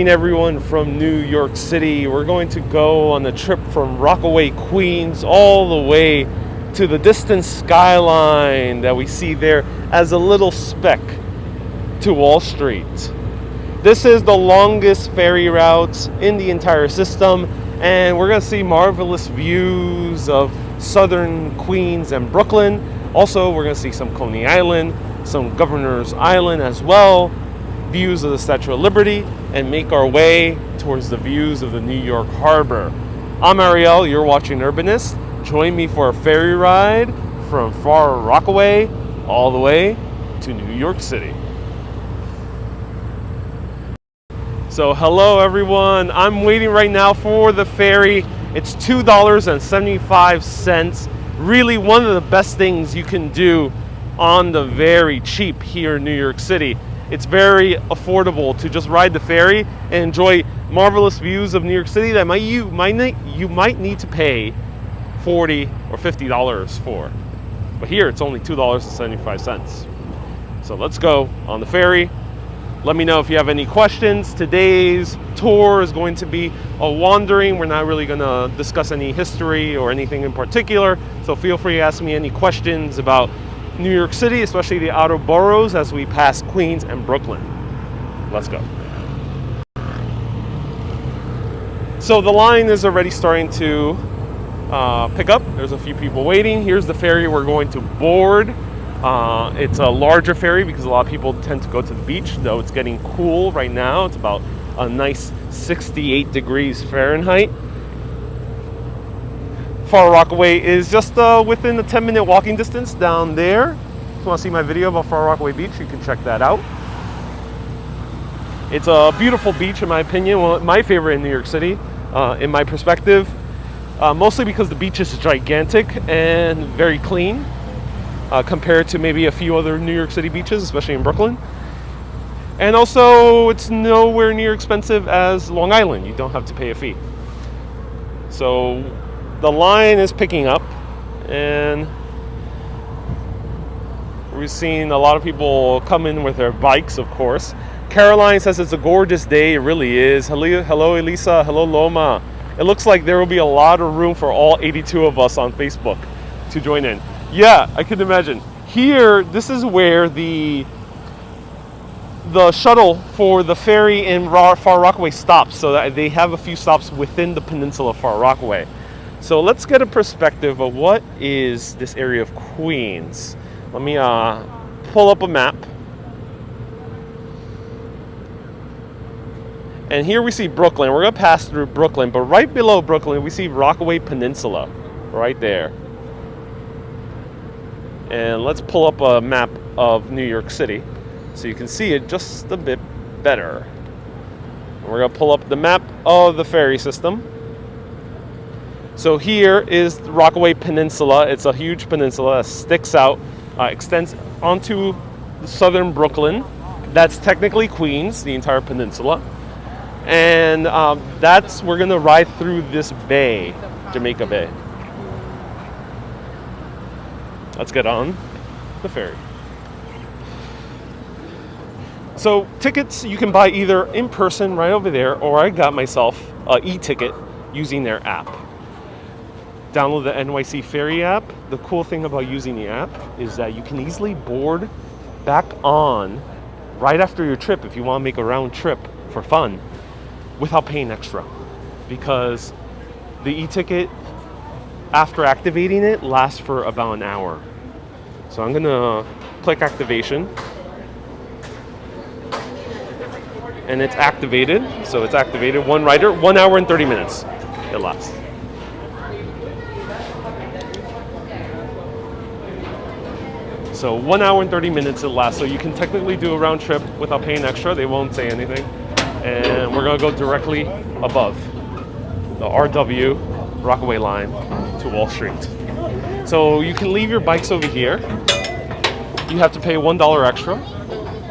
Everyone from New York City. We're going to go on a trip from Rockaway Queens all the way to the distant skyline that we see there as a little speck to Wall Street. This is the longest ferry route in the entire system, and we're going to see marvelous views of southern Queens and Brooklyn. Also, we're going to see some Coney Island, some Governor's Island as well, views of the Statue of Liberty, and make our way towards the views of the New York Harbor. I'm Ariel, you're watching Urbanist. Join me for a ferry ride from Far Rockaway all the way to New York City. So hello everyone, I'm waiting right now for the ferry. It's $2.75. Really one of the best things you can do on the very cheap here in New York City. It's very affordable to just ride the ferry and enjoy marvelous views of New York City that you might need to pay $40 or $50 for. But here it's only $2.75. So let's go on the ferry. Let me know if you have any questions. Today's tour is going to be a wandering. We're not really going to discuss any history or anything in particular. So feel free to ask me any questions about New York City, especially the outer boroughs as we pass Queens and Brooklyn. Let's go. So the line is already starting to pick up. There's a few people waiting. Here's the ferry we're going to board. It's a larger ferry because a lot of people tend to go to the beach, though it's getting cool right now. It's about a nice 68 degrees Fahrenheit. Far Rockaway is just within a 10-minute walking distance down there. If you want to see my video about Far Rockaway Beach, you can check that out. It's a beautiful beach in my opinion, my favorite in New York City, in my perspective. Mostly because the beach is gigantic and very clean compared to maybe a few other New York City beaches, especially in Brooklyn. And also, it's nowhere near expensive as Long Island. You don't have to pay a fee. So the line is picking up, and we've seen a lot of people come in with their bikes, of course. Caroline says it's a gorgeous day. It really is. Hello, Elisa. Hello, Loma. It looks like there will be a lot of room for all 82 of us on Facebook to join in. Yeah, I can imagine. Here, this is where the shuttle for the ferry in Far Rockaway stops, so that they have a few stops within the peninsula of Far Rockaway. So let's get a perspective of what is this area of Queens. Let me pull up a map. And here we see Brooklyn. We're going to pass through Brooklyn, but right below Brooklyn we see Rockaway Peninsula right there. And let's pull up a map of New York City so you can see it just a bit better. And we're going to pull up the map of the ferry system. So here is the Rockaway Peninsula. It's a huge peninsula that sticks out, extends onto southern Brooklyn. That's technically Queens, the entire peninsula. And we're going to ride through this bay, Jamaica Bay. Let's get on the ferry. So tickets you can buy either in person right over there, or I got myself an e-ticket using their app. Download the NYCFerry app. The cool thing about using the app is that you can easily board back on right after your trip if you want to make a round trip for fun without paying extra, because the e-ticket after activating it lasts for about an hour. So I'm gonna click activation, and it's activated. So it's activated. One rider, 1 hour and 30 minutes it lasts. So 1 hour and 30 minutes it lasts. So you can technically do a round trip without paying extra. They won't say anything. And we're gonna go directly above the RW Rockaway line to Wall Street. So you can leave your bikes over here. You have to pay $1 extra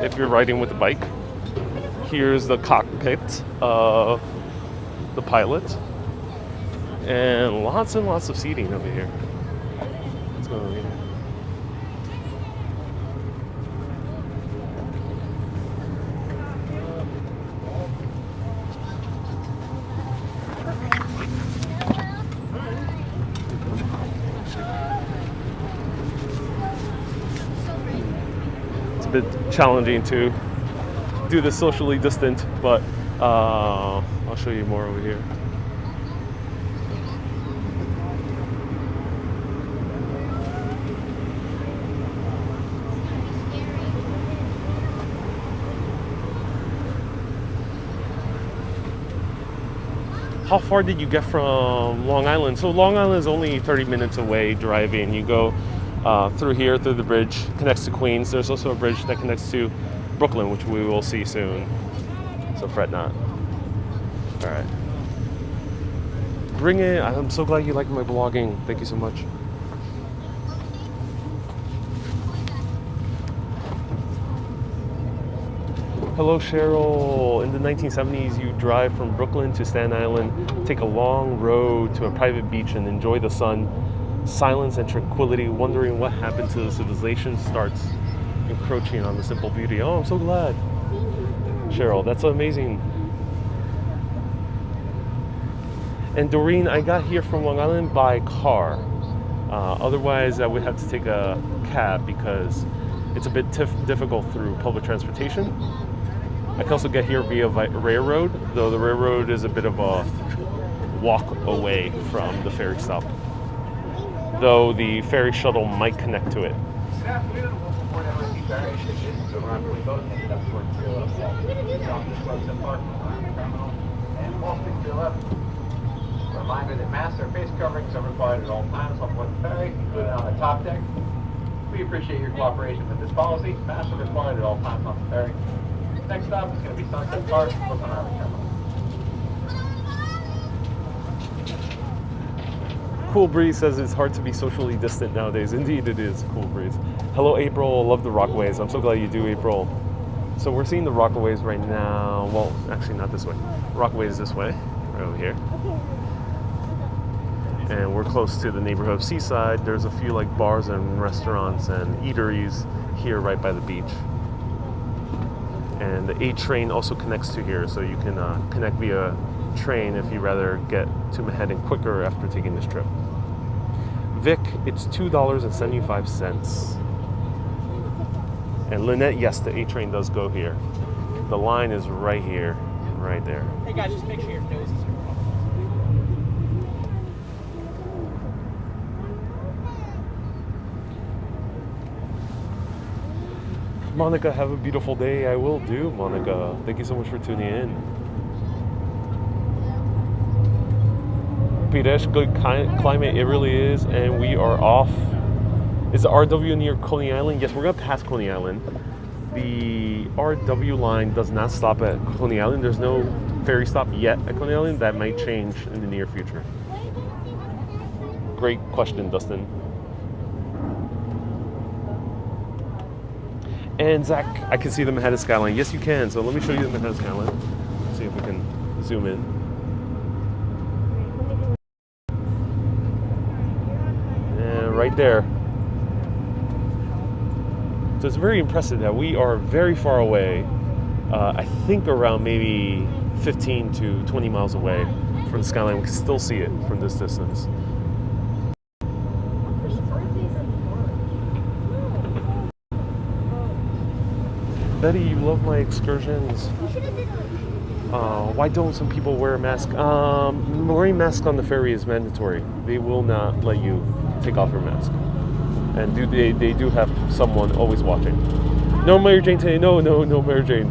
if you're riding with the bike. Here's the cockpit of the pilot. And lots of seating over here. Let's go over here. challenging to do this socially distant, but I'll show you more over here. How far did you get from Long Island? So Long Island is only 30 minutes away driving. You go through here, through the bridge, connects to Queens. There's also a bridge that connects to Brooklyn, which we will see soon. So fret not. All right. Bring it. I'm so glad you like my blogging. Thank you so much. Hello, Cheryl. In the 1970s, you drive from Brooklyn to Staten Island, take a long road to a private beach and enjoy the sun, silence and tranquility, wondering what happened to the civilization starts encroaching on the simple beauty. Oh, I'm so glad. Cheryl, that's amazing. And Doreen, I got here from Long Island by car. Otherwise, I would have to take a cab because it's a bit difficult through public transportation. I can also get here via railroad, though the railroad is a bit of a walk away from the ferry stop. Though the ferry shuttle might connect to it. Good afternoon, welcome aboard NYC FERRY. This is a Rockaway boat headed up toward Pier 11. Off the slopes of parking around the terminal and Wall Street Pier 11. A reminder that masks or face coverings are required at all times on board the ferry, including on the top deck. We appreciate your cooperation with this policy. Masks are required at all times on the ferry. Next stop is going to be Sunset Park, Brooklyn Army Terminal. Cool Breeze says it's hard to be socially distant nowadays. Indeed it is, Cool Breeze. Hello April, love the Rockaways. I'm so glad you do, April. So we're seeing the Rockaways right now. Well, actually not this way. Rockaway is this way, right over here. And we're close to the neighborhood of Seaside. There's a few like bars and restaurants and eateries here right by the beach. And the A train also connects to here, so you can connect via train if you rather get to Manhattan quicker after taking this trip. Vic, it's $2.75. And Lynette, yes, the A train does go here. The line is right here, right there. Hey guys, just make sure your noses are off. Monica, have a beautiful day. I will do, Monica. Thank you so much for tuning in. Piresh, good climate, it really is, and we are off. Is the RW near Coney Island? Yes, we're gonna pass Coney Island. The RW line does not stop at Coney Island. There's no ferry stop yet at Coney Island. That might change in the near future. Great question, Dustin. And Zach, I can see the Manhattan Skyline. Yes, you can. So let me show you the Manhattan Skyline. See if we can zoom in. And right there. So it's very impressive that we are very far away. I think around maybe 15 to 20 miles away from the skyline. We can still see it from this distance. Betty, you love my excursions. Why don't some people wear a mask? Wearing masks on the ferry is mandatory. They will not let you take off your mask. And they do have someone always watching. No Mary Jane today. No Mary Jane.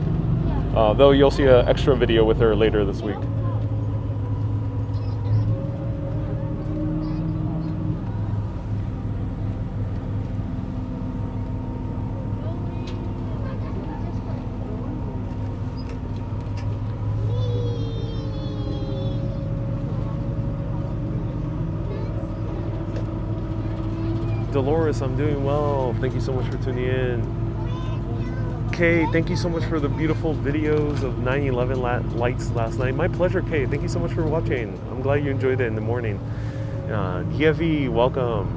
Though you'll see an extra video with her later this week. Dolores, I'm doing well. Thank you so much for tuning in. Kay, thank you so much for the beautiful videos of 9/11 lights last night. My pleasure, Kay. Thank you so much for watching. I'm glad you enjoyed it in the morning. Yevi, welcome.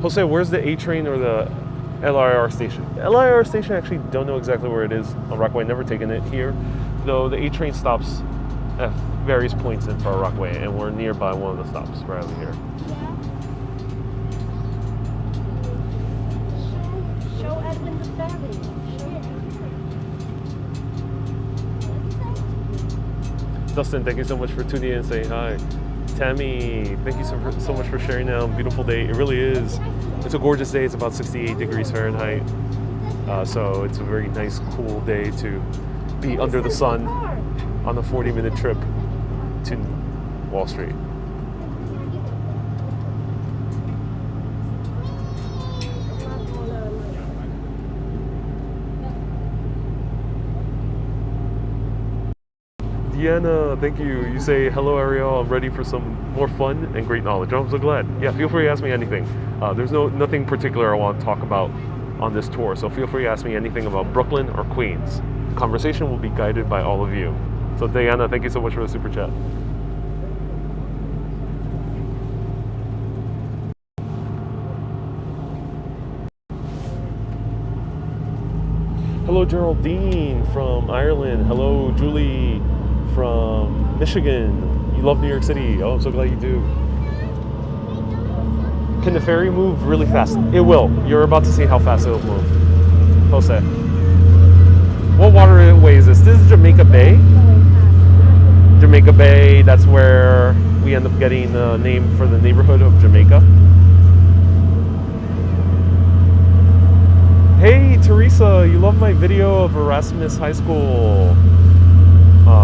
Jose, where's the A train or the LIR station? LIR station, I actually don't know exactly where it is on Rockaway. Never taken it here. Though the A train stops at various points in Far Rockaway, and we're nearby one of the stops right over here. Dustin, thank you so much for tuning in and saying hi. Tammy, thank you so much for sharing now. Beautiful day. It really is. It's a gorgeous day. It's about 68 degrees Fahrenheit. So it's a very nice, cool day to be under the sun on a 40-minute trip to Wall Street. Deanna, thank you. You say, hello Ariel, I'm ready for some more fun and great knowledge. I'm so glad. Yeah, feel free to ask me anything. There's nothing particular I want to talk about on this tour, so feel free to ask me anything about Brooklyn or Queens. The conversation will be guided by all of you. So Diana, thank you so much for the super chat. Hello Geraldine from Ireland. Hello Julie from Michigan. You love New York City. Oh, I'm so glad you do. Can the ferry move really fast? It will. You're about to see how fast it'll move. Jose. What waterway is this? This is Jamaica Bay. Jamaica Bay, that's where we end up getting the name for the neighborhood of Jamaica. Hey Teresa, you love my video of Erasmus High School.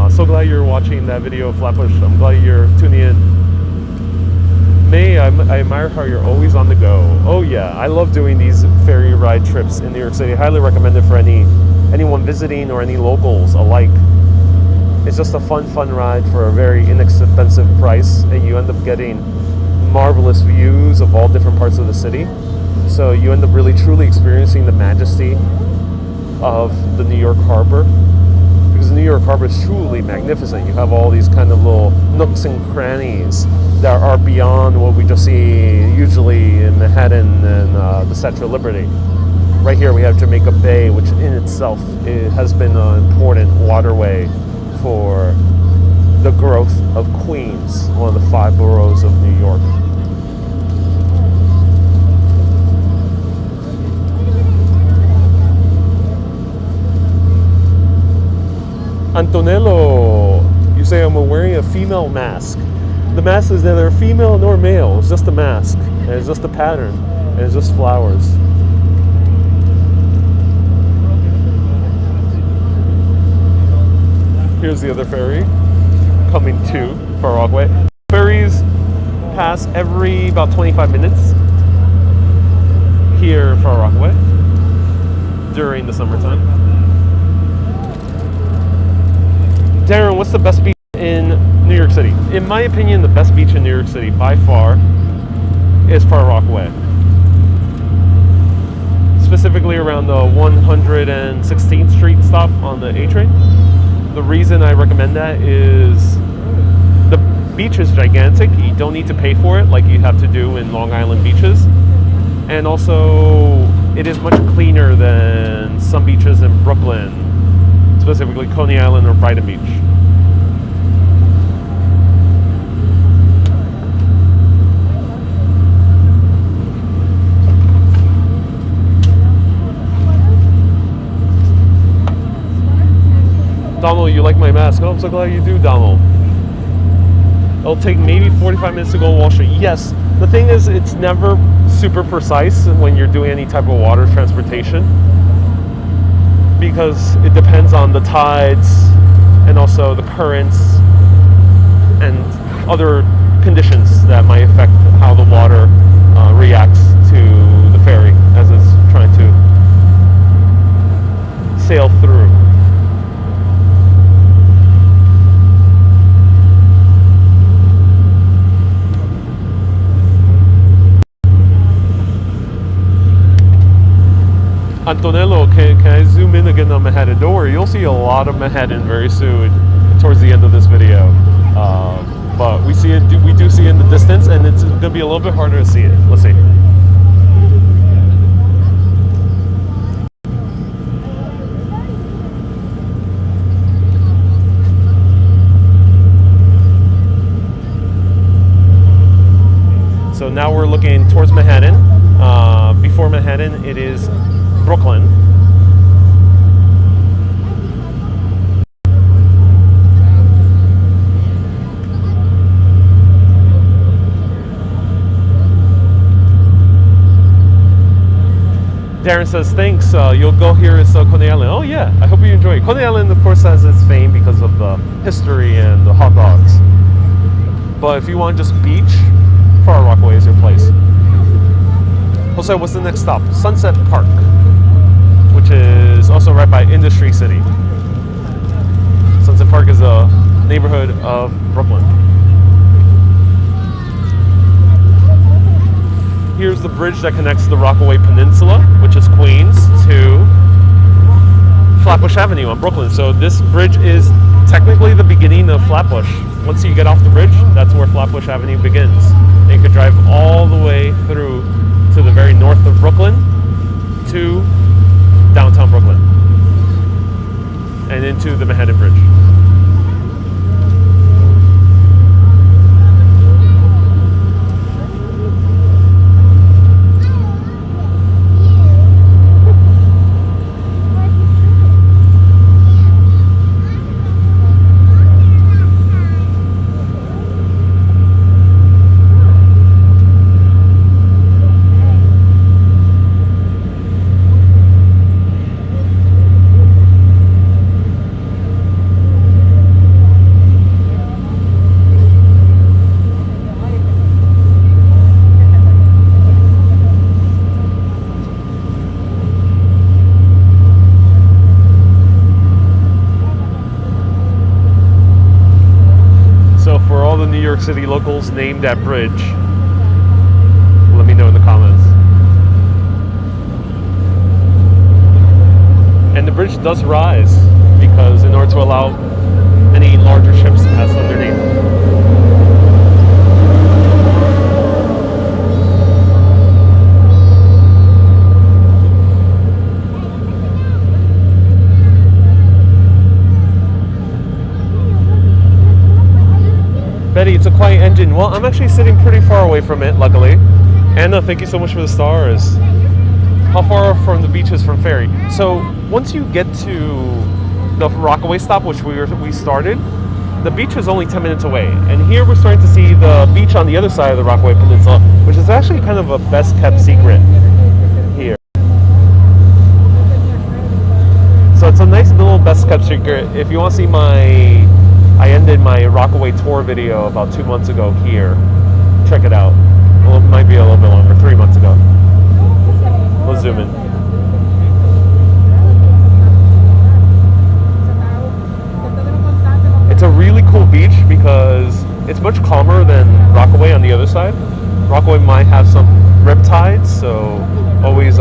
So glad you're watching that video of Flatbush. I'm glad you're tuning in. May, I admire how you're always on the go. Oh yeah, I love doing these ferry ride trips in New York City. I highly recommend it for anyone visiting or any locals alike. It's just a fun ride for a very inexpensive price, and you end up getting marvelous views of all different parts of the city. So you end up really truly experiencing the majesty of the New York Harbor. Because the New York Harbor is truly magnificent. You have all these kind of little nooks and crannies that are beyond what we just see usually in Manhattan and the Statue of Liberty. Right here we have Jamaica Bay, which in itself has been an important waterway for the growth of Queens, one of the 5 boroughs of New York. Antonello, you say I'm wearing a female mask. The mask is neither female nor male. It's just a mask, and it's just a pattern, and it's just flowers. Here's the other ferry coming to Far Rockaway. Ferries pass every about 25 minutes here in Far Rockaway during the summertime. Darren, what's the best beach in New York City? In my opinion, the best beach in New York City by far is Far Rockaway. Specifically around the 116th Street stop on the A train. The reason I recommend that is the beach is gigantic. You don't need to pay for it like you have to do in Long Island beaches. And also, it is much cleaner than some beaches in Brooklyn, specifically Coney Island or Brighton Beach. Donald, you like my mask? Oh, I'm so glad you do, Donald. It'll take maybe 45 minutes to go to Wall Street. Yes, the thing is, it's never super precise when you're doing any type of water transportation, because it depends on the tides and also the currents and other conditions that might affect how the water reacts to the ferry as it's trying to sail through. Antonello, can I zoom in again on Manhattan? Don't worry, you'll see a lot of Manhattan very soon towards the end of this video. But we do see it in the distance, and it's going to be a little bit harder to see it. Let's see. So now we're looking towards Manhattan. Before Manhattan, it is Brooklyn. Darren says, thanks, you'll go here is Coney Island. Oh yeah, I hope you enjoy it. Coney Island, of course, has its fame because of the history and the hot dogs. But if you want just beach, Far Rockaway is your place. Also, what's the next stop? Sunset Park, which is also right by Industry City. Sunset Park is a neighborhood of Brooklyn. Here's the bridge that connects the Rockaway Peninsula, which is Queens, to Flatbush Avenue on Brooklyn. So this bridge is technically the beginning of Flatbush. Once you get off the bridge, that's where Flatbush Avenue begins. And you could drive all the way through to the very north of Brooklyn to downtown Brooklyn and into the Manhattan Bridge. New York City locals named that bridge, let me know in the comments. And the bridge does rise because in order to allow any larger ships to pass underneath. Betty, it's a quiet engine. Well, I'm actually sitting pretty far away from it, luckily. Anna, thank you so much for the stars. How far from the beach is from Ferry? So once you get to the Rockaway stop, which we started, the beach is only 10 minutes away. And here we're starting to see the beach on the other side of the Rockaway Peninsula, which is actually kind of a best kept secret here. So it's a nice little best kept secret. If you want to see I ended my Rockaway tour video about 2 months ago here. Check it out. Well, it might be a little bit longer, 3 months ago. Let's zoom in. It's a really cool beach because it's much calmer than Rockaway on the other side. Rockaway might have some rip tides, so always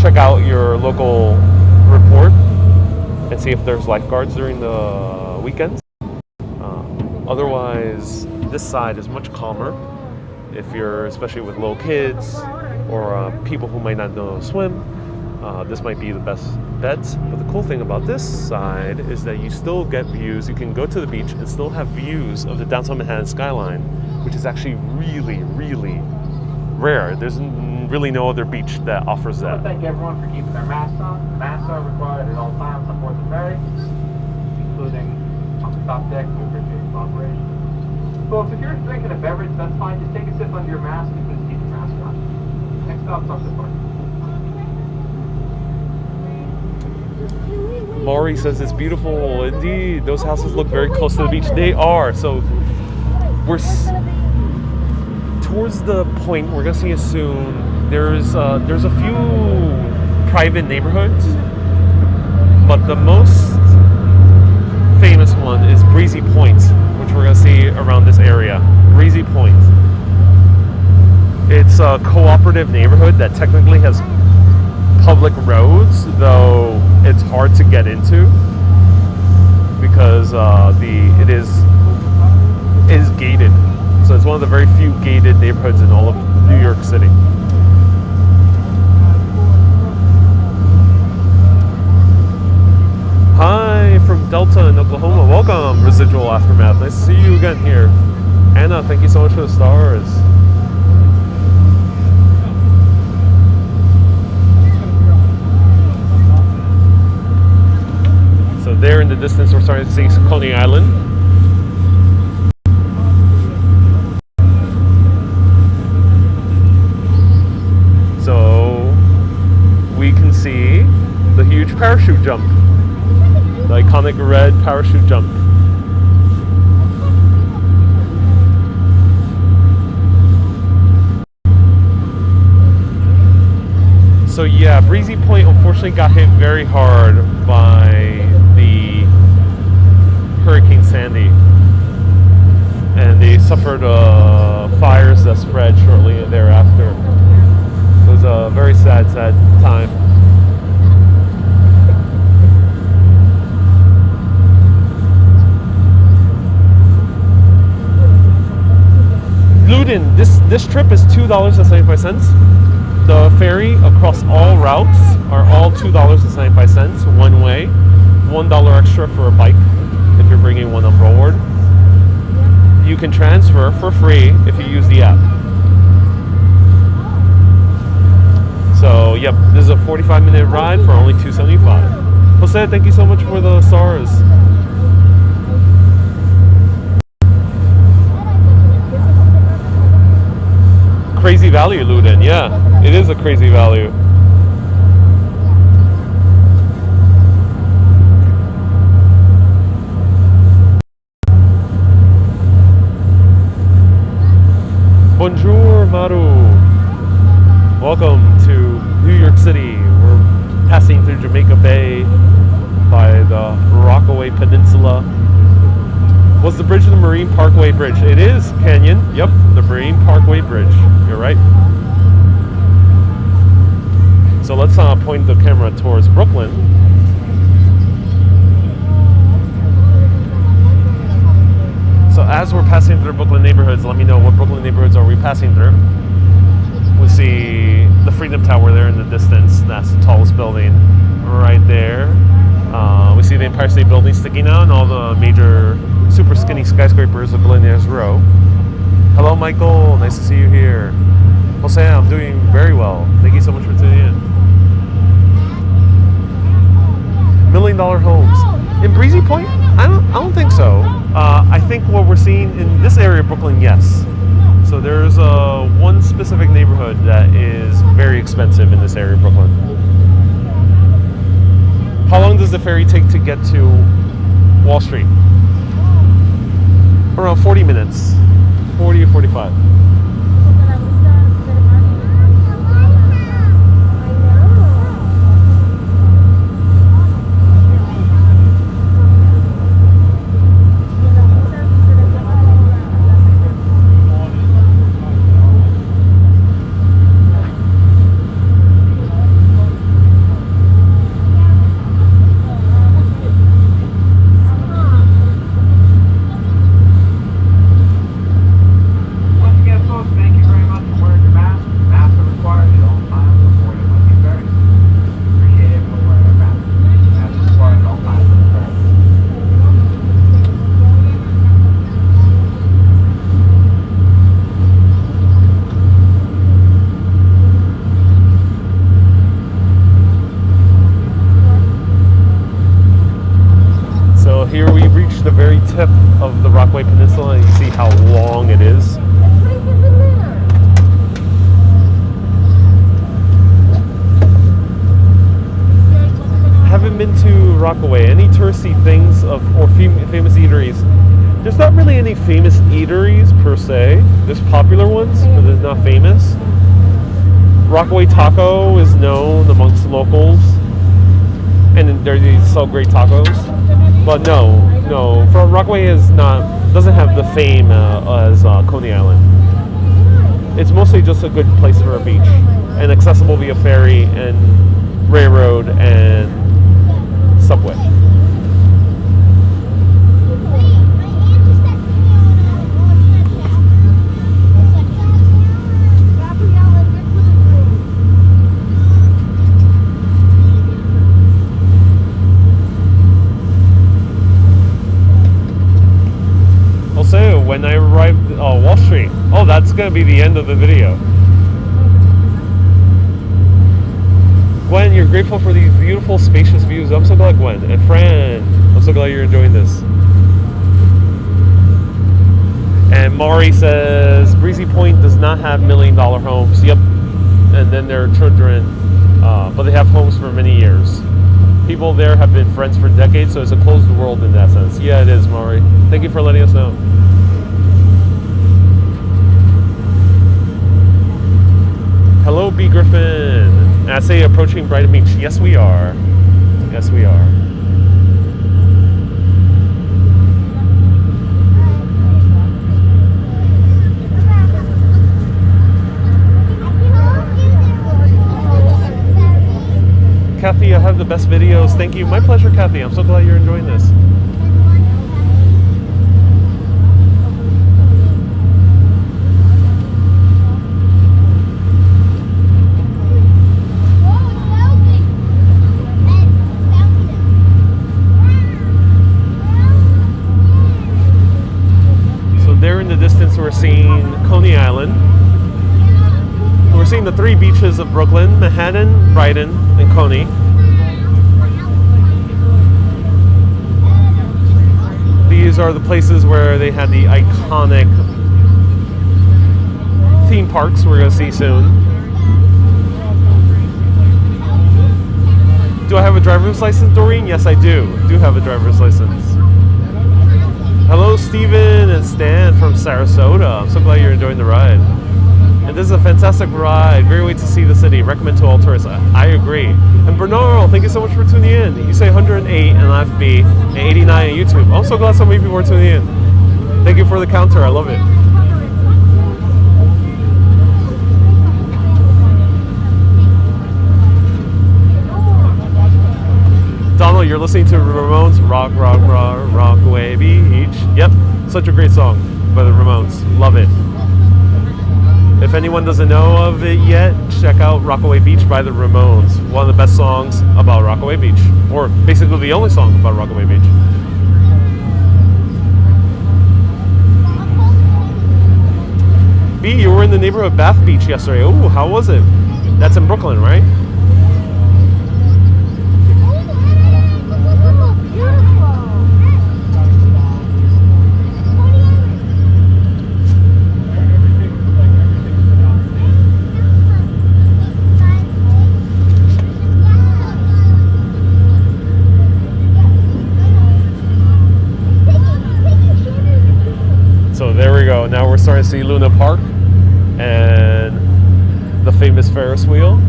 check out your local report and see if there's lifeguards during the weekends. Otherwise, this side is much calmer if you're, especially with little kids or people who might not know how to swim. This might be the best bet. But the cool thing about this side is that you still get views. You can go to the beach and still have views of the downtown Manhattan skyline, which is actually really, really rare. There's really no other beach that offers that. Thank everyone for keeping their masks on. Masks are required at all times on board the ferry, including on the top deck. We appreciate your cooperation. Folks, if you're drinking a beverage, that's fine. Just take a sip under your mask and just keep your mask on. Next stop, Sunset Park. Maury says it's beautiful. Indeed, those houses look very close to the beach. They are. So we're towards the point. We're gonna see it soon. There's a few private neighborhoods, but the most famous one is Breezy Point, which we're gonna see around this area. Breezy Point. It's a cooperative neighborhood that technically has public roads, though it's hard to get into because it is gated. So it's one of the very few gated neighborhoods in all of New York City. Hi from Delta in Oklahoma. Welcome, Residual Aftermath. Nice to see you again here. Anna, thank you so much for the stars. So there in the distance, we're starting to see Coney Island. So parachute jump. The iconic red parachute jump. So yeah, Breezy Point unfortunately got hit very hard by the Hurricane Sandy, and they suffered fires that spread shortly thereafter. It was a very sad time. Luden, this trip is $2.75. The ferry across all routes are all $2.75 one way. $1 extra for a bike if you're bringing one on board. You can transfer for free if you use the app. So yep, this is a 45-minute ride for only $2.75. Jose, thank you so much for the stars. Crazy value, Luden. Yeah, it is a crazy value. Bonjour, Maru. Welcome to New York City. We're passing through Jamaica Bay by the Rockaway Peninsula. Was the bridge the Marine Parkway Bridge? It is, Canyon. Yep, the Marine Parkway Bridge. You're right. So let's point the camera towards Brooklyn. So as we're passing through Brooklyn neighborhoods, let me know what Brooklyn neighborhoods are we passing through. We see the Freedom Tower there in the distance. That's the tallest building right there. We see the Empire State Building sticking out and all the major super skinny skyscrapers of Billionaires Row. Hello, Michael. Nice to see you here. Jose, I'm doing very well. Thank you so much for tuning in. $1 million homes in Breezy Point? I don't think so. I think what we're seeing in this area of Brooklyn, yes. So there's one specific neighborhood that is very expensive in this area of Brooklyn. How long does the ferry take to get to Wall Street? Around 40 minutes, 40 or 45. Here we reach the very tip of the Rockaway Peninsula, and you see how long it is. Haven't been to Rockaway. Any touristy things or famous eateries? There's not really any famous eateries per se. There's popular ones, but they're not famous. Rockaway Taco is known amongst locals, and they sell great tacos. But no, Rockaway doesn't have the fame as Coney Island. It's mostly just a good place for a beach, and accessible via ferry and railroad and subway. When I arrived at Wall Street. Oh, that's going to be the end of the video. Gwen, you're grateful for these beautiful, spacious views. I'm so glad, Gwen. And Fran, I'm so glad you're enjoying this. And Mari says, Breezy Point does not have $1 million homes. Yep. And then there are children, but they have homes for many years. people there have been friends for decades, so it's a closed world in that sense. Yeah, it is, Maury. Thank you for letting us know. Hello, B. Griffin. I say approaching Brighton Beach. Yes, we are. Yes, we are. Kathy, I have the best videos. Thank you. My pleasure, Kathy. I'm so glad you're enjoying this. So there in the distance, we're seeing Coney Island. We're seeing the three beaches of Brooklyn: Manhattan, Brighton, and Coney. These are the places where they had the iconic theme parks we're going to see soon. Do I have a driver's license, Doreen? Yes, I do have a driver's license. Hello, Steven and Stan from Sarasota. I'm so glad you're enjoying the ride. And this is a fantastic ride. Great way to see the city. Recommend to all tourists. I agree. And Bernardo, thank you so much for tuning in. You say 108 on FB and 89 on YouTube. I'm so glad so many people are tuning in. Thank you for the counter. I love it. Donald, you're listening to Ramones. Rockaway Beach. Yep. Such a great song by the Ramones. Love it. If anyone doesn't know of it yet, check out Rockaway Beach by the Ramones. One of the best songs about Rockaway Beach. Or basically the only song about Rockaway Beach. B, you were in the neighborhood of Bath Beach yesterday. Ooh, how was it? That's in Brooklyn, right? So there we go. Now we're starting to see Luna Park and the famous Ferris Wheel.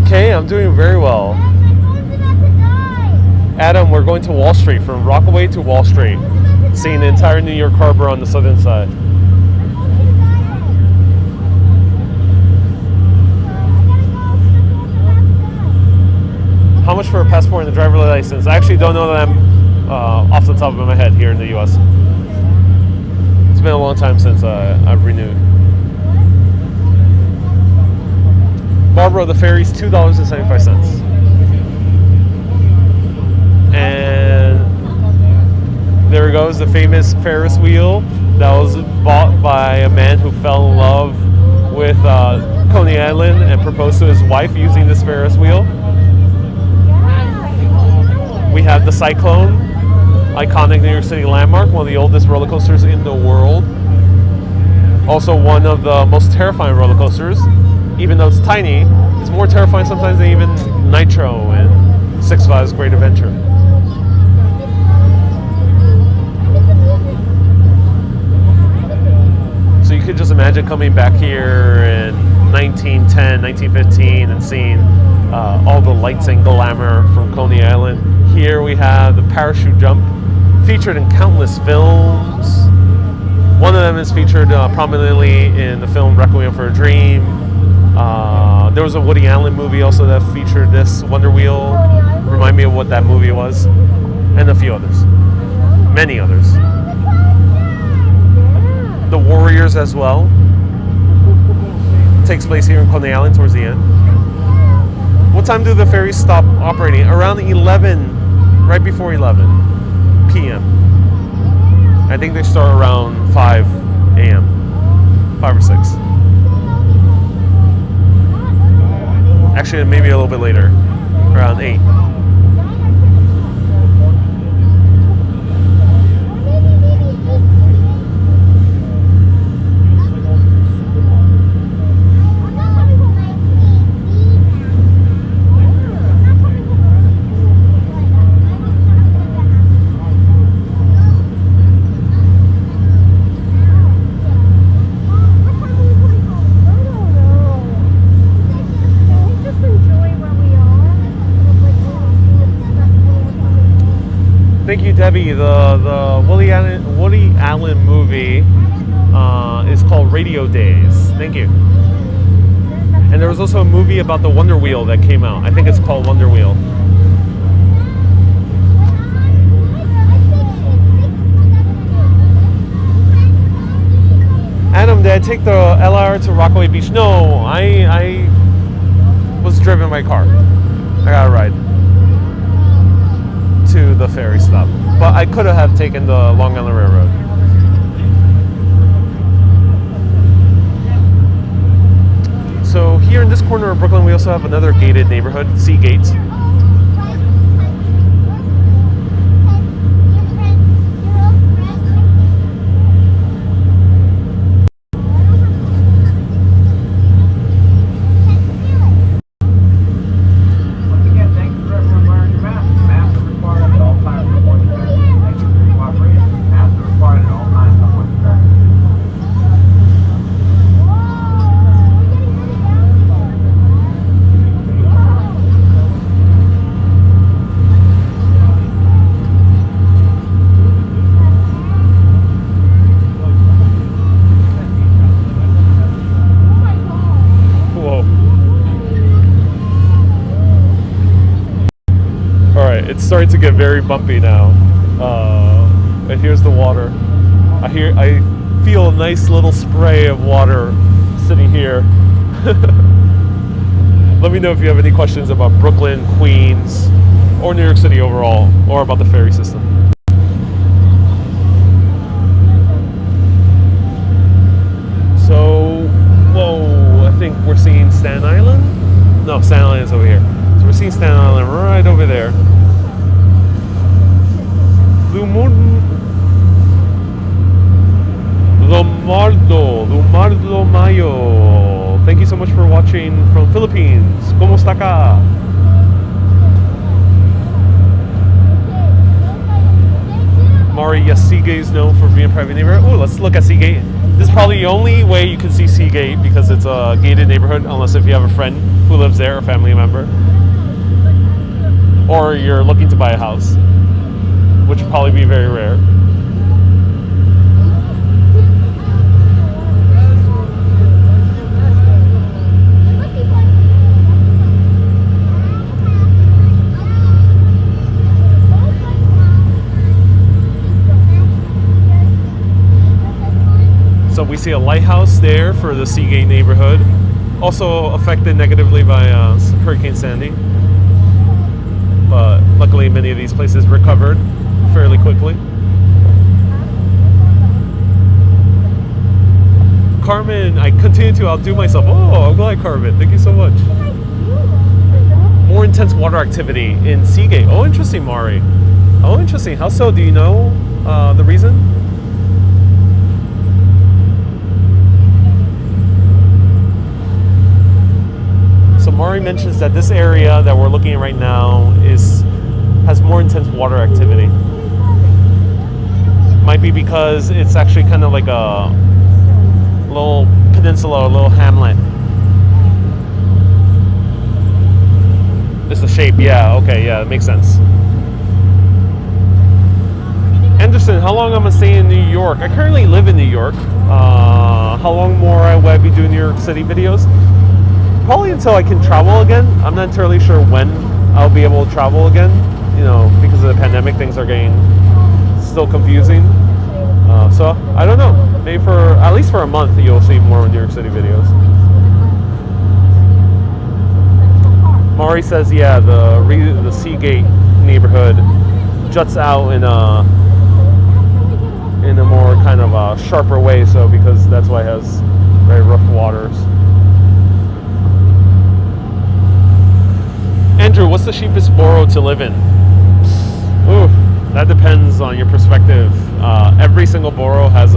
Okay, I'm doing very well. Adam, we're going to Wall Street, from Rockaway to Wall Street, seeing the entire New York Harbor on the southern side. How much for a passport and a driver's license? I actually don't know that off the top of my head here in the U.S. It's been a long time since I've renewed. Barbara, the ferry's $2.75. And there goes the famous Ferris wheel that was bought by a man who fell in love with Coney Island and proposed to his wife using this Ferris wheel. We have the Cyclone, iconic New York City landmark, one of the oldest roller coasters in the world. Also one of the most terrifying roller coasters. Even though it's tiny, it's more terrifying sometimes than even Nitro and Six Flags Great Adventure. So you could just imagine coming back here in 1910, 1915 and seeing all the lights and glamour from Coney Island. Here we have the parachute jump, featured in countless films. One of them is featured prominently in the film Requiem for a Dream. There was a Woody Allen movie also that featured this Wonder Wheel. Remind me of what that movie was. And a few others. Many others. The Warriors as well. Takes place here in Coney Island towards the end. What time do the ferries stop operating? Around 11, right before 11 p.m. I think they start around 5 a.m. 5 or 6. Actually, maybe a little bit later, around 8. Thank you, Debbie. The Woody Allen movie is called Radio Days. Thank you. And there was also a movie about the Wonder Wheel that came out. I think it's called Wonder Wheel. Adam, did I take the LR to Rockaway Beach? No, I was driven by car. I got a ride to the ferry stop. But I could have taken the Long Island Railroad. So here in this corner of Brooklyn, we also have another gated neighborhood, Seagate. It's starting to get very bumpy now, and here's the water. I feel a nice little spray of water sitting here. Let me know if you have any questions about Brooklyn, Queens, or New York City overall, or about the ferry system. So, whoa, I think we're seeing Staten Island? No, Staten Island is over here. So we're seeing Staten Island right over there. Lumardo Mayo. Thank you so much for watching from Philippines. ¿Cómo está acá? Mari, yes, Seagate is known for being a private neighborhood. Oh, let's look at Seagate. This is probably the only way you can see Seagate because it's a gated neighborhood, unless if you have a friend who lives there, a family member, or you're looking to buy a house, which would probably be very rare. So we see a lighthouse there for the Seagate neighborhood, also affected negatively by Hurricane Sandy. But luckily many of these places recovered fairly quickly. Carmen, I continue to outdo myself. Oh, I'm glad, Carmen. Thank you so much. More intense water activity in Seagate. Oh, interesting, Mari. Oh, interesting. How so? Do you know the reason? So Mari mentions that this area that we're looking at right now has more intense water activity. Might be because it's actually kind of like a little peninsula, a little hamlet. It's the shape, yeah, okay, yeah, it makes sense. Anderson, how long am I staying in New York? I currently live in New York. How long more will I be doing New York City videos? Probably until I can travel again. I'm not entirely sure when I'll be able to travel again. You know, because of the pandemic, things are getting still confusing. So I don't know. Maybe for at least for a month, you'll see more New York City videos. Mari says, yeah, the Seagate neighborhood juts out in a more kind of a sharper way. So because that's why it has very rough waters. Andrew, what's the cheapest borough to live in? Ooh, that depends on your perspective. Every single borough has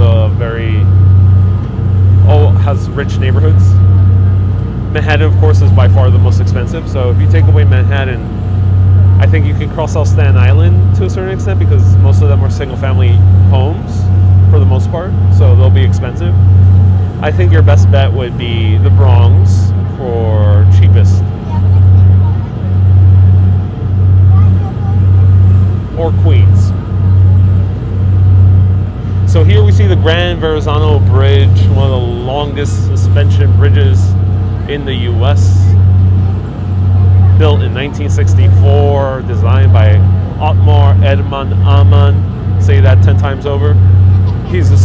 has rich neighborhoods. Manhattan, of course, is by far the most expensive. So if you take away Manhattan, I think you can cross out Staten Island to a certain extent because most of them are single-family homes for the most part, so they'll be expensive. I think your best bet would be the Bronx for cheapest. Or Queens. see the Grand Verrazano Bridge, one of the longest suspension bridges in the U.S. Built in 1964, designed by Otmar Edmund Amann. Say that 10 times over. He's a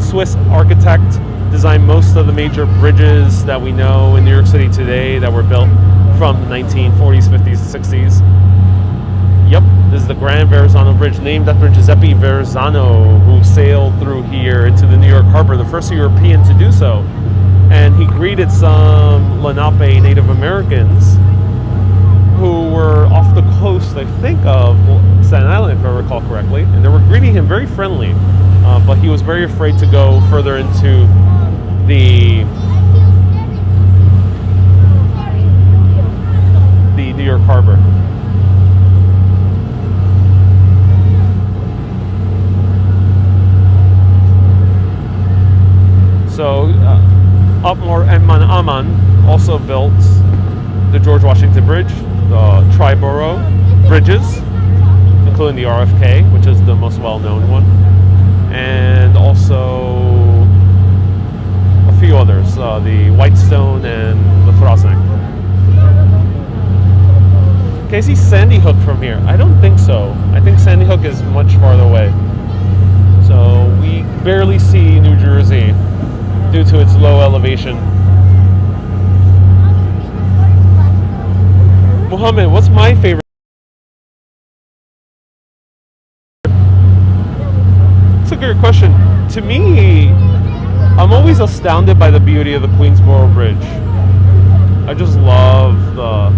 Swiss architect. Designed most of the major bridges that we know in New York City today that were built from the 1940s, 50s, and 60s. Yep, this is the Grand Verrazano Bridge, named after Giuseppe Verrazano, who sailed through here into the New York harbor, the first European to do so. And he greeted some Lenape Native Americans who were off the coast, I think, of Staten Island, if I recall correctly. And they were greeting him very friendly, but he was very afraid to go further into the New York harbor. So Otmar Edmund Amann also built the George Washington Bridge, the Triborough bridges, including the RFK, which is the most well-known one, and also a few others, the Whitestone and the Throsneck. Can I see Sandy Hook from here? I don't think so. I think Sandy Hook is much farther away. So we barely see New Jersey due to its low elevation. Mohammed, what's my favorite? That's a great question. To me, I'm always astounded by the beauty of the Queensboro Bridge. I just love the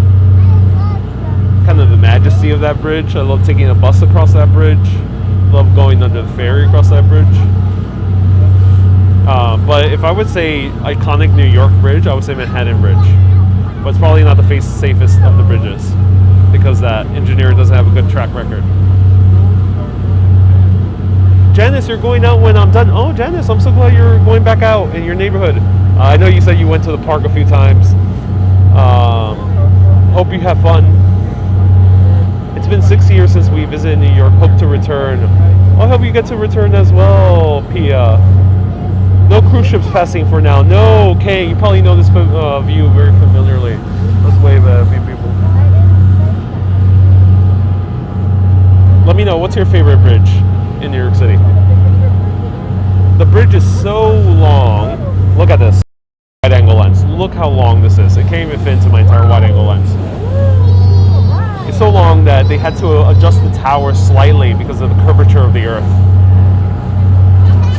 kind of the majesty of that bridge. I love taking a bus across that bridge. Love going under the ferry across that bridge. But if I would say iconic New York bridge, I would say Manhattan Bridge. But it's probably not the safest of the bridges because that engineer doesn't have a good track record. Janice, you're going out when I'm done. Oh, Janice, I'm so glad you're going back out in your neighborhood. I know you said you went to the park a few times. Hope you have fun. It's been 6 years since we visited New York. Hope to return. I hope you get to return as well, Pia. No cruise ships passing for now. No, okay, you probably know this view very familiarly. Let's wave at a few people. Let me know, what's your favorite bridge in New York City? The bridge is so long. Look at this wide angle lens. Look how long this is. It can't even fit into my entire wide angle lens. It's so long that they had to adjust the tower slightly because of the curvature of the earth.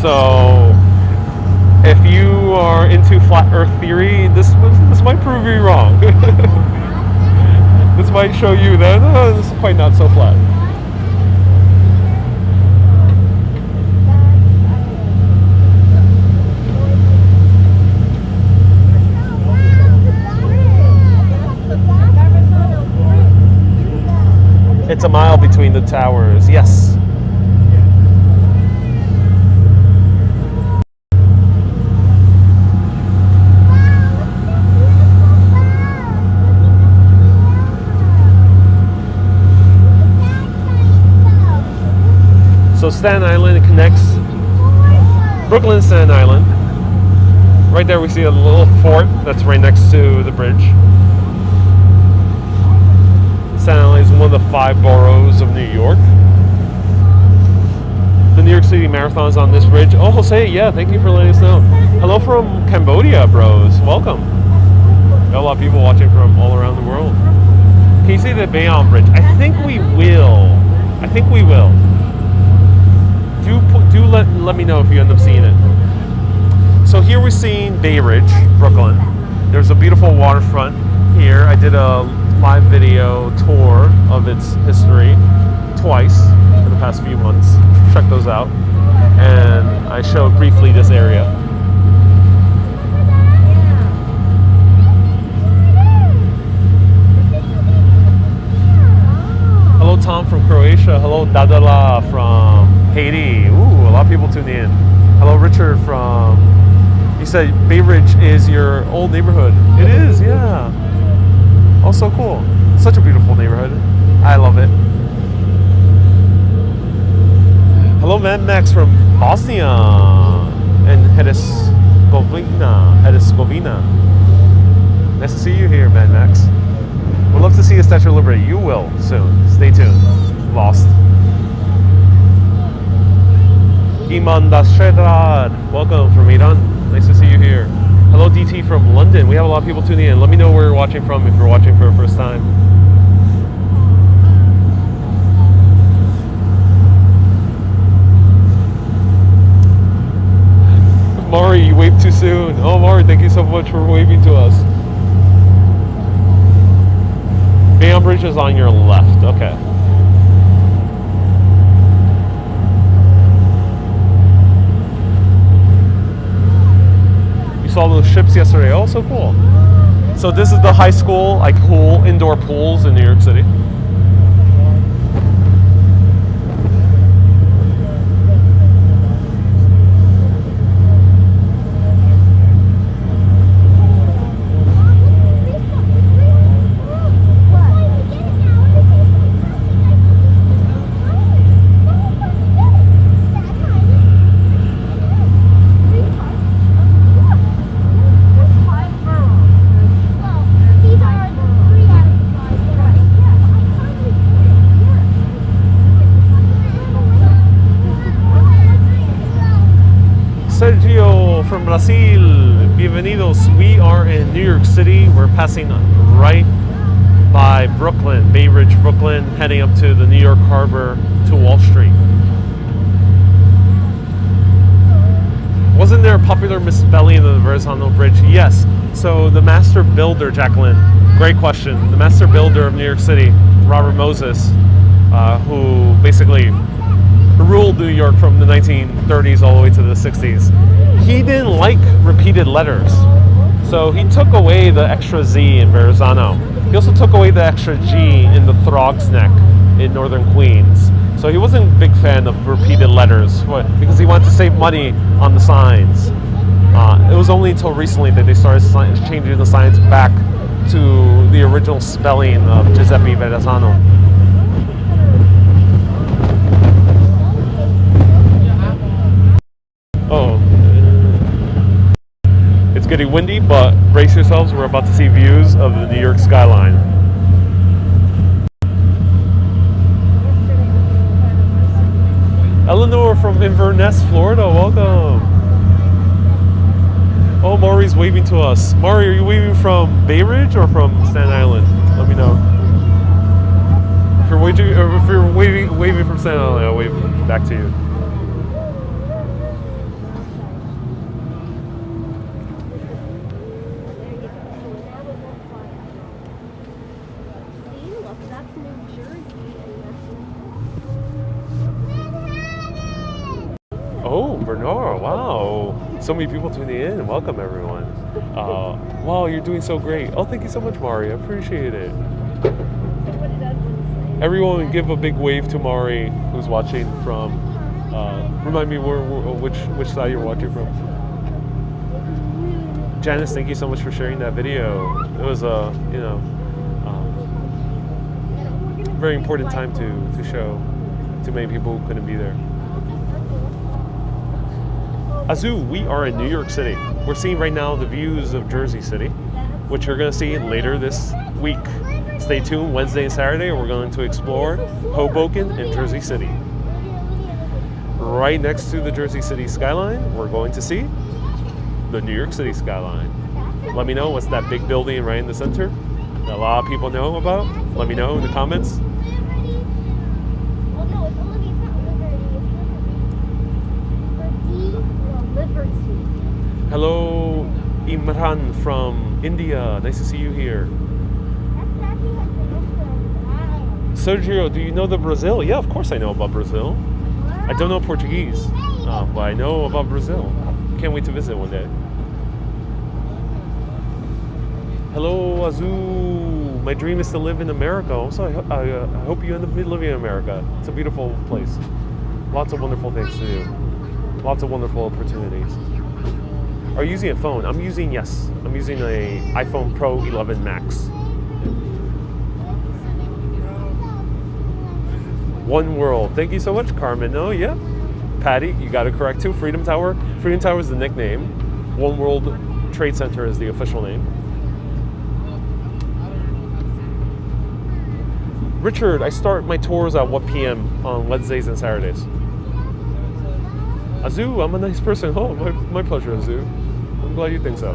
So if you are into flat earth theory, this might prove you wrong. This might show you that this is quite not so flat. It's a mile between the towers, yes. So Staten Island connects Brooklyn and Staten Island. Right there we see a little fort that's right next to the bridge. Staten Island is one of the 5 boroughs of New York. The New York City Marathon is on this bridge. Oh, Jose, yeah, thank you for letting us know. Hello from Cambodia, bros. Welcome. Got a lot of people watching from all around the world. Can you see the Bayonne Bridge? I think we will. Do let me know if you end up seeing it. So here we're seeing Bay Ridge, Brooklyn. There's a beautiful waterfront here. I did a live video tour of its history twice in the past few months. Check those out. And I showed briefly this area. Hello Tom from Croatia. Hello Dadala from Haiti. Ooh, a lot of people tuning in. Hello Richard from... You said Bay Ridge is your old neighborhood. It is, yeah. Oh, so cool. Such a beautiful neighborhood. I love it. Hello Mad Max from Bosnia and Herzegovina. Nice to see you here, Mad Max. We'd love to see a Statue of Liberty. You will soon. Stay tuned. Lost. Iman Dashedad. Welcome from Iran. Nice to see you here. Hello, DT from London. We have a lot of people tuning in. Let me know where you're watching from if you're watching for the first time. Mari, you waved too soon. Oh, Mari, thank you so much for waving to us. Bayonne Bridge is on your left. Okay. You saw those ships yesterday. Oh, so cool. So this is the high school, like indoor pools in New York City. Sergio from Brazil, bienvenidos. We are in New York City. We're passing right by Brooklyn, Bay Ridge, Brooklyn, heading up to the New York Harbor to Wall Street. Wasn't there a popular misspelling of the Verrazano Bridge? Yes. So the master builder, Jacqueline, great question. The master builder of New York City, Robert Moses, who basically ruled New York from the 1930s all the way to the 60s. He didn't like repeated letters. So he took away the extra Z in Verrazano. He also took away the extra G in the Throg's Neck in northern Queens. So he wasn't a big fan of repeated letters because he wanted to save money on the signs. It was only until recently that they started changing the signs back to the original spelling of Giuseppe Verrazano. Oh, it's getting windy, but brace yourselves. We're about to see views of the New York skyline. Eleanor from Inverness, Florida, welcome. Oh, Maury's waving to us. Maury, are you waving from Bay Ridge or from Staten Island? Let me know. If you're waving from Staten Island, I'll wave back to you. Oh, Bernard, wow. So many people tuning in. Welcome, everyone. Wow, you're doing so great. Oh, thank you so much, Mari. I appreciate it. Everyone give a big wave to Mari, who's watching from, remind me which side you're watching from. Janice, thank you so much for sharing that video. It was a, very important time to show to many people who couldn't be there. Azu, we are in New York City. We're seeing right now the views of Jersey City, which you're going to see later this week. Stay tuned. Wednesday and Saturday, we're going to explore Hoboken and Jersey City. Right next to the Jersey City skyline, we're going to see the New York City skyline. Let me know what's that big building right in the center that a lot of people know about. Let me know in the comments. Hello, Imran from India. Nice to see you here. Sergio, do you know the Brazil? Yeah, of course I know about Brazil. I don't know Portuguese, but I know about Brazil. Can't wait to visit one day. Hello, Azu. My dream is to live in America. Also, I hope you end up living in America. It's a beautiful place. Lots of wonderful things to do. Lots of wonderful opportunities. Are you using a phone? I'm using an iPhone Pro 11 Max. One World. Thank you so much, Carmen. Oh, yeah. Patty, you got it correct too. Freedom Tower. Freedom Tower is the nickname. One World Trade Center is the official name. Richard, I start my tours at what p.m. on Wednesdays and Saturdays? Azu, I'm a nice person. Oh, my pleasure, Azu. I'm glad you think so.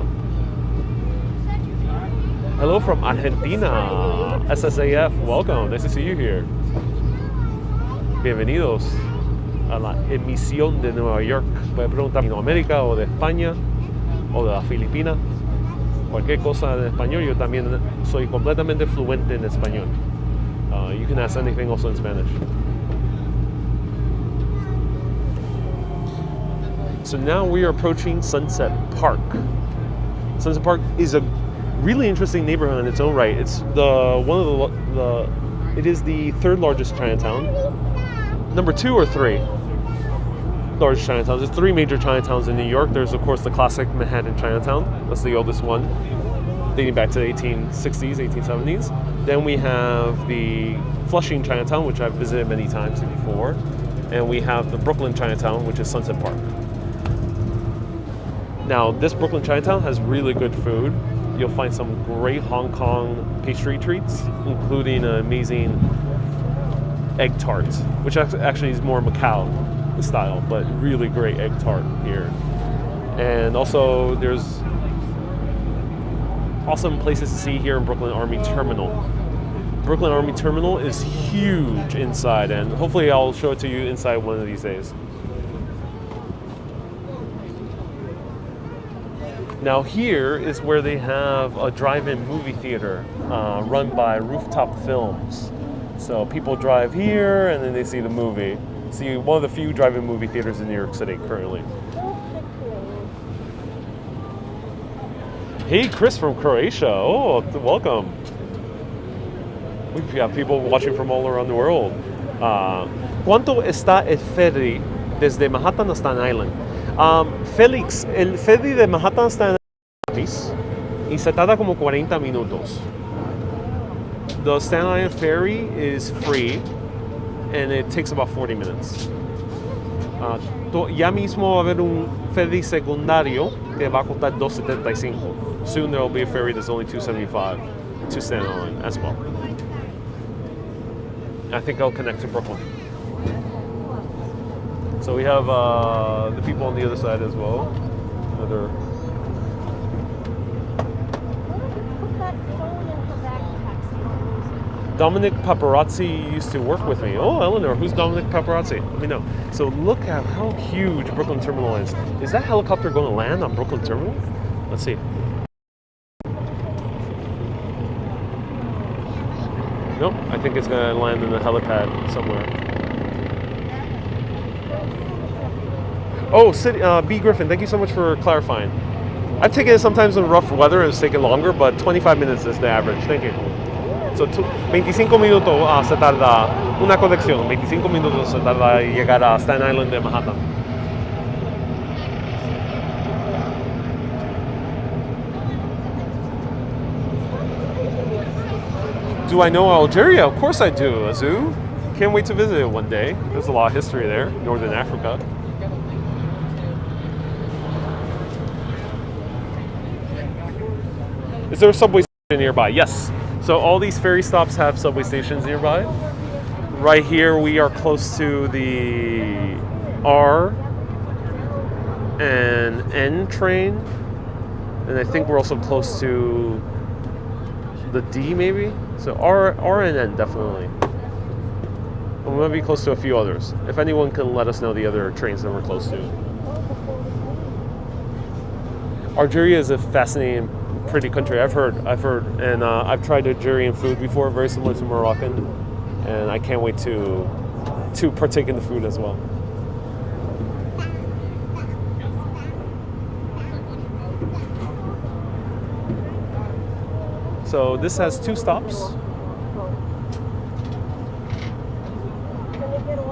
Hello from Argentina. SSAF, welcome. Nice to see you here. Bienvenidos a la emisión de Nueva York. Puede preguntar de América o de España o de las Filipinas. Cualquier cosa en español. Yo también soy completamente fluente en español. You can ask anything also in Spanish. So now we are approaching Sunset Park. Sunset Park is a really interesting neighborhood in its own right. It's it is the third largest Chinatown. Number 2 or 3 largest Chinatowns. There's 3 major Chinatowns in New York. There's of course the classic Manhattan Chinatown. That's the oldest one, dating back to the 1860s, 1870s. Then we have the Flushing Chinatown, which I've visited many times before. And we have the Brooklyn Chinatown, which is Sunset Park. Now, this Brooklyn Chinatown has really good food. You'll find some great Hong Kong pastry treats, including an amazing egg tart, which actually is more Macau style, but really great egg tart here. And also, there's awesome places to see here in Brooklyn Army Terminal. Brooklyn Army Terminal is huge inside, and hopefully I'll show it to you inside one of these days. Now here is where they have a drive-in movie theater run by Rooftop Films. So people drive here and then they see the movie. See, one of the few drive-in movie theaters in New York City currently. Hey, Chris from Croatia. Oh, welcome. We've got people watching from all around the world. ¿Cuánto está el ferry desde Manhattan a Staten Island? Félix, el ferry de Manhattan está en gratis y se tarda como 40 minutos. The Staten Island ferry is free and it takes about 40 minutes. Ya mismo va a haber un ferry secundario que va a costar $2.75. Soon there will be a ferry that's only $2.75 to Staten Island as well. I think I'll connect to Brooklyn. So we have the people on the other side as well. Another. Dominic Paparazzi used to work with me. Oh, Eleanor, who's Dominic Paparazzi? Let me know. So look at how huge Brooklyn Terminal is. Is that helicopter going to land on Brooklyn Terminal? Let's see. Nope, I think it's going to land in the helipad somewhere. Oh, B. Griffin, thank you so much for clarifying. I've taken it sometimes in rough weather and it's taken longer, but 25 minutes is the average. Thank you. So 25 minutos se tarda una conexión. 25 minutos se tarda llegar a Staten Island de Manhattan. Do I know Algeria? Of course I do, Azu. Can't wait to visit it one day. There's a lot of history there, Northern Africa. Is there a subway station nearby? Yes. So all these ferry stops have subway stations nearby. Right here we are close to the R and N train. And I think we're also close to the D maybe? So R and N definitely. And we might be close to a few others. If anyone can let us know the other trains that we're close to. Algeria is a fascinating, pretty country. I've heard, and I've tried Algerian food before, very similar to Moroccan, and I can't wait to partake in the food as well. So this has 2 stops.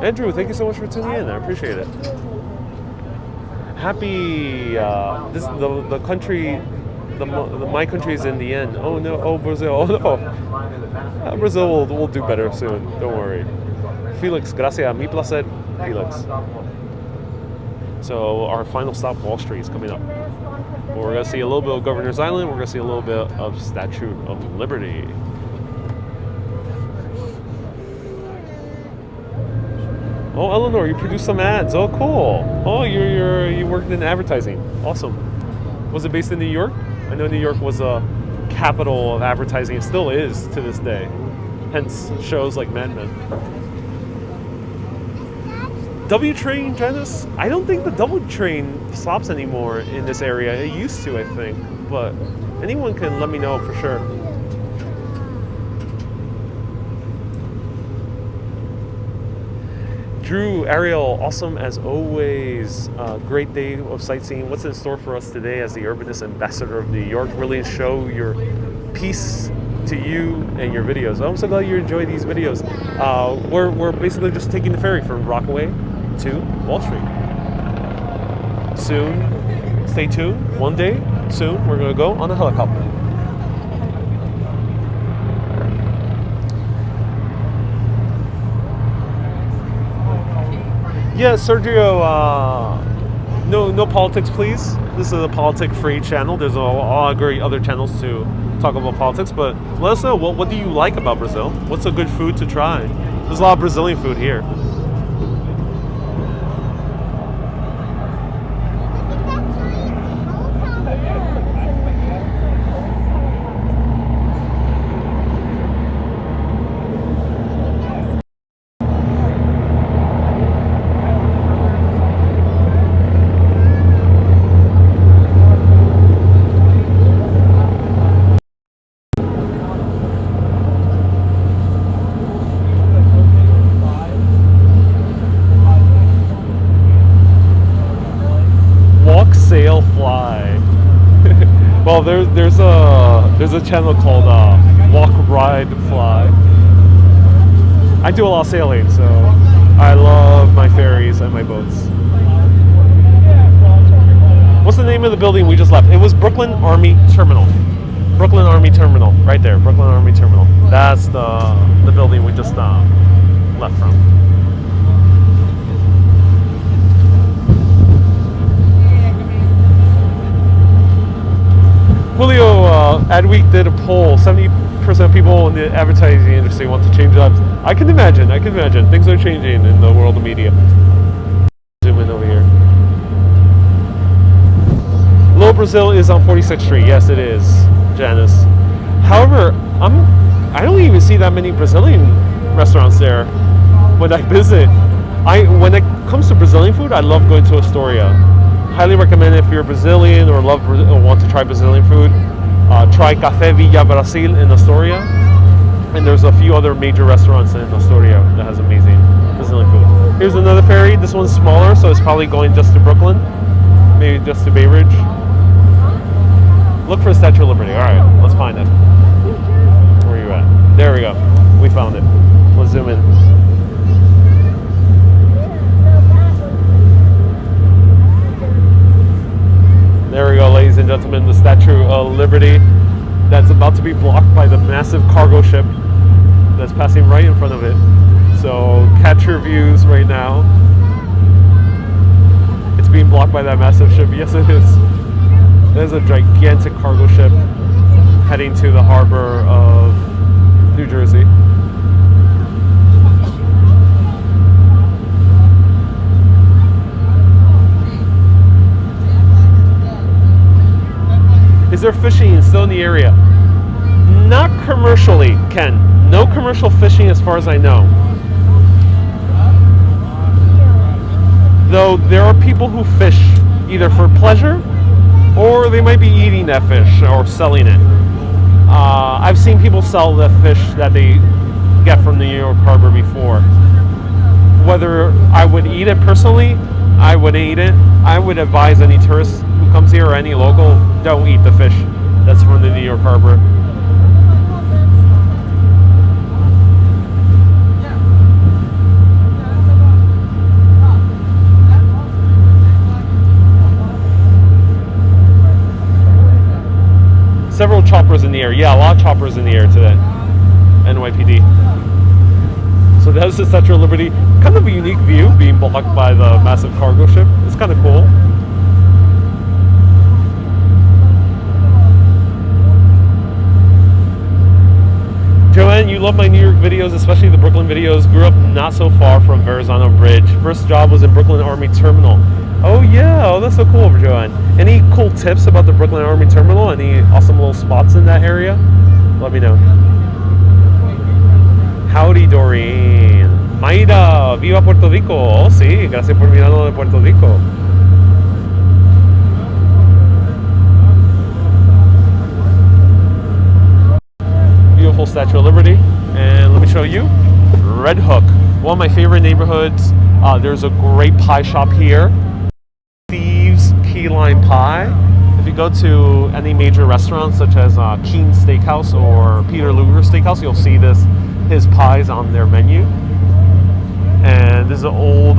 Andrew, thank you so much for tuning in. I appreciate it. Happy the country. My country is in the end. Oh no! Oh Brazil! Oh no! Brazil will do better soon. Don't worry. Felix, gracias. Mi placer, Felix. So our final stop, Wall Street, is coming up. But we're going to see a little bit of Governor's Island. We're going to see a little bit of Statue of Liberty. Oh, Eleanor, you produced some ads. Oh, cool. Oh, you worked in advertising. Awesome. Was it based in New York? I know New York was a capital of advertising. It still is to this day. Hence shows like Mad Men. W train, Janice? I don't think the W train stops anymore in this area. It used to, I think. But anyone can let me know for sure. Drew, Ariel, awesome as always. Great day of sightseeing. What's in store for us today as the Urbanist Ambassador of New York? Really show your piece to you and your videos. I'm so glad you enjoy these videos. We're basically just taking the ferry from Rockaway to Wall Street. Soon, stay tuned. One day, soon, we're gonna go on a helicopter. Yeah, Sergio, no politics, please. This is a politic-free channel. There's a lot of great other channels to talk about politics, but let us know, what do you like about Brazil? What's a good food to try? There's a lot of Brazilian food here. Well, there's a channel called Walk, Ride, Fly. I do a lot of sailing, so I love my ferries and my boats. What's the name of the building we just left? It was Brooklyn Army Terminal. Brooklyn Army Terminal, right there. Brooklyn Army Terminal. That's the building we just left from. Julio, Adweek did a poll. 70% of people in the advertising industry want to change jobs. I can imagine. Things are changing in the world of media. Zoom in over here. Little Brazil is on 46th Street. Yes, it is, Janice. However, I don't even see that many Brazilian restaurants there when I visit. When it comes to Brazilian food, I love going to Astoria. Highly recommend it if you're Brazilian or want to try Brazilian food. Try Café Villa Brasil in Astoria. And there's a few other major restaurants in Astoria that has amazing Brazilian food. Here's another ferry. This one's smaller, so it's probably going just to Brooklyn. Maybe just to Bay Ridge. Look for the Statue of Liberty. Alright, let's find it. Where are you at? There we go. We found it. Let's zoom in. There we go, ladies and gentlemen, the Statue of Liberty that's about to be blocked by the massive cargo ship that's passing right in front of it. So catch your views right now. It's being blocked by that massive ship. Yes, it is. There's a gigantic cargo ship heading to the harbor of New Jersey. Is there fishing still in the area? Not commercially, Ken. No commercial fishing as far as I know. Though there are people who fish either for pleasure or they might be eating that fish or selling it. I've seen people sell the fish that they get from the New York Harbor before. Whether I would eat it personally, I wouldn't eat it. I would advise any tourist who comes here or any local, don't eat the fish that's from the New York Harbor. Several choppers in the air. Yeah, a lot of choppers in the air today. NYPD. So that's the Statue of Liberty. Kind of a unique view, being blocked by the massive cargo ship. It's kind of cool. Joanne, you love my New York videos, especially the Brooklyn videos. Grew up not so far from Verrazano Bridge. First job was in Brooklyn Army Terminal. Oh yeah, oh, that's so cool, Joanne. Any cool tips about the Brooklyn Army Terminal? Any awesome little spots in that area? Let me know. Howdy, Doreen. Mayra, viva Puerto Rico. Oh sí, gracias por mirarnos de Puerto Rico. Beautiful Statue of Liberty. And let me show you Red Hook, one of my favorite neighborhoods. There's a great pie shop here, Steve's Key Lime Pie. If you go to any major restaurants such as Keen's Steakhouse or Peter Luger Steakhouse, you'll see his pies on their menu. And this is an old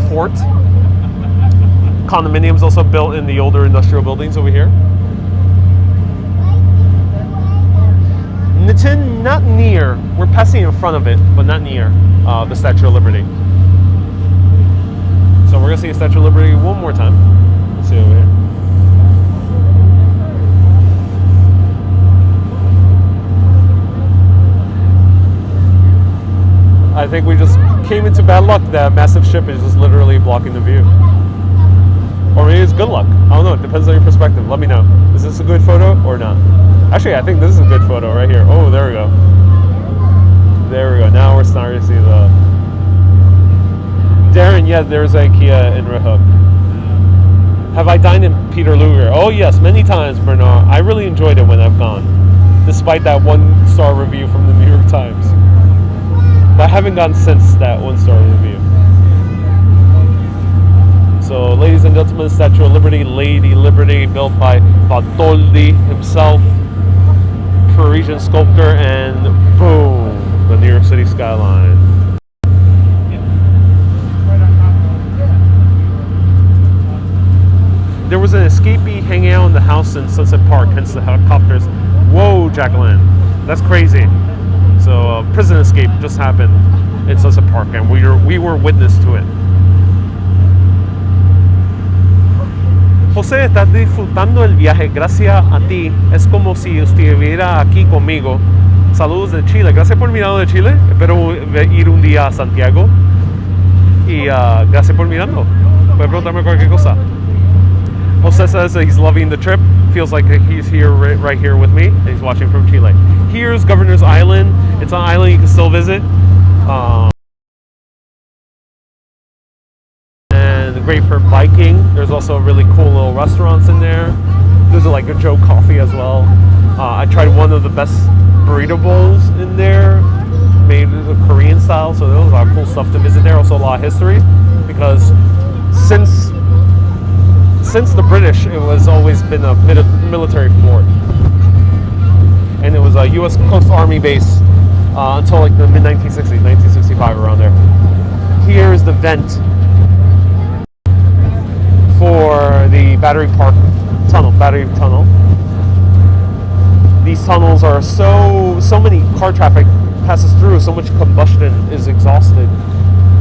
fort. Condominiums also built in the older industrial buildings over here. Nitin, not near. We're passing in front of it, but not near the Statue of Liberty. So we're gonna see the Statue of Liberty one more time. Let's see over here. I think we just came into bad luck. That massive ship is just literally blocking the view. Or maybe it's good luck. I don't know. It depends on your perspective. Let me know. Is this a good photo or not? Actually, I think this is a good photo right here. Oh, there we go. There we go. Now we're starting to see the... Darren, yeah, there's IKEA in Red Hook. Have I dined in Peter Luger? Oh, yes, many times, Bernard. I really enjoyed it when I've gone, despite that 1-star review from the New York Times. But I haven't gone since that 1-star review. So, ladies and gentlemen, Statue of Liberty, Lady Liberty, built by Bartholdi himself, Parisian sculptor, and boom, the New York City skyline. There was an escapee hanging out in the house in Sunset Park, hence the helicopters. Whoa, Jacqueline, that's crazy. So, a prison escape just happened in Sunset Park, and we were witness to it. José, estás disfrutando el viaje, gracias a ti. Es como si estuviera aquí conmigo. Saludos de Chile. Gracias por mirando de Chile. Espero ir un día a Santiago. Y gracias por mirando. Puedes preguntarme cualquier cosa. José says that he's loving the trip. Feels like he's here right here with me. And he's watching from Chile. Here's Governor's Island. It's an island you can still visit. Great for biking. There's also really cool little restaurants in there. There's like a Joe Coffee as well. I tried one of the best burrito bowls in there, made the Korean style, so there was a lot of cool stuff to visit there. Also a lot of history, because since the British, it was always been a military fort, and it was a U.S. Coast Army base until like the mid-1960s, 1965, around there. Here's the vent for the Battery Park Battery Tunnel. These tunnels are so many car traffic passes through, so much combustion is exhausted,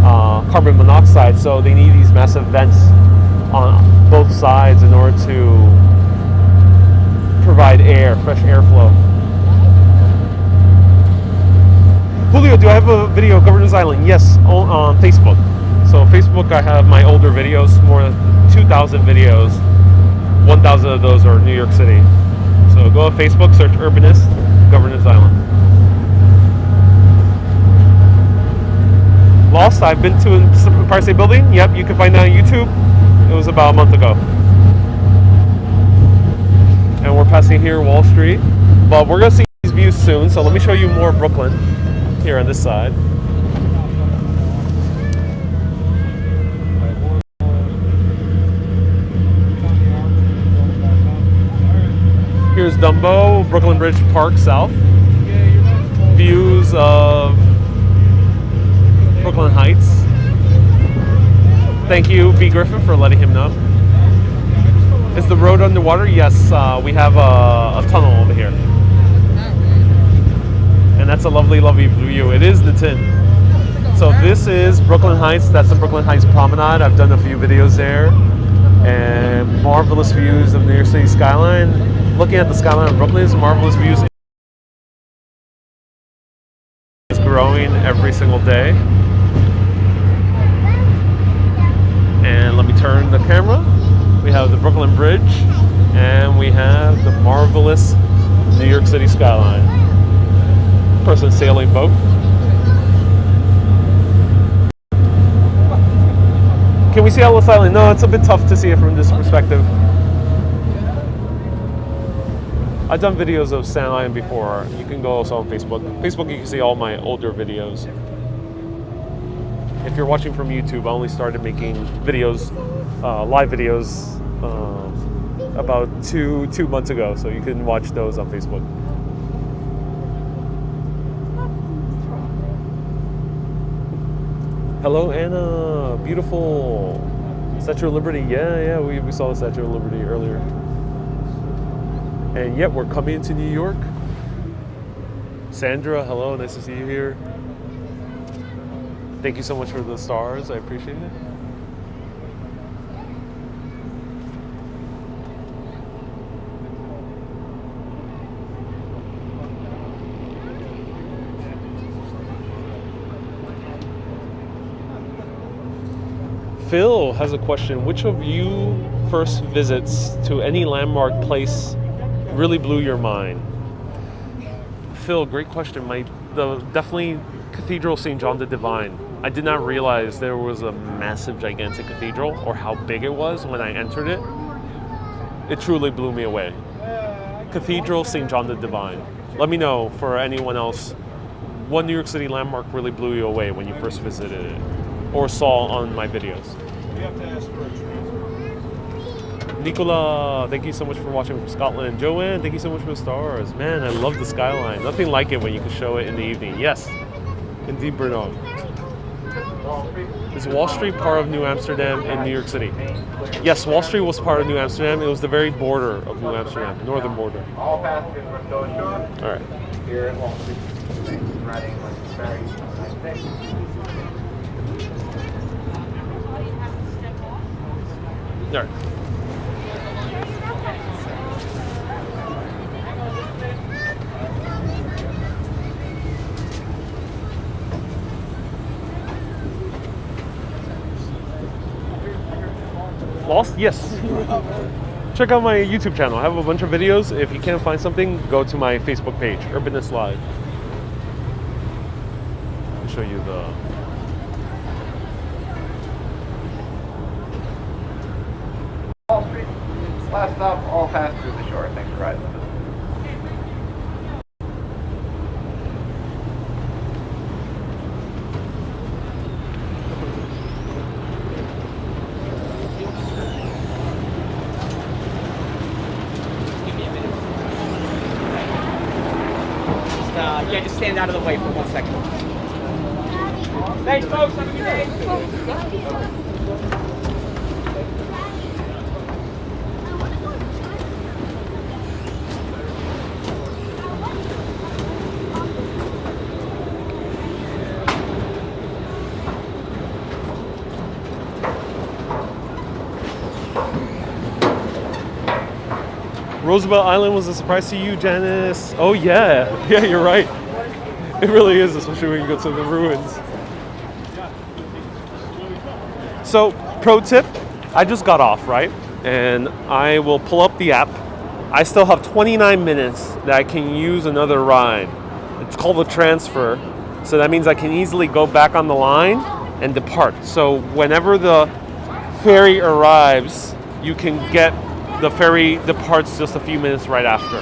carbon monoxide, so they need these massive vents on both sides in order to provide air, fresh airflow. Julio, do I have a video of Governor's Island? Yes, on Facebook. So Facebook, I have my older videos, more than 2,000 videos. 1,000 of those are New York City. So go to Facebook, search Urbanist, Governor's Island. Lost, I've been to the Empire State Building. Yep, you can find that on YouTube. It was about a month ago. And we're passing here Wall Street. But we're going to see these views soon, so let me show you more of Brooklyn here on this side. Here's Dumbo, Brooklyn Bridge Park South. Views of Brooklyn Heights. Thank you, B. Griffin, for letting him know. Is the road underwater? Yes, we have a tunnel over here. And that's a lovely, lovely view. It is the tin. So this is Brooklyn Heights. That's the Brooklyn Heights Promenade. I've done a few videos there. And marvelous views of New York City skyline. Looking at the skyline of Brooklyn is marvelous views. It's growing every single day. And let me turn the camera. We have the Brooklyn Bridge, and we have the marvelous New York City skyline. Person sailing boat. Can we see Lovelace Island? No, it's a bit tough to see it from this perspective. I've done videos of Skyline before. You can go also on Facebook. Facebook, you can see all my older videos. If you're watching from YouTube, I only started making videos, live videos, about two months ago. So you can watch those on Facebook. Hello, Anna. Beautiful. Statue of Liberty. Yeah, we saw the Statue of Liberty earlier. And yet we're coming into New York. Sandra, hello. Nice to see you here. Thank you so much for the stars. I appreciate it. Phil has a question. Which of you first visits to any landmark place really blew your mind? Phil, great question. Definitely Cathedral St. John the Divine. I did not realize there was a massive, gigantic cathedral, or how big it was when I entered it. It truly blew me away. Cathedral St. John the Divine. Let me know, for anyone else, what New York City landmark really blew you away when you first visited it or saw on my videos. Nicola, thank you so much for watching from Scotland. Joanne, thank you so much for the stars. Man, I love the skyline. Nothing like it when you can show it in the evening. Yes, indeed, Bruno. Is Wall Street part of New Amsterdam in New York City? Yes, Wall Street was part of New Amsterdam. It was the very border of New Amsterdam, northern border. All passengers must go ashore. All right. Here at Wall Street, riding NYCFerry. All right. Lost? Yes. Check out my YouTube channel. I have a bunch of videos. If you can't find something, go to my Facebook page, Urbanist Live. I'll show you the... Wall Street, last stop, all passengers ashore. Thanks for riding with us. Yeah, just stand out of the way for 1 second. Thanks, folks. Have a good day. Roosevelt Island was a surprise to you, Janice. Oh yeah, yeah, you're right. It really is, especially when you go to the ruins. So, pro tip, I just got off, right? And I will pull up the app. I still have 29 minutes that I can use another ride. It's called a transfer. So that means I can easily go back on the line and depart. So whenever the ferry arrives, you can get the ferry departs just a few minutes right after.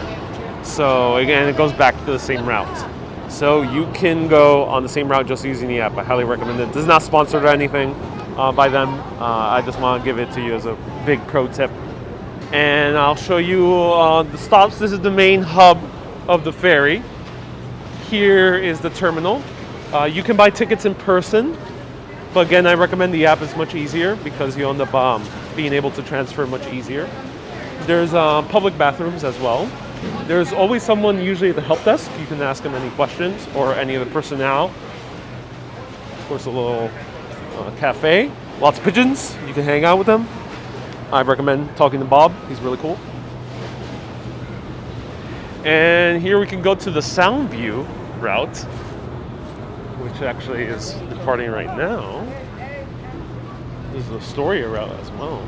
So again, it goes back to the same route. So you can go on the same route just using the app. I highly recommend it. This is not sponsored or anything by them. I just want to give it to you as a big pro tip. And I'll show you the stops. This is the main hub of the ferry. Here is the terminal. You can buy tickets in person, but again, I recommend the app. Is much easier because you end up being able to transfer much easier. There's public bathrooms as well. There's always someone, usually at the help desk. You can ask them any questions, or any of the personnel. course, a little cafe. Lots of pigeons. You can hang out with them. I recommend talking to Bob. He's really cool. And here we can go to the Soundview route, which actually is departing right now. There's the Astoria route as well.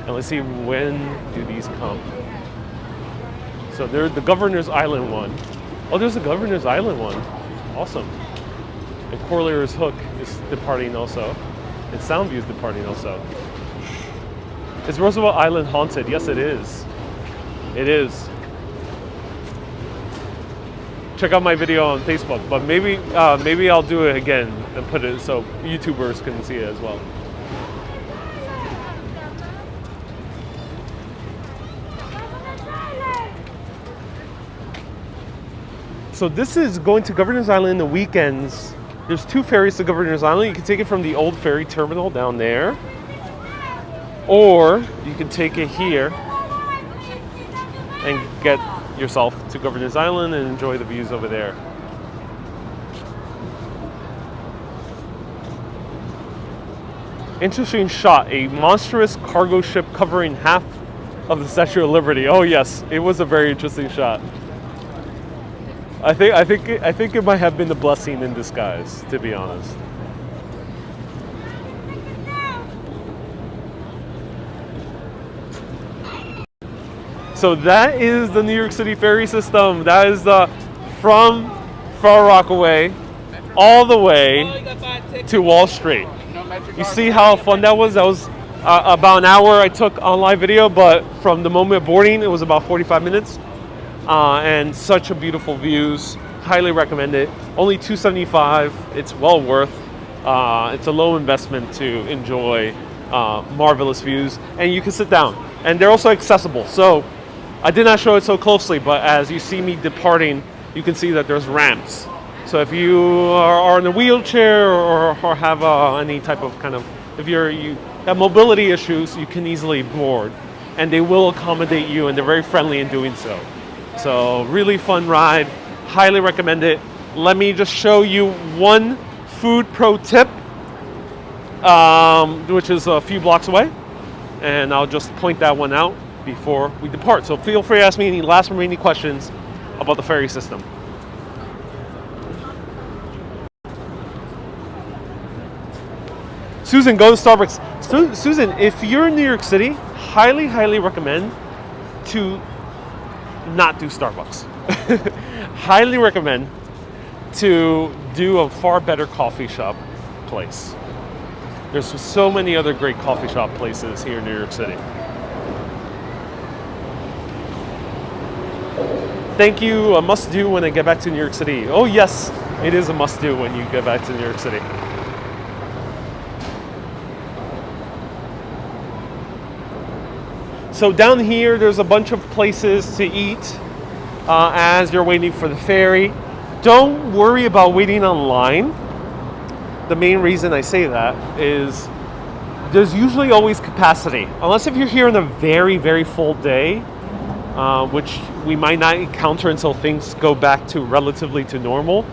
And let's see, when do these come? So there's the Governor's Island one. Oh, there's the Governor's Island one. Awesome. And Corlear's Hook is departing also. And Soundview is departing also. Is Roosevelt Island haunted? Yes, it is. It is. Check out my video on Facebook, but maybe I'll do it again and put it so YouTubers can see it as well. So this is going to Governor's Island in the weekends. There's 2 ferries to Governor's Island. You can take it from the old ferry terminal down there, or you can take it here and get yourself to Governor's Island and enjoy the views over there. Interesting shot. A monstrous cargo ship covering half of the Statue of Liberty. Oh yes, it was a very interesting shot. I think it might have been a blessing in disguise, to be honest. So that is the New York City ferry system. That is from Far Rockaway all the way to Wall Street. You see how fun that was? That was about an hour I took on live video, but from the moment of boarding, it was about 45 minutes. And such a beautiful views. Highly recommend it. Only $275. It's well worth. It's a low investment to enjoy marvelous views, and you can sit down. And they're also accessible. So I did not show it so closely, but as you see me departing, you can see that there's ramps. So if you are in a wheelchair or have any type of if you have mobility issues, you can easily board, and they will accommodate you, and they're very friendly in doing so. So really fun ride, highly recommend it. Let me just show you one food pro tip, which is a few blocks away, and I'll just point that one out before we depart. So feel free to ask me any last remaining questions about the ferry system. Susan, go to Starbucks. Susan, if you're in New York City, highly recommend to not do Starbucks. Highly recommend to do a far better coffee shop place. There's so many other great coffee shop places here in New York City. Thank you, a must do when I get back to New York City. Oh yes, it is a must do when you get back to New York City. So down here, there's a bunch of places to eat as you're waiting for the ferry. Don't worry about waiting online. The main reason I say that is there's usually always capacity. Unless if you're here on a very full day, which we might not encounter until things go back to relatively to normal.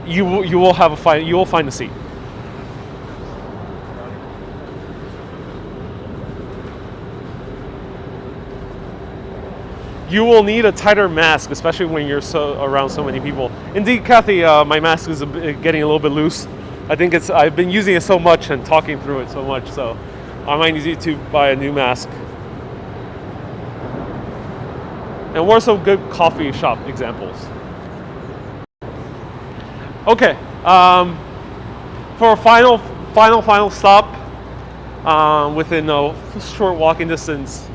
You will find a seat. You will need a tighter mask, especially when you're around so many people. Indeed, Kathy, my mask is getting a little bit loose. I think I've been using it so much and talking through it so much, so I might need to buy a new mask. And what are some good coffee shop examples? Okay, for a final stop, within a short walking distance,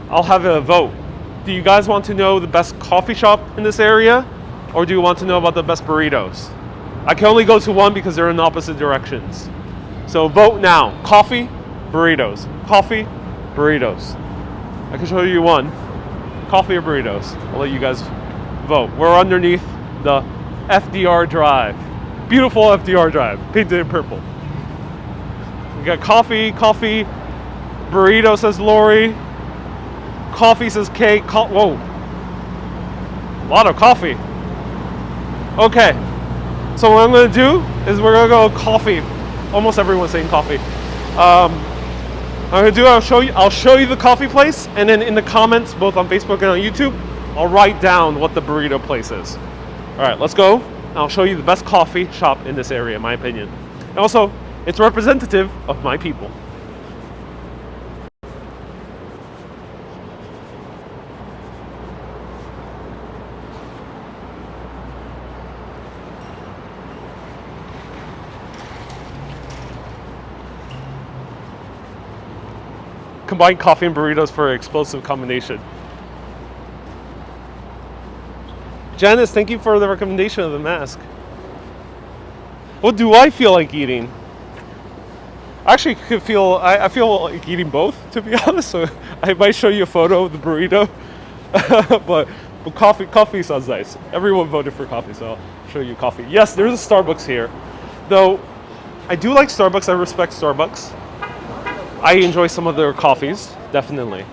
I'll have a vote. Do you guys want to know the best coffee shop in this area, or do you want to know about the best burritos? I can only go to one because they're in opposite directions. So vote now. Coffee, burritos. Coffee, burritos. I can show you one. Coffee or burritos. I'll let you guys vote. We're underneath the FDR Drive. Beautiful FDR Drive, painted in purple. We got coffee, burrito, says Lori. Coffee, says Kate. Whoa. A lot of coffee. Okay. So what I'm gonna do is we're gonna go coffee. Almost everyone's saying coffee. I'll show you the coffee place, and then in the comments, both on Facebook and on YouTube, I'll write down what the burrito place is. All right, let's go. I'll show you the best coffee shop in this area, in my opinion. And also, it's representative of my people. Combine coffee and burritos for an explosive combination. Janice, thank you for the recommendation of the mask. What do I feel like eating? I actually I feel like eating both, to be honest. So I might show you a photo of the burrito, but coffee sounds nice. Everyone voted for coffee, so I'll show you coffee. Yes, there's a Starbucks here, though. I do like Starbucks. I respect Starbucks. I enjoy some of their coffees, definitely.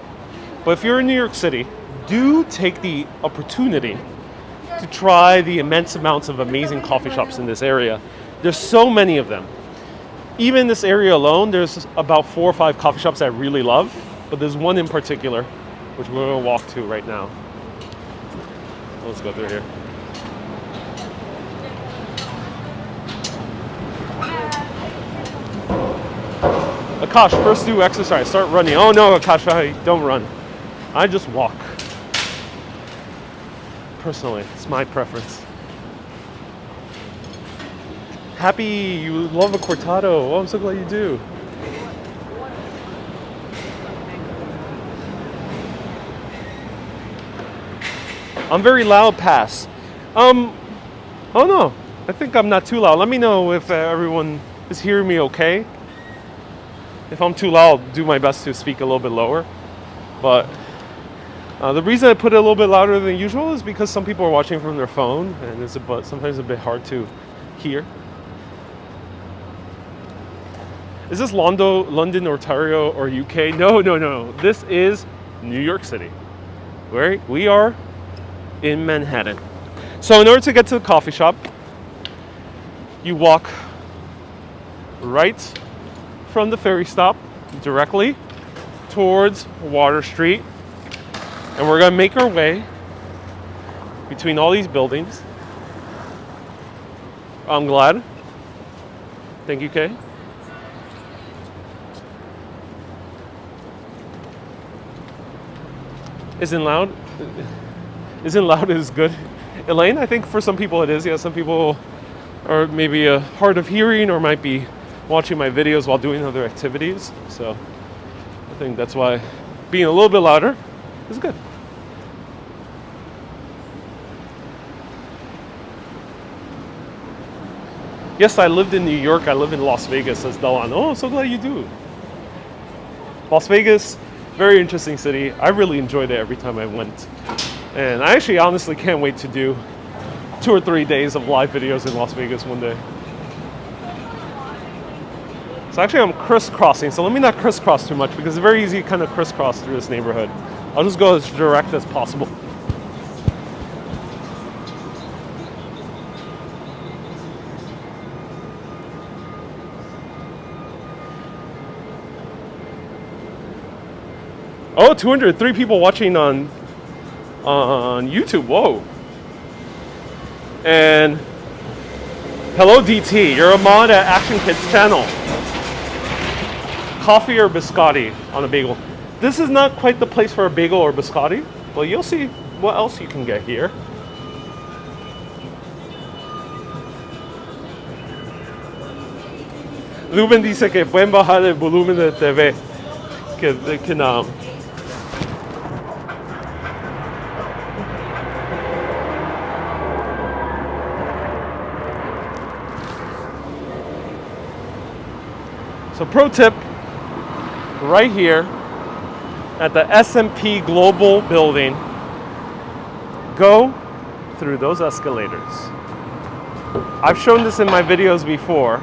But if you're in New York City, do take the opportunity to try the immense amounts of amazing coffee shops in this area. There's so many of them. Even in this area alone, there's about 4 or 5 coffee shops I really love, but there's one in particular, which we're gonna walk to right now. Let's go through here. Akash, first do exercise, start running. Oh no, Akash, I don't run. I just walk. Personally, it's my preference. Happy you love a cortado. Oh, I'm so glad you do. I'm very loud, pass. Oh no, I think I'm not too loud. Let me know if everyone is hearing me okay. If I'm too loud, I'll do my best to speak a little bit lower. But the reason I put it a little bit louder than usual is because some people are watching from their phone, and it's sometimes a bit hard to hear. Is this London, Ontario, or UK? No. This is New York City. We are in Manhattan. So in order to get to the coffee shop, you walk right from the ferry stop directly towards Water Street, and we're gonna make our way between all these buildings. I'm glad. Thank you, Kay. Isn't loud is good. Elaine, I think for some people it is. Yeah, some people are maybe hard of hearing or might be watching my videos while doing other activities. So I think that's why being a little bit louder is good. Yes, I lived in New York. I live in Las Vegas, says Dawan. Oh, I'm so glad you do. Las Vegas, very interesting city. I really enjoyed it every time I went. And I actually honestly can't wait to do 2 or 3 days of live videos in Las Vegas one day. So actually I'm crisscrossing, so let me not crisscross too much because it's very easy to kind of crisscross through this neighborhood. I'll just go as direct as possible. Oh, 203 people watching on YouTube. Whoa. And hello DT, you're a mod at Action Kids channel. Coffee or biscotti on a bagel? This is not quite the place for a bagel or biscotti, but you'll see what else you can get here. Lumen dice que pueden bajar el volumen de TV. Que no. So pro tip, right here at the S&P Global building, go through those escalators. I've shown this in my videos before,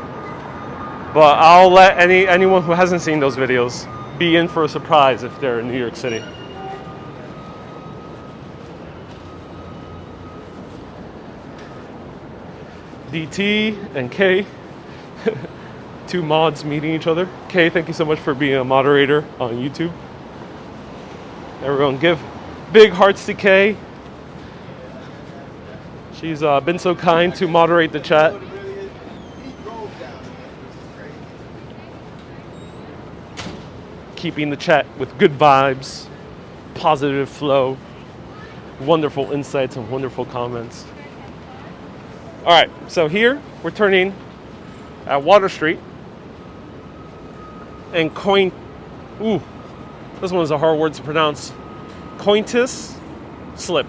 but I'll let anyone who hasn't seen those videos be in for a surprise if they're in New York City. DT and K. Two mods meeting each other. Kay, thank you so much for being a moderator on YouTube. Everyone give big hearts to Kay. She's been so kind to moderate the chat. Keeping the chat with good vibes, positive flow, wonderful insights and wonderful comments. All right, so here we're turning at Water Street. And this one's a hard word to pronounce. Cointus Slip.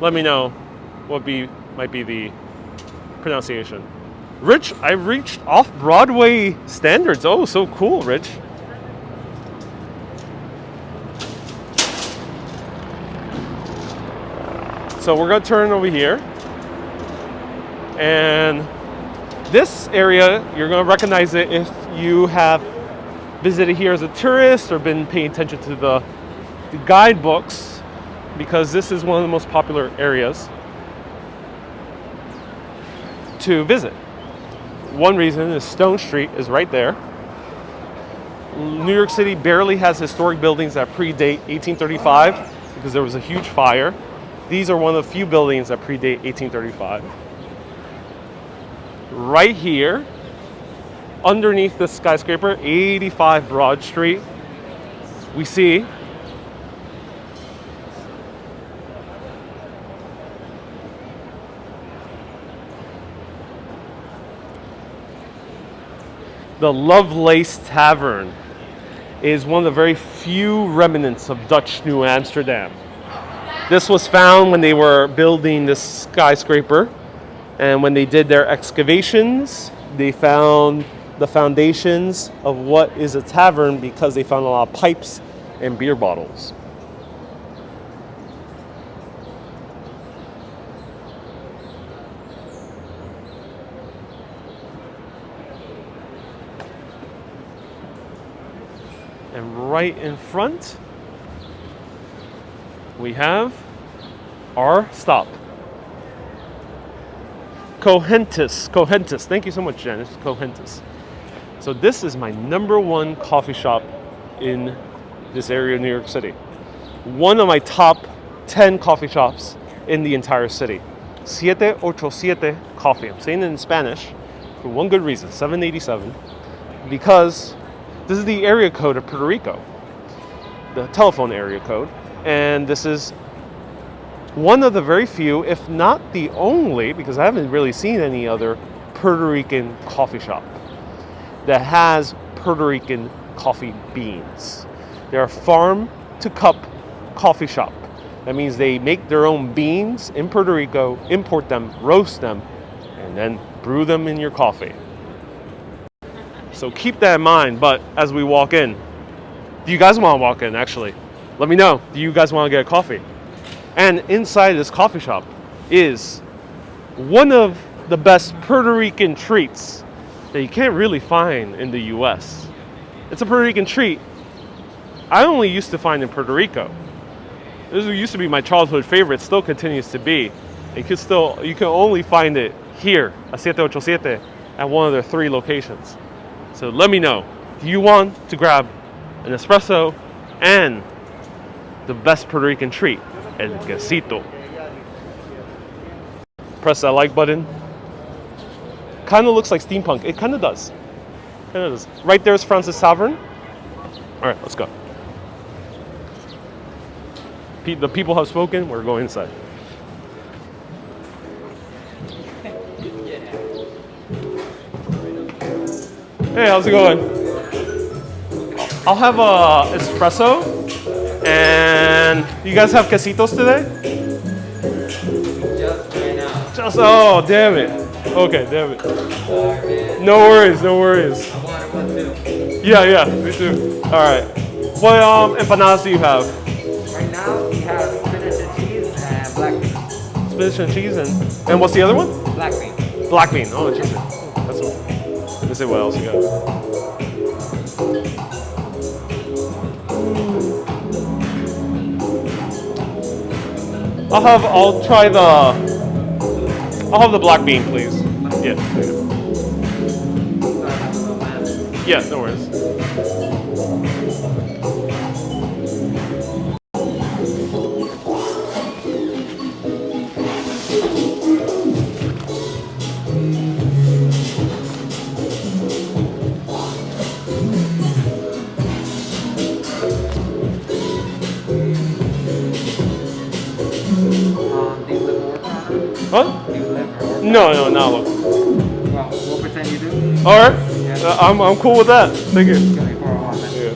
Let me know what might be the pronunciation. Rich, I reached off-Broadway standards. Oh, so cool, Rich. So we're gonna turn over here. And this area, you're gonna recognize it if you have visited here as a tourist or been paying attention to the guidebooks, because this is one of the most popular areas to visit. One reason is Stone Street is right there. New York City barely has historic buildings that predate 1835 because there was a huge fire. These are one of the few buildings that predate 1835. Right here, underneath the skyscraper, 85 Broad Street, we see the Lovelace Tavern. Is one of the very few remnants of Dutch New Amsterdam. This was found when they were building this skyscraper, and when they did their excavations, they found the foundations of what is a tavern because they found a lot of pipes and beer bottles. And right in front, we have our stop. Cohentus. Thank you so much, Janice. Cohentus. So this is my #1 coffee shop in this area of New York City. One of my top 10 coffee shops in the entire city. 787 Coffee. I'm saying it in Spanish for one good reason, 787, because this is the area code of Puerto Rico, the telephone area code, and this is one of the very few, if not the only, because I haven't really seen any other Puerto Rican coffee shop that has Puerto Rican coffee beans. They're a farm to cup coffee shop. That means they make their own beans in Puerto Rico, import them, roast them, and then brew them in your coffee. So keep that in mind. But as we walk in, do you guys want to walk in actually? Let me know. Do you guys want to get a coffee? And inside this coffee shop is one of the best Puerto Rican treats that you can't really find in the US. It's a Puerto Rican treat I only used to find in Puerto Rico. This used to be my childhood favorite, still continues to be. You can only find it here at 787 at one of their 3 locations. So let me know, do you want to grab an espresso and the best Puerto Rican treat, el Casito? Press that like button. Kind of looks like steampunk. It kind of does. Right there is Francis Tavern. All right, let's go. The people have spoken. We're going inside. Hey, how's it going? I'll have a espresso. And you guys have casitos today? Just right now. Oh, damn it. Okay, damn it. Sorry, man. No worries. I wanted one too. Yeah, me too. All right. What empanadas do you have? Right now we have spinach and cheese and black bean. Spinach and cheese and what's the other one? Black bean. Black bean. Oh, interesting. That's what. Let me see what else you got. I'll I'll have the black bean, please. Yeah. Yeah, no worries. Do you live or work on it? Huh? Do you live or work? No, not look. Well, we'll pretend you do. All right. Yeah. I'm cool with that. Thank you. Give me 401 then. Yeah.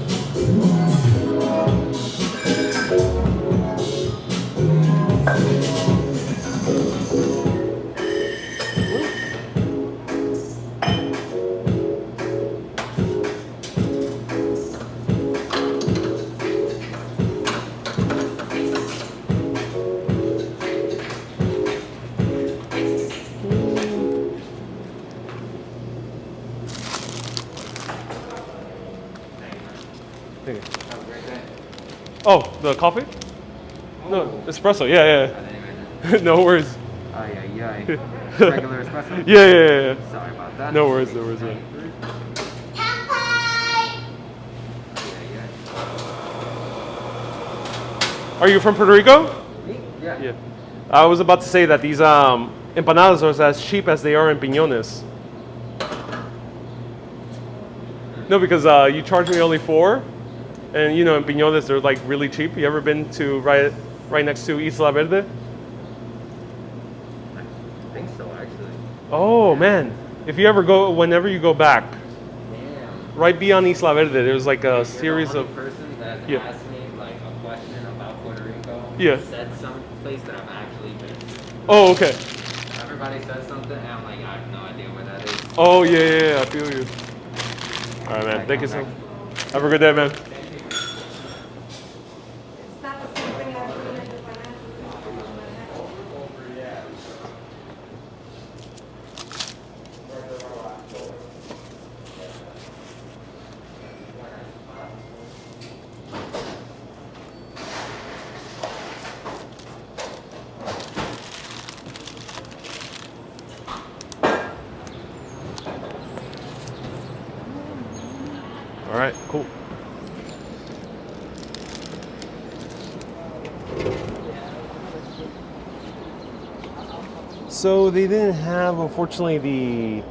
Thank you. Have a great day. Oh, the coffee? No, espresso. Yeah. No worries. Regular espresso? Yeah. Sorry about that. No worries. Man. Are you from Puerto Rico? Me? Yeah. I was about to say that these empanadas are as cheap as they are in piñones. No, because you charged me only 4, and you know in piñones they're like really cheap. You ever been to right next to Isla Verde? I think so, actually. Oh man, if you ever go, whenever you go back, Damn. right beyond Isla Verde, there's like a You're series the of. only person that Yeah. asked me like a question about Puerto Rico. Yeah. Said some place that I've actually been. Oh, okay. Everybody says something, and I'm like, I have no idea where that is. Oh yeah, I feel you. All right, man. Thank you so much. Have a good day, man. All right, cool. So they didn't have, unfortunately, the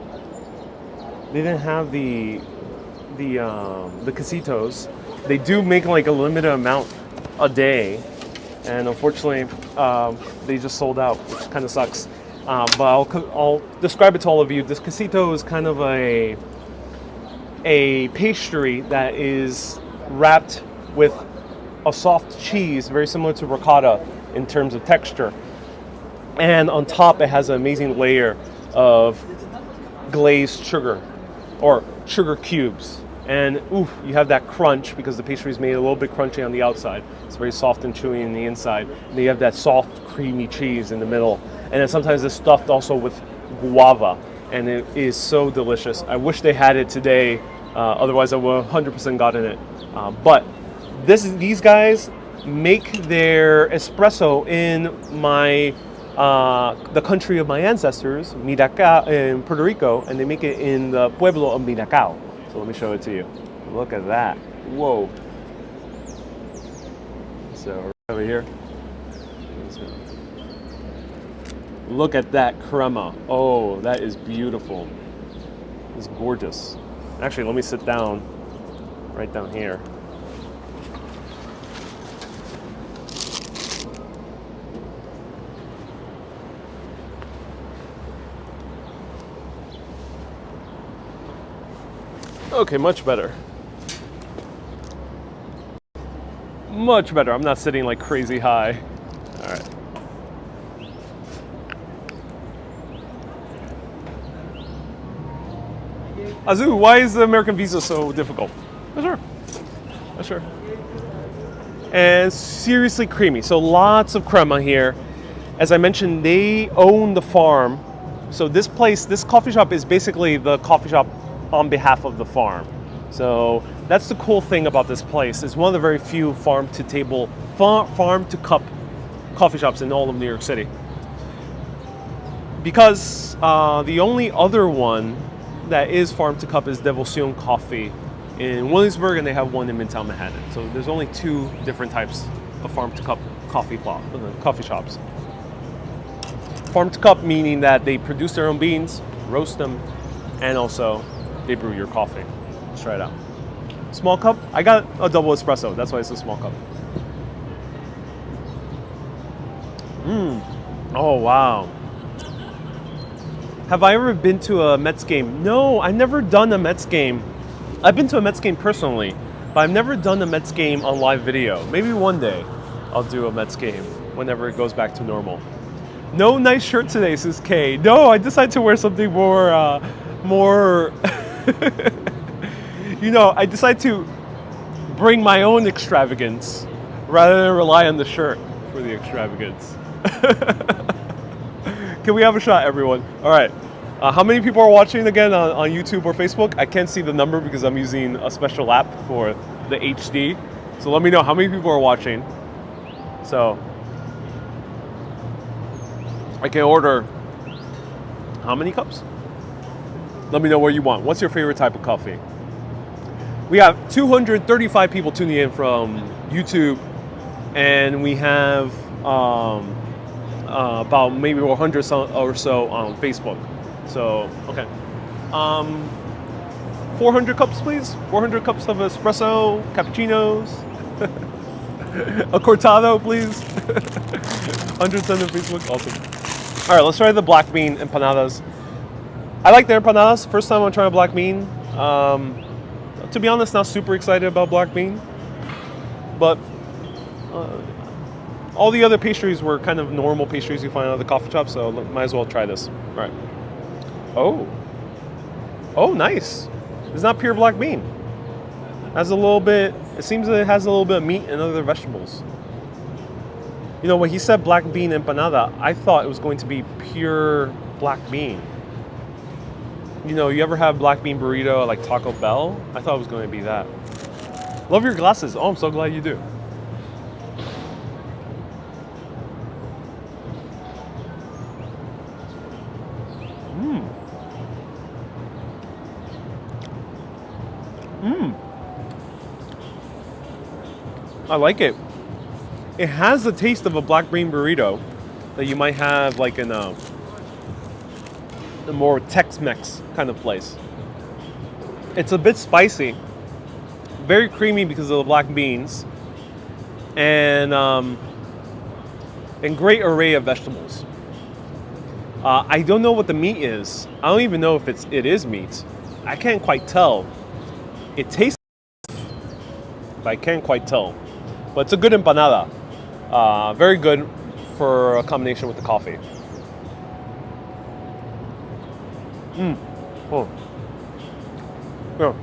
casitos. They do make like a limited amount a day, and unfortunately, they just sold out, which kind of sucks. But I'll describe it to all of you. This casito is kind of a pastry that is wrapped with a soft cheese, very similar to ricotta in terms of texture. And on top, it has an amazing layer of glazed sugar or sugar cubes. And oof, you have that crunch because the pastry is made a little bit crunchy on the outside. It's very soft and chewy on the inside. And then you have that soft, creamy cheese in the middle. And then sometimes it's stuffed also with guava. And it is so delicious. I wish they had it today. Otherwise, I would have 100% gotten it. But these guys make their espresso in the country of my ancestors, Miracao, in Puerto Rico, and they make it in the pueblo of Miracao. So let me show it to you. Look at that. Whoa. So right over here. Look at that crema. Oh, that is beautiful. It's gorgeous. Actually, let me sit down right down here. Okay, much better. Much better. I'm not sitting like crazy high. All right. Azu, why is the American visa so difficult? Sure. And seriously creamy. So lots of crema here. As I mentioned, they own the farm. So this coffee shop is basically the coffee shop on behalf of the farm. So that's the cool thing about this place. It's one of the very few farm to cup coffee shops in all of New York City. because the only other one that is farm to cup is Devoción Coffee in Williamsburg, and they have one in Midtown Manhattan. So there's only 2 different types of farm to cup coffee shops. Farm to cup meaning that they produce their own beans, roast them, and also they brew your coffee. Let's try it out. Small cup. I got a double espresso. That's why it's a small cup. Oh, wow. Have I ever been to a Mets game? No, I've never done a Mets game. I've been to a Mets game personally, but I've never done a Mets game on live video. Maybe one day I'll do a Mets game whenever it goes back to normal. No nice shirt today, says Kay. No, I decided to wear something more, you know, I decided to bring my own extravagance rather than rely on the shirt for the extravagance. Can we have a shot, everyone? All right. How many people are watching again on YouTube or Facebook? I can't see the number because I'm using a special app for the HD. So let me know how many people are watching. So I can order how many cups? Let me know what you want. What's your favorite type of coffee? We have 235 people tuning in from YouTube, and we have about maybe 100 or so on Facebook. So, okay. 400 cups, please. 400 cups of espresso, cappuccinos. A cortado, please. 110 on Facebook. Awesome. All right, let's try the black bean empanadas. I like the empanadas. First time I'm trying a black bean. To be honest, not super excited about black bean. But all the other pastries were kind of normal pastries you find at the coffee shop, so might as well try this. All right. Oh, nice. It's not pure black bean. Has a little bit, it seems that it has a little bit of meat and other vegetables. You know, when he said black bean empanada, I thought it was going to be pure black bean. You know, you ever have black bean burrito at like Taco Bell? I thought it was going to be that. Love your glasses. Oh, I'm so glad you do. I like it. It has the taste of a black bean burrito that you might have like in a more Tex-Mex kind of place. It's a bit spicy, very creamy because of the black beans, and great array of vegetables. I don't know what the meat is. I don't even know if it is meat. I can't quite tell. It tastes, but I can't quite tell. But it's a good empanada. Very good for a combination with the coffee. Oh. Yeah.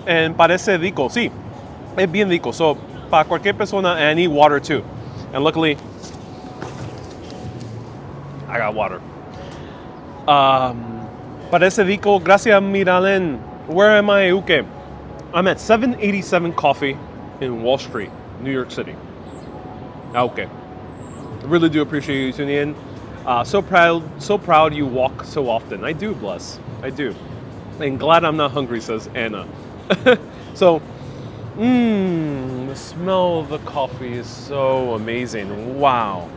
And parece rico, sí. Es bien rico. So, para cualquier persona, and I need water too. And luckily, I got water. Parece rico. Gracias, Miralen. Where am I, Uke? I'm at 787 Coffee in Wall Street, New York City. Okay. I really do appreciate you tuning in. So proud you walk so often. I do, bless. I do. And glad I'm not hungry, says Anna. So, the smell of the coffee is so amazing. Wow.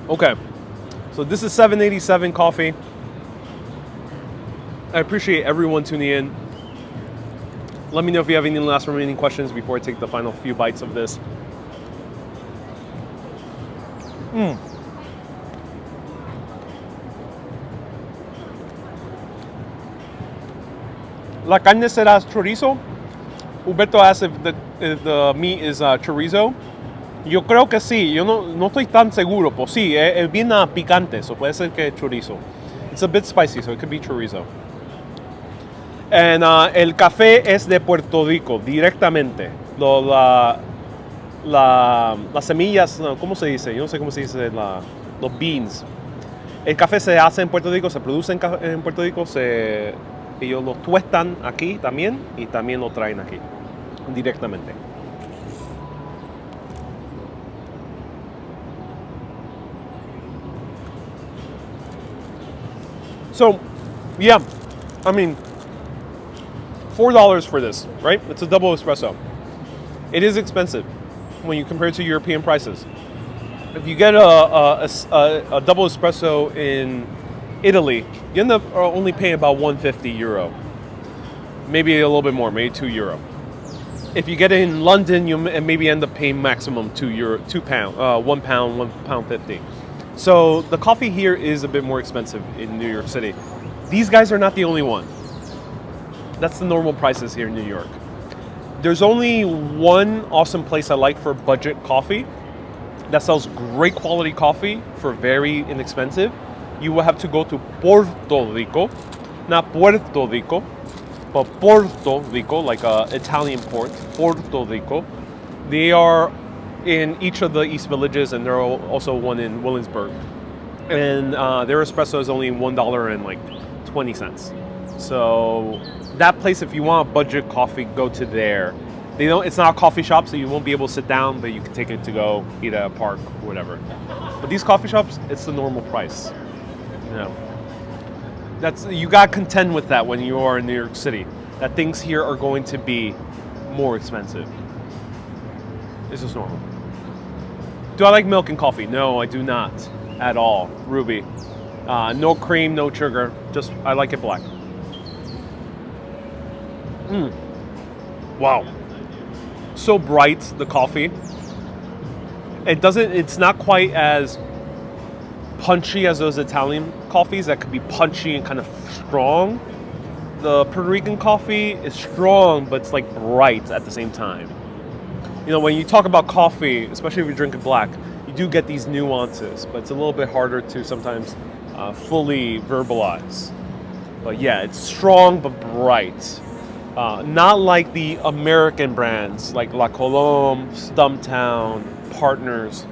Okay. So this is 787 Coffee. I appreciate everyone tuning in. Let me know if you have any last remaining questions before I take the final few bites of this. La carne será chorizo. Humberto asked if the meat is chorizo. Yo creo que sí. Yo no estoy tan seguro, pero sí, es bien picante, so puede ser que es chorizo. It's a bit spicy, so it could be chorizo. And el café es de Puerto Rico, directamente. Las semillas, ¿cómo se dice? Yo no sé cómo se dice los beans. El café se hace en Puerto Rico, se produce en Puerto Rico, ellos lo tuestan aquí también y también lo traen aquí directamente. So, yeah, I mean, $4 for this, right? It's a double espresso. It is expensive when you compare it to European prices. If you get a double espresso in Italy, you end up only paying about €150. Maybe a little bit more, maybe €2. If you get it in London, you maybe end up paying maximum €2, £1.50. So the coffee here is a bit more expensive in New York City. These guys are not the only one. That's the normal prices here in New York. There's only one awesome place I like for budget coffee that sells great quality coffee for very inexpensive. You will have to go to Puerto Rico, not Puerto Rico, but Puerto Rico, like Italian port, Puerto Rico. They are in each of the East Villages, and there are also one in Williamsburg. And their espresso is only $1.20. So that place, if you want a budget coffee, go to there. It's not a coffee shop, so you won't be able to sit down, but you can take it to go eat at a park or whatever. But these coffee shops, it's the normal price. You got to contend with that when you are in New York City, that things here are going to be more expensive. It's just normal. Do I like milk and coffee? No, I do not at all. Ruby. No cream, no sugar. Just, I like it black. Wow. So bright, the coffee. It's not quite as punchy as those Italian coffees that could be punchy and kind of strong. The Puerto Rican coffee is strong, but it's like bright at the same time. You know, when you talk about coffee, especially if you drink it black, you do get these nuances, but it's a little bit harder to sometimes fully verbalize. But yeah, it's strong but bright. Not like the American brands like La Colombe, Stumptown, Partners.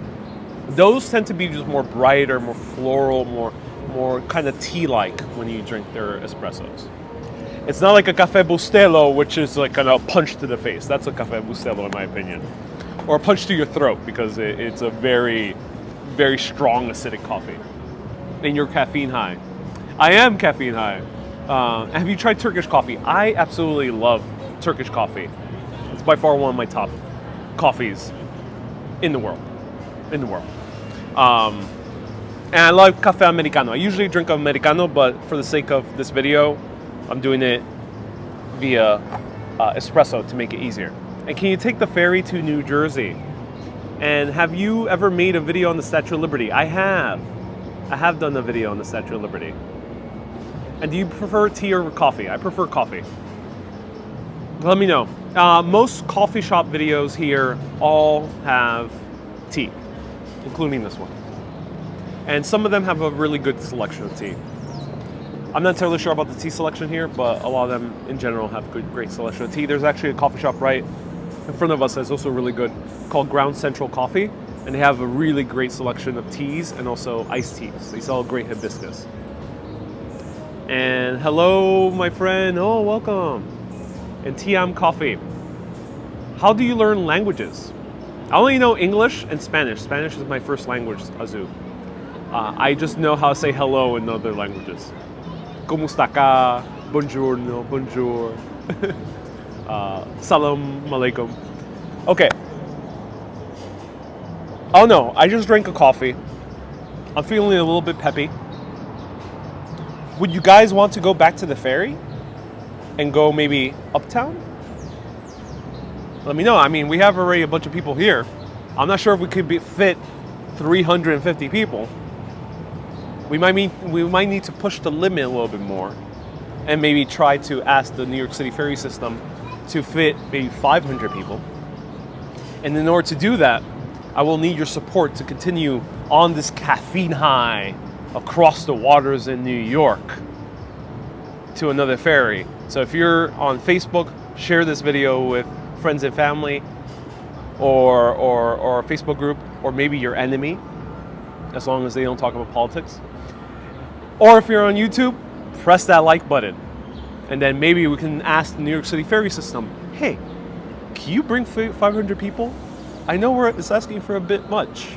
Those tend to be just more brighter, more floral, more kind of tea-like when you drink their espressos. It's not like a Café Bustelo, which is like kind of a punch to the face. That's a Café Bustelo, in my opinion. Or a punch to your throat, because it's a very, very strong acidic coffee. And you're caffeine high. I am caffeine high. Have you tried Turkish coffee? I absolutely love Turkish coffee. It's by far one of my top coffees in the world. And I love Café Americano. I usually drink Americano, but for the sake of this video, I'm doing it via espresso to make it easier. And can you take the ferry to New Jersey? And have you ever made a video on the Statue of Liberty? I have. I have done a video on the Statue of Liberty. And do you prefer tea or coffee? I prefer coffee. Let me know. Most coffee shop videos here all have tea, including this one. And some of them have a really good selection of tea. I'm not entirely sure about the tea selection here, but a lot of them in general have great selection of tea. There's actually a coffee shop right in front of us that's also really good, called Ground Central Coffee. And they have a really great selection of teas and also iced teas. They sell great hibiscus. And hello, my friend. Oh, welcome. And Tiam Coffee. How do you learn languages? I only know English and Spanish. Spanish is my first language, Azu. I just know how to say hello in other languages. ¿Cómo está acá? Buongiorno, bonjour. Salam alaikum. Okay. Oh no, I just drank a coffee. I'm feeling a little bit peppy. Would you guys want to go back to the ferry and go maybe uptown? Let me know. I mean, we have already a bunch of people here. I'm not sure if we could fit 350 people. We might need to push the limit a little bit more and maybe try to ask the New York City ferry system to fit maybe 500 people. And in order to do that, I will need your support to continue on this caffeine high across the waters in New York to another ferry. So if you're on Facebook, share this video with friends and family or a Facebook group, or maybe your enemy. as long as they don't talk about politics. Or if you're on YouTube, press that like button. And then maybe we can ask the New York City ferry system, hey, can you bring 500 people? I know it's asking for a bit much,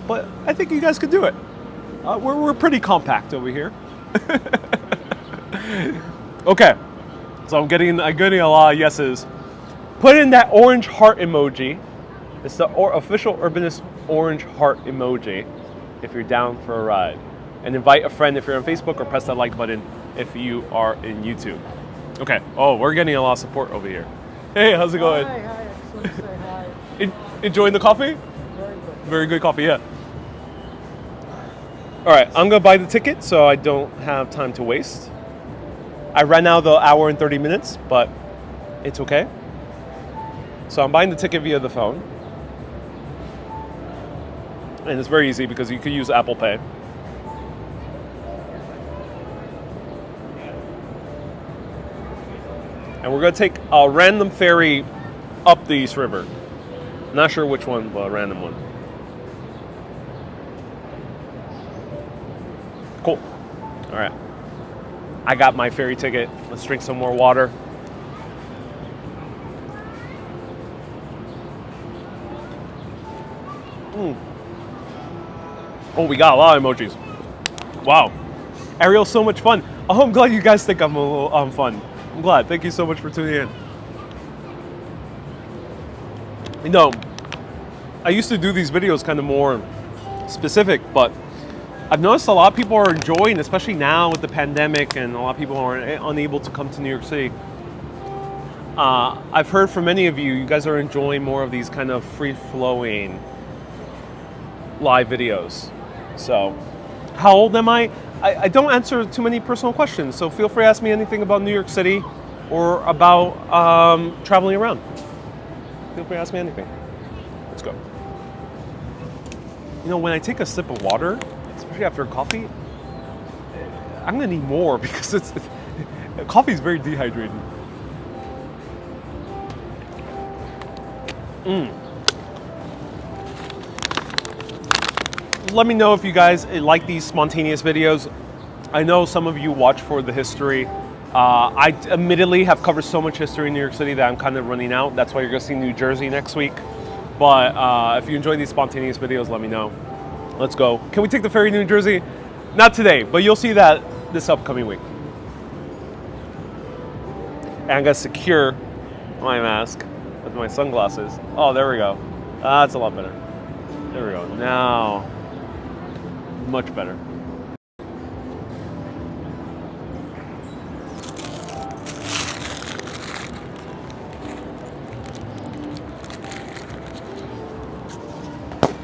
but I think you guys could do it. We're pretty compact over here. Okay, so I'm getting a lot of yeses. Put in that orange heart emoji. It's the official Urbanist orange heart emoji if you're down for a ride. And invite a friend if you're on Facebook, or press that like button if you are in YouTube. Okay, oh, we're getting a lot of support over here. Hey, how's it going? Hi, I just want to say hi. Enjoying the coffee? Very good. Very good coffee, yeah. All right, I'm gonna buy the ticket so I don't have time to waste. I ran out the hour and 30 minutes, but it's okay. So I'm buying the ticket via the phone. And it's very easy because you could use Apple Pay. And we're gonna take a random ferry up the East River. Not sure which one, but a random one. Cool. All right. I got my ferry ticket. Let's drink some more water. Oh, we got a lot of emojis. Wow. Ariel's so much fun. Oh, I'm glad you guys think I'm a little fun. I'm glad. Thank you so much for tuning in. You know, I used to do these videos kind of more specific, but I've noticed a lot of people are enjoying, especially now with the pandemic, and a lot of people are unable to come to New York City. I've heard from many of you, you guys are enjoying more of these kind of free-flowing live videos. So, how old am I? I don't answer too many personal questions, so feel free to ask me anything about New York City or about traveling around. Feel free to ask me anything. Let's go. You know, when I take a sip of water, especially after coffee, I'm gonna need more because coffee is very dehydrating. Let me know if you guys like these spontaneous videos. I know some of you watch for the history. I admittedly have covered so much history in New York City that I'm kind of running out. That's why you're gonna see New Jersey next week. But if you enjoy these spontaneous videos, let me know. Let's go. Can we take the ferry to New Jersey? Not today, but you'll see that this upcoming week. And I'm gonna secure my mask with my sunglasses. Oh, there we go. That's a lot better. There we go. Now, much better.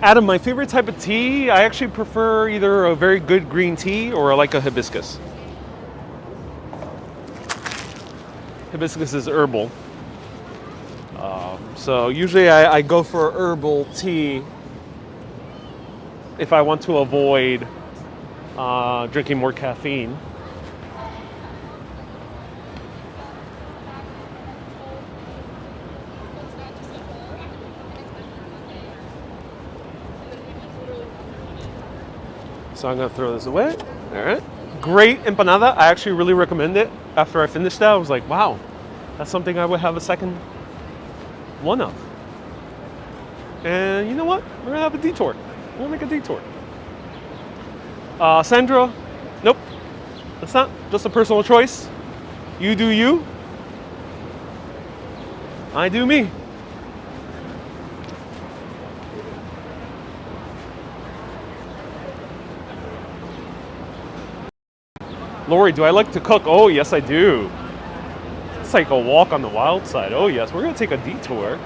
Adam, my favorite type of tea, I actually prefer either a very good green tea or I like a hibiscus. Hibiscus is herbal. So usually I go for herbal tea if I want to avoid drinking more caffeine. So I'm gonna throw this away. All right. Great empanada. I actually really recommend it. After I finished that, I was like, wow, that's something I would have a second one of. And you know what? We're gonna have a detour. We'll make a detour. Sandra, nope. That's not just a personal choice. You do you. I do me. Lori, do I like to cook? Oh, yes, I do. It's like a walk on the wild side. Oh, yes, we're going to take a detour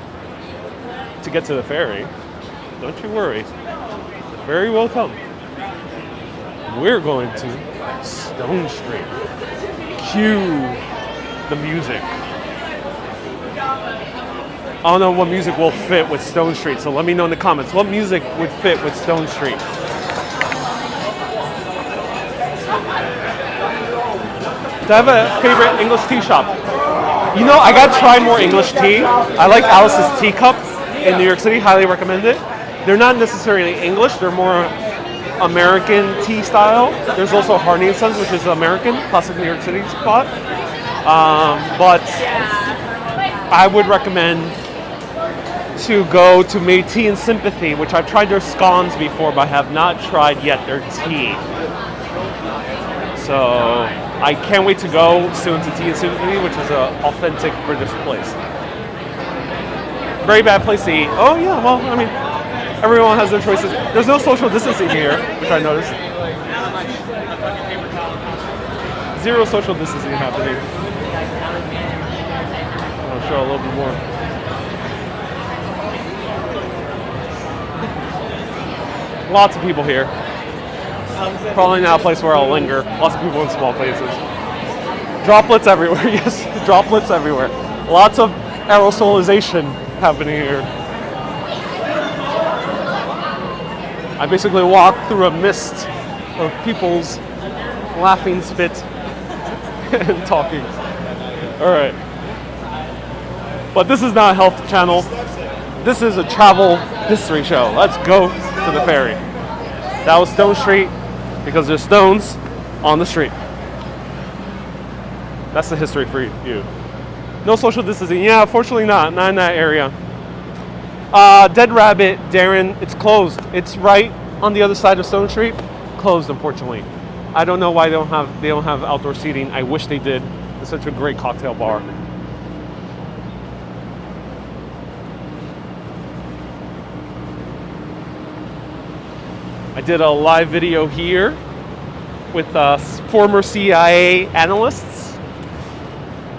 to get to the ferry. Don't you worry. The ferry will come. We're going to Stone Street. Cue the music. I don't know what music will fit with Stone Street, so let me know in the comments. What music would fit with Stone Street? Do I have a favorite English tea shop? You know, I gotta try more English tea. I like Alice's Teacup in New York City, highly recommend it. They're not necessarily English, they're more American tea style. There's also Harney & Sons, which is American, classic New York City spot. But I would recommend to go to Métis and Sympathy, which I've tried their scones before, but I have not tried yet their tea. So I can't wait to go soon to Tea and Sympathy, which is an authentic British place. Very bad place to eat. Oh yeah, well, I mean, everyone has their choices. There's no social distancing here, which I noticed. Zero social distancing happening. I'll show a little bit more. Lots of people here. Probably not a place where I'll linger. Lots of people in small places. Droplets everywhere, yes, droplets everywhere. Lots of aerosolization happening here. I basically walked through a mist of people's laughing spit and talking. All right. But this is not a health channel. This is a travel history show. Let's go to the ferry. That was Stone Street because there's stones on the street. That's the history for you. No social distancing. Yeah, fortunately not in that area. Dead Rabbit, Darren, it's closed. It's right on the other side of Stone Street. Closed, unfortunately. I don't know why they don't have outdoor seating. I wish they did. It's such a great cocktail bar. I did a live video here with former CIA analysts.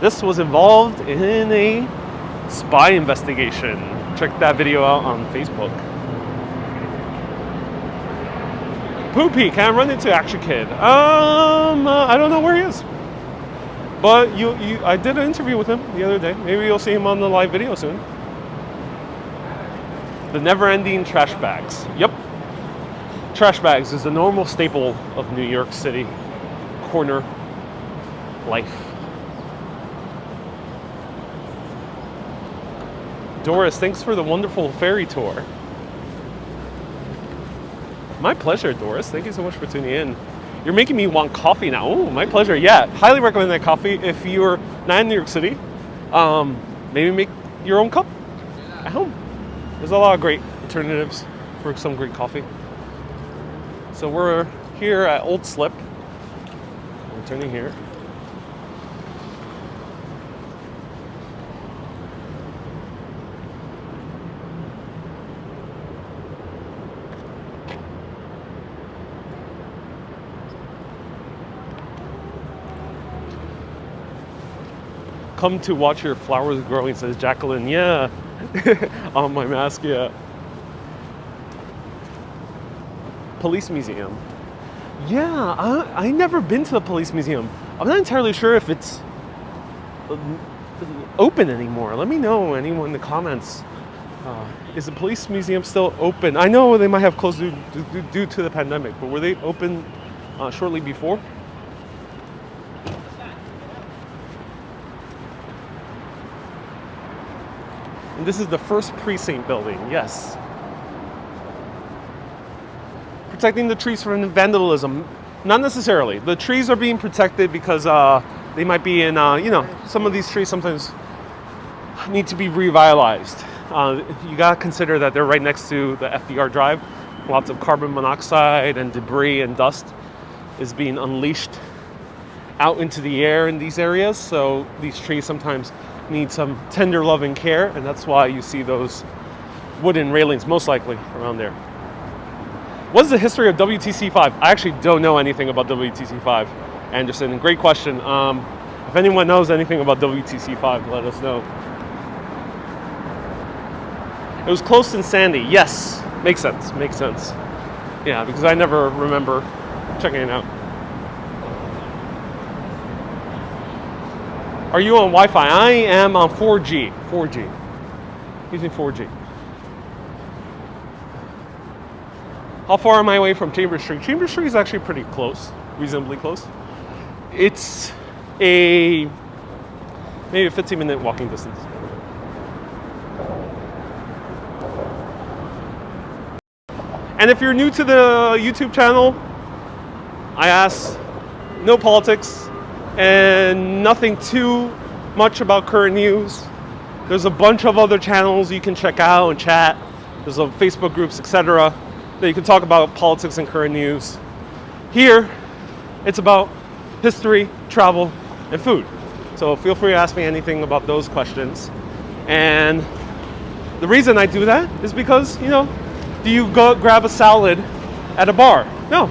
This was involved in a spy investigation. Check that video out on Facebook. Poopy, can I run into Action Kid? I don't know where he is. But I did an interview with him the other day. Maybe you'll see him on the live video soon. The never-ending trash bags. Yep. Trash bags is a normal staple of New York City corner life. Doris, thanks for the wonderful ferry tour. My pleasure, Doris. Thank you so much for tuning in. You're making me want coffee now. Oh, my pleasure. Yeah, highly recommend that coffee. If you're not in New York City, maybe make your own cup at home. There's a lot of great alternatives for some great coffee. So we're here at Old Slip. We're turning here. Come to watch your flowers growing, says Jacqueline. Yeah, on my mask, yeah. Police Museum. Yeah, I never been to the Police Museum. I'm not entirely sure if it's open anymore. Let me know, anyone in the comments. Is the Police Museum still open? I know they might have closed due to the pandemic, but were they open shortly before? And this is the first precinct building, yes. Protecting the trees from vandalism. Not necessarily. The trees are being protected because they might be in, some of these trees sometimes need to be revitalized. You gotta consider that they're right next to the FDR Drive. Lots of carbon monoxide and debris and dust is being unleashed out into the air in these areas. So these trees sometimes need some tender love and care, and that's why you see those wooden railings most likely around there. What is the history of WTC5? I actually don't know anything about WTC5, Anderson. Great question. If anyone knows anything about WTC5, let us know. It was close in Sandy. Yes, makes sense. Makes sense. Yeah, because I never remember checking it out. Are you on Wi-Fi? I am on 4G. 4G. Using 4G. How far am I away from Chambers Street? Chambers Street is actually pretty close, reasonably close. It's maybe a 15-minute walking distance. And if you're new to the YouTube channel, I ask no politics and nothing too much about current news. There's a bunch of other channels you can check out and chat. There's Facebook groups, etc., that you can talk about politics and current news. Here, it's about history, travel, and food. So feel free to ask me anything about those questions. And the reason I do that is because, you know, do you go grab a salad at a bar? No.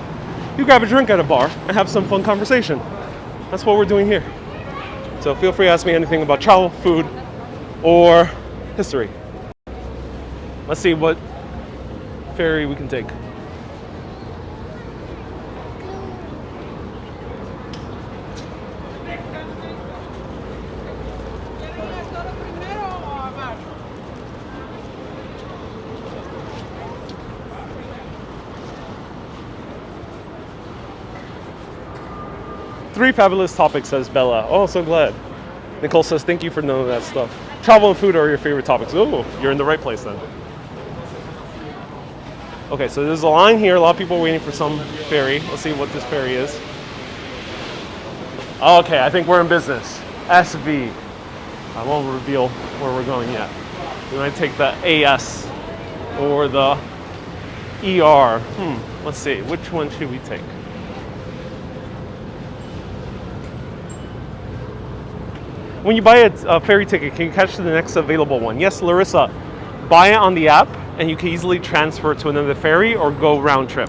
You grab a drink at a bar and have some fun conversation. That's what we're doing here. So feel free to ask me anything about travel, food, or history. Let's see what ferry we can take. Three fabulous topics, says Bella. Oh, so glad. Nicole says, thank you for knowing that stuff. Travel and food are your favorite topics. Oh, you're in the right place then. Okay, so there's a line here. A lot of people are waiting for some ferry. Let's see what this ferry is. Okay, I think we're in business. SV. I won't reveal where we're going yet. We might take the AS or the ER. Let's see. Which one should we take? When you buy a ferry ticket, can you catch the next available one? Yes, Larissa. Buy it on the app, and you can easily transfer to another ferry or go round trip.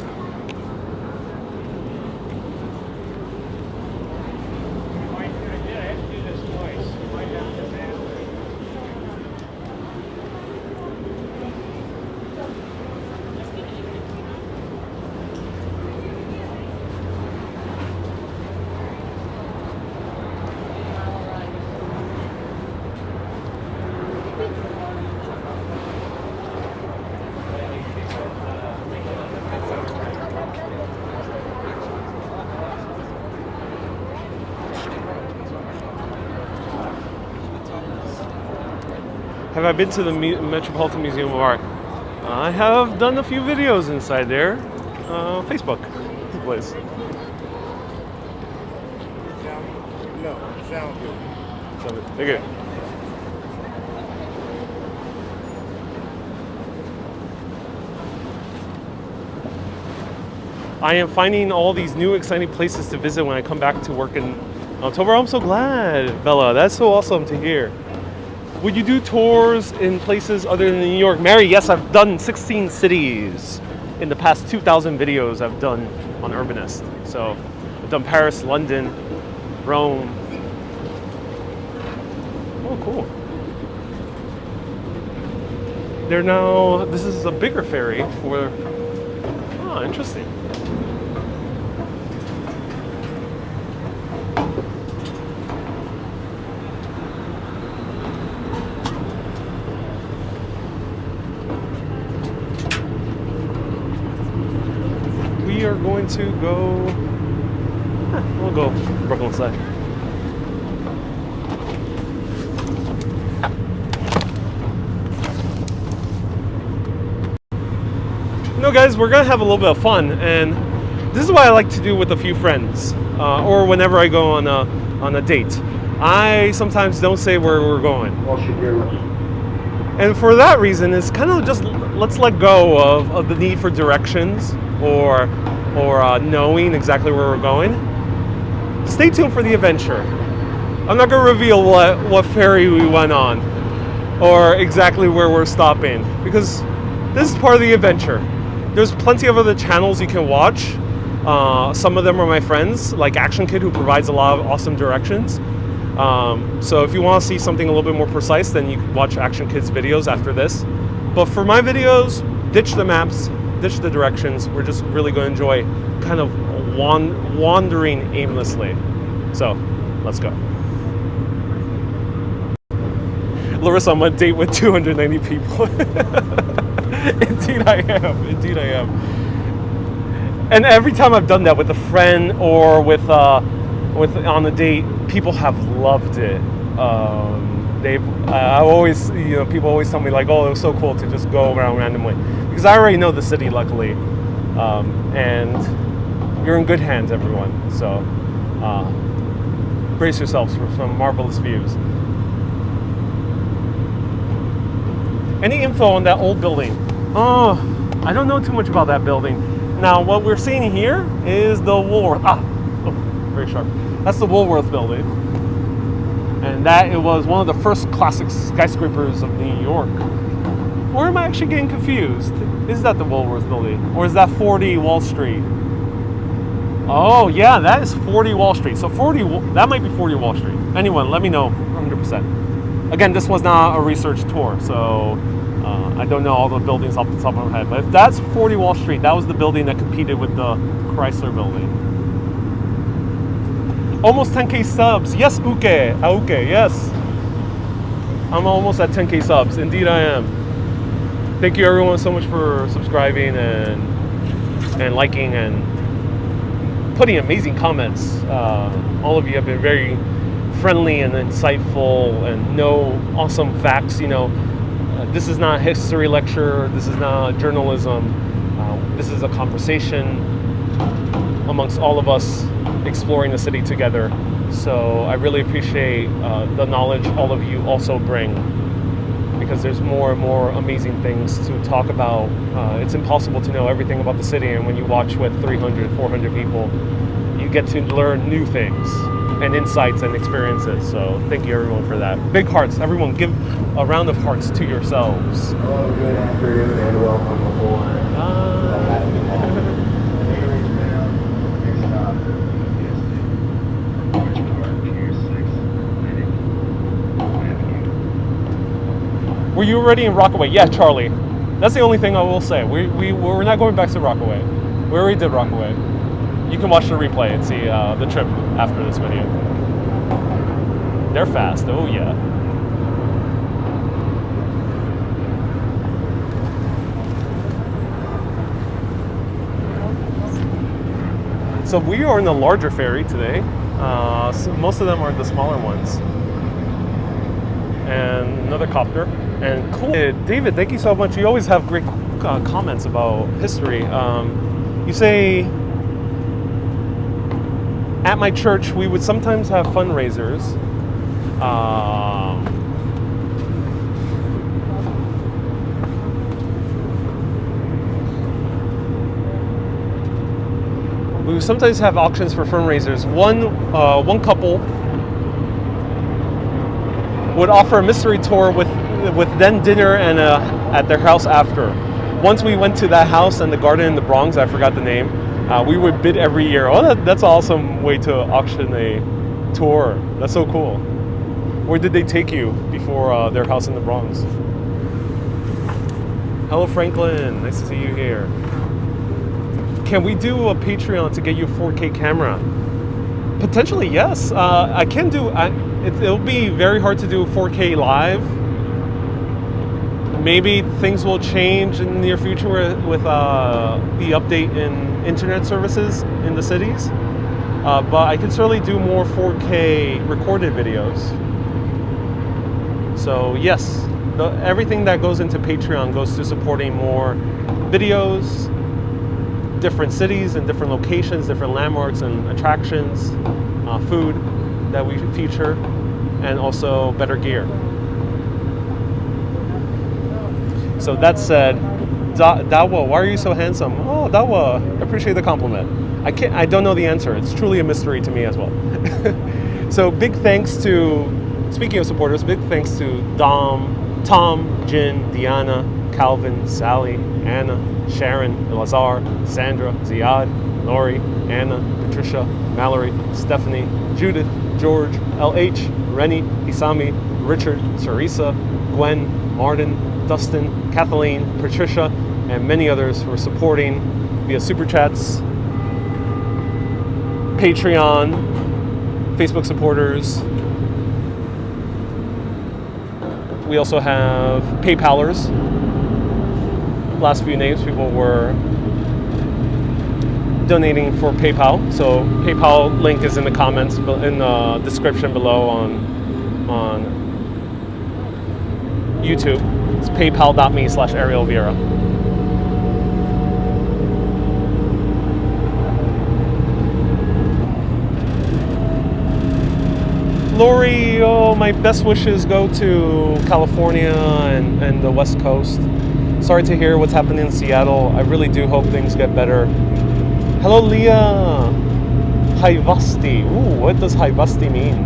Have I been to the Metropolitan Museum of Art? I have done a few videos inside there. Facebook, please. No, Soundview. Thank you. I am finding all these new exciting places to visit when I come back to work in October. I'm so glad, Bella. That's so awesome to hear. Would you do tours in places other than New York? Mary, yes, I've done 16 cities in the past 2,000 videos I've done on Urbanist. So I've done Paris, London, Rome. Oh, cool. They're now, this is a bigger ferry for, oh, interesting. We are going to go, we'll go Brooklyn side. You know, guys, we're gonna have a little bit of fun, and this is what I like to do with a few friends, or whenever I go on a date. I sometimes don't say where we're going. And for that reason, it's kind of just, let's let go of the need for directions or knowing exactly where we're going. Stay tuned for the adventure. I'm not going to reveal what ferry we went on or exactly where we're stopping, because this is part of the adventure. There's plenty of other channels you can watch. Some of them are my friends, like Action Kid, who provides a lot of awesome directions. So if you want to see something a little bit more precise, then you can watch Action Kid's videos after this. But for my videos, ditch the maps, ditch the directions. We're just really going to enjoy kind of wandering aimlessly. So let's go. Larissa, I'm on a date with 290 people. Indeed I am. Indeed I am. And every time I've done that with a friend or with on a date, people have loved it. I always, people always tell me like, oh, it was so cool to just go around randomly, because I already know the city, luckily, and you're in good hands, everyone. So brace yourselves for some marvelous views. Any info on that old building? Oh, I don't know too much about that building. Now, what we're seeing here is the Woolworth. Very sharp. That's the Woolworth building. And that it was one of the first classic skyscrapers of New York. Or am I actually getting confused? Is that the Woolworth building? Or is that 40 Wall Street? Oh, yeah, that is 40 Wall Street. So that might be 40 Wall Street. Anyone, let me know 100%. Again, this was not a research tour, so I don't know all the buildings off the top of my head. But if that's 40 Wall Street, that was the building that competed with the Chrysler building. Almost 10K subs. Yes, Auke, yes. I'm almost at 10K subs. Indeed I am. Thank you everyone so much for subscribing and liking and putting amazing comments. All of you have been very friendly and insightful and know awesome facts. This is not a history lecture. This is not journalism. This is a conversation amongst all of us exploring the city together. So I really appreciate the knowledge all of you also bring, because there's more and more amazing things to talk about. It's impossible to know everything about the city, and when you watch with 300, 400 people, you get to learn new things and insights and experiences. So thank you everyone for that. Big hearts. Everyone give a round of hearts to yourselves. Hello, good afternoon, and welcome aboard. Were you already in Rockaway? Yeah, Charlie. That's the only thing I will say. We're not going back to Rockaway. We already did Rockaway. You can watch the replay and see the trip after this video. They're fast. Oh yeah. So we are in the larger ferry today. So most of them are the smaller ones. And another copter. And cool. David, thank you so much. You always have great comments about history. You say, at my church, we would sometimes have fundraisers. We would sometimes have auctions for fundraisers. One couple would offer a mystery tour with then dinner and at their house after. Once we went to that house and the garden in the Bronx, I forgot the name, we would bid every year. Oh, that's an awesome way to auction a tour. That's so cool. Where did they take you before their house in the Bronx? Hello, Franklin. Nice to see you here. Can we do a Patreon to get you a 4K camera? Potentially, yes. I can do. It'll be very hard to do 4K live. Maybe things will change in the near future with the update in internet services in the cities. But I can certainly do more 4K recorded videos. So yes, everything that goes into Patreon goes to supporting more videos, different cities and different locations, different landmarks and attractions, food that we feature, and also better gear. So that said, Dawa, why are you so handsome? Oh, Dawa, I appreciate the compliment. I don't know the answer. It's truly a mystery to me as well. So big thanks to, speaking of supporters, big thanks to Dom, Tom, Jin, Diana, Calvin, Sally, Anna, Sharon, Lazar, Sandra, Ziad, Lori, Anna, Patricia, Mallory, Stephanie, Judith, George, LH, Rennie, Isami, Richard, Teresa, Gwen, Martin, Dustin, Kathleen, Patricia, and many others who are supporting via Super Chats, Patreon, Facebook supporters. We also have PayPalers. Last few names, people were donating for PayPal. So PayPal link is in the comments, in the description below on on YouTube. It's paypal.me/Ariel Vieira. Lori, oh, my best wishes go to California and the West Coast. Sorry to hear what's happening in Seattle. I really do hope things get better. Hello, Leah. Haivasti. Ooh, what does Haivasti mean?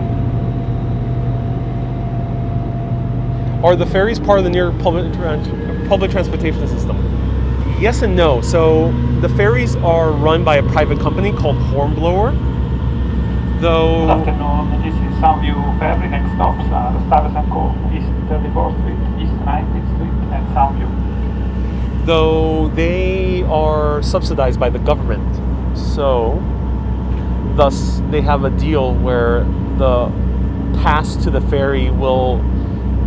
Are the ferries part of the New York public transportation system? Yes and no. So the ferries are run by a private company called Hornblower. Though. Good afternoon, this is Soundview Ferry. Next stops are Stuyvesant Cove, East 34th Street, East 19th Street, and Soundview. Though they are subsidized by the government. So, thus, they have a deal where the pass to the ferry will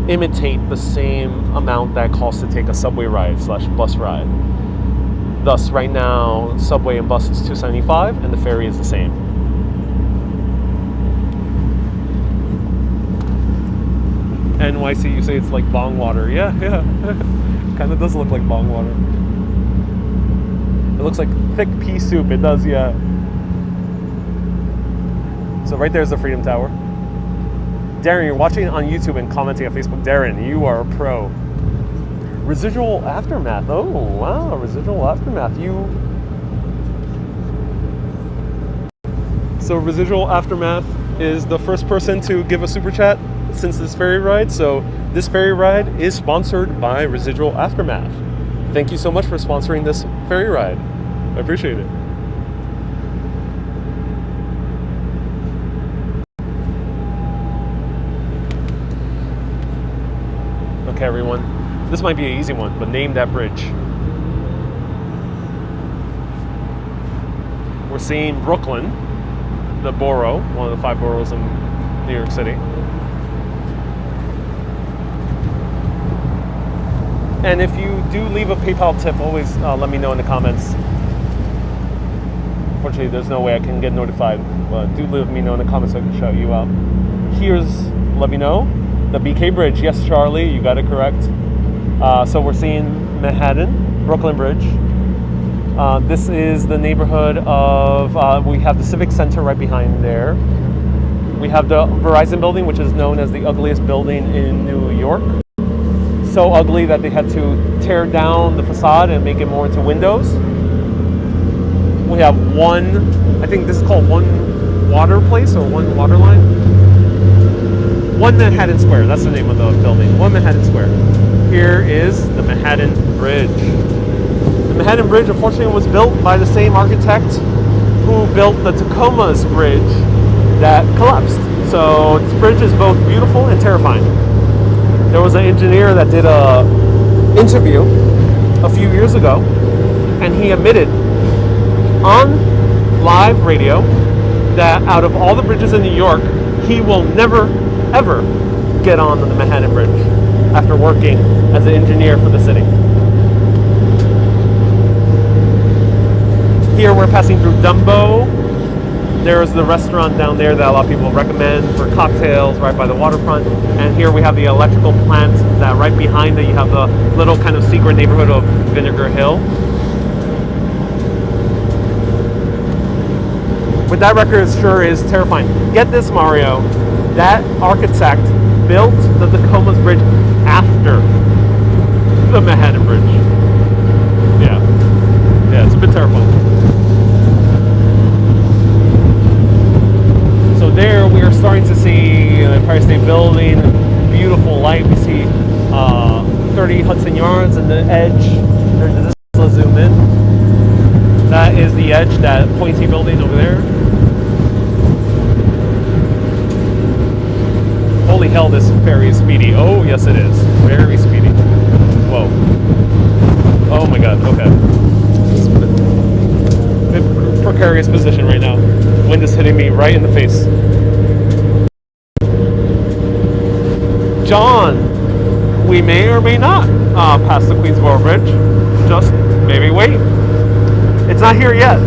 imitate the same amount that costs to take a subway ride / bus ride. Thus, right now, subway and bus is $2.75 and the ferry is the same. NYC, you say it's like bong water. Yeah. Kind of does look like bong water. It looks like thick pea soup. It does, yeah. So right there's the Freedom Tower. Darren, you're watching on YouTube and commenting on Facebook. Darren, you are a pro. Residual Aftermath. Oh, wow. Residual Aftermath. So Residual Aftermath is the first person to give a super chat since this ferry ride. So this ferry ride is sponsored by Residual Aftermath. Thank you so much for sponsoring this ferry ride. I appreciate it. Okay, everyone. This might be an easy one, but name that bridge. We're seeing Brooklyn, the borough, one of the 5 boroughs in New York City. And if you do leave a PayPal tip, always let me know in the comments. Unfortunately, there's no way I can get notified, but do let me know in the comments so I can shout you out. Here's, let me know, the BK Bridge. Yes, Charlie, you got it correct. So we're seeing Manhattan, Brooklyn Bridge. This is the neighborhood of, we have the Civic Center right behind there. We have the Verizon building, which is known as the ugliest building in New York. So ugly that they had to tear down the facade and make it more into windows. We have one, I think this is called One Water Place or One Water Line. One Manhattan Square, that's the name of the building. One Manhattan Square. Here is the Manhattan Bridge. The Manhattan Bridge, unfortunately, was built by the same architect who built the Tacoma's Bridge that collapsed. So this bridge is both beautiful and terrifying. There was an engineer that did an interview a few years ago, and he admitted on live radio that out of all the bridges in New York, he will never, ever get on the Manhattan Bridge after working as an engineer for the city. Here we're passing through Dumbo. There's the restaurant down there that a lot of people recommend for cocktails right by the waterfront. And here we have the electrical plant that right behind it you have the little kind of secret neighborhood of Vinegar Hill. But that record sure is terrifying. Get this, Mario. That architect built the Tacoma's Bridge after the Manhattan Bridge. Yeah, it's a bit terrifying. So there we are starting to see the Empire State Building, beautiful light. We see 30 Hudson Yards and the edge. Let's zoom in. That is the edge, that pointy building over there. Holy hell, this ferry is speedy. Oh, yes it is. Very speedy. Whoa. Oh my god, okay. It's a bit precarious position right now. Wind is hitting me right in the face. John, we may or may not pass the Queensboro Bridge. Just maybe wait. It's not here yet.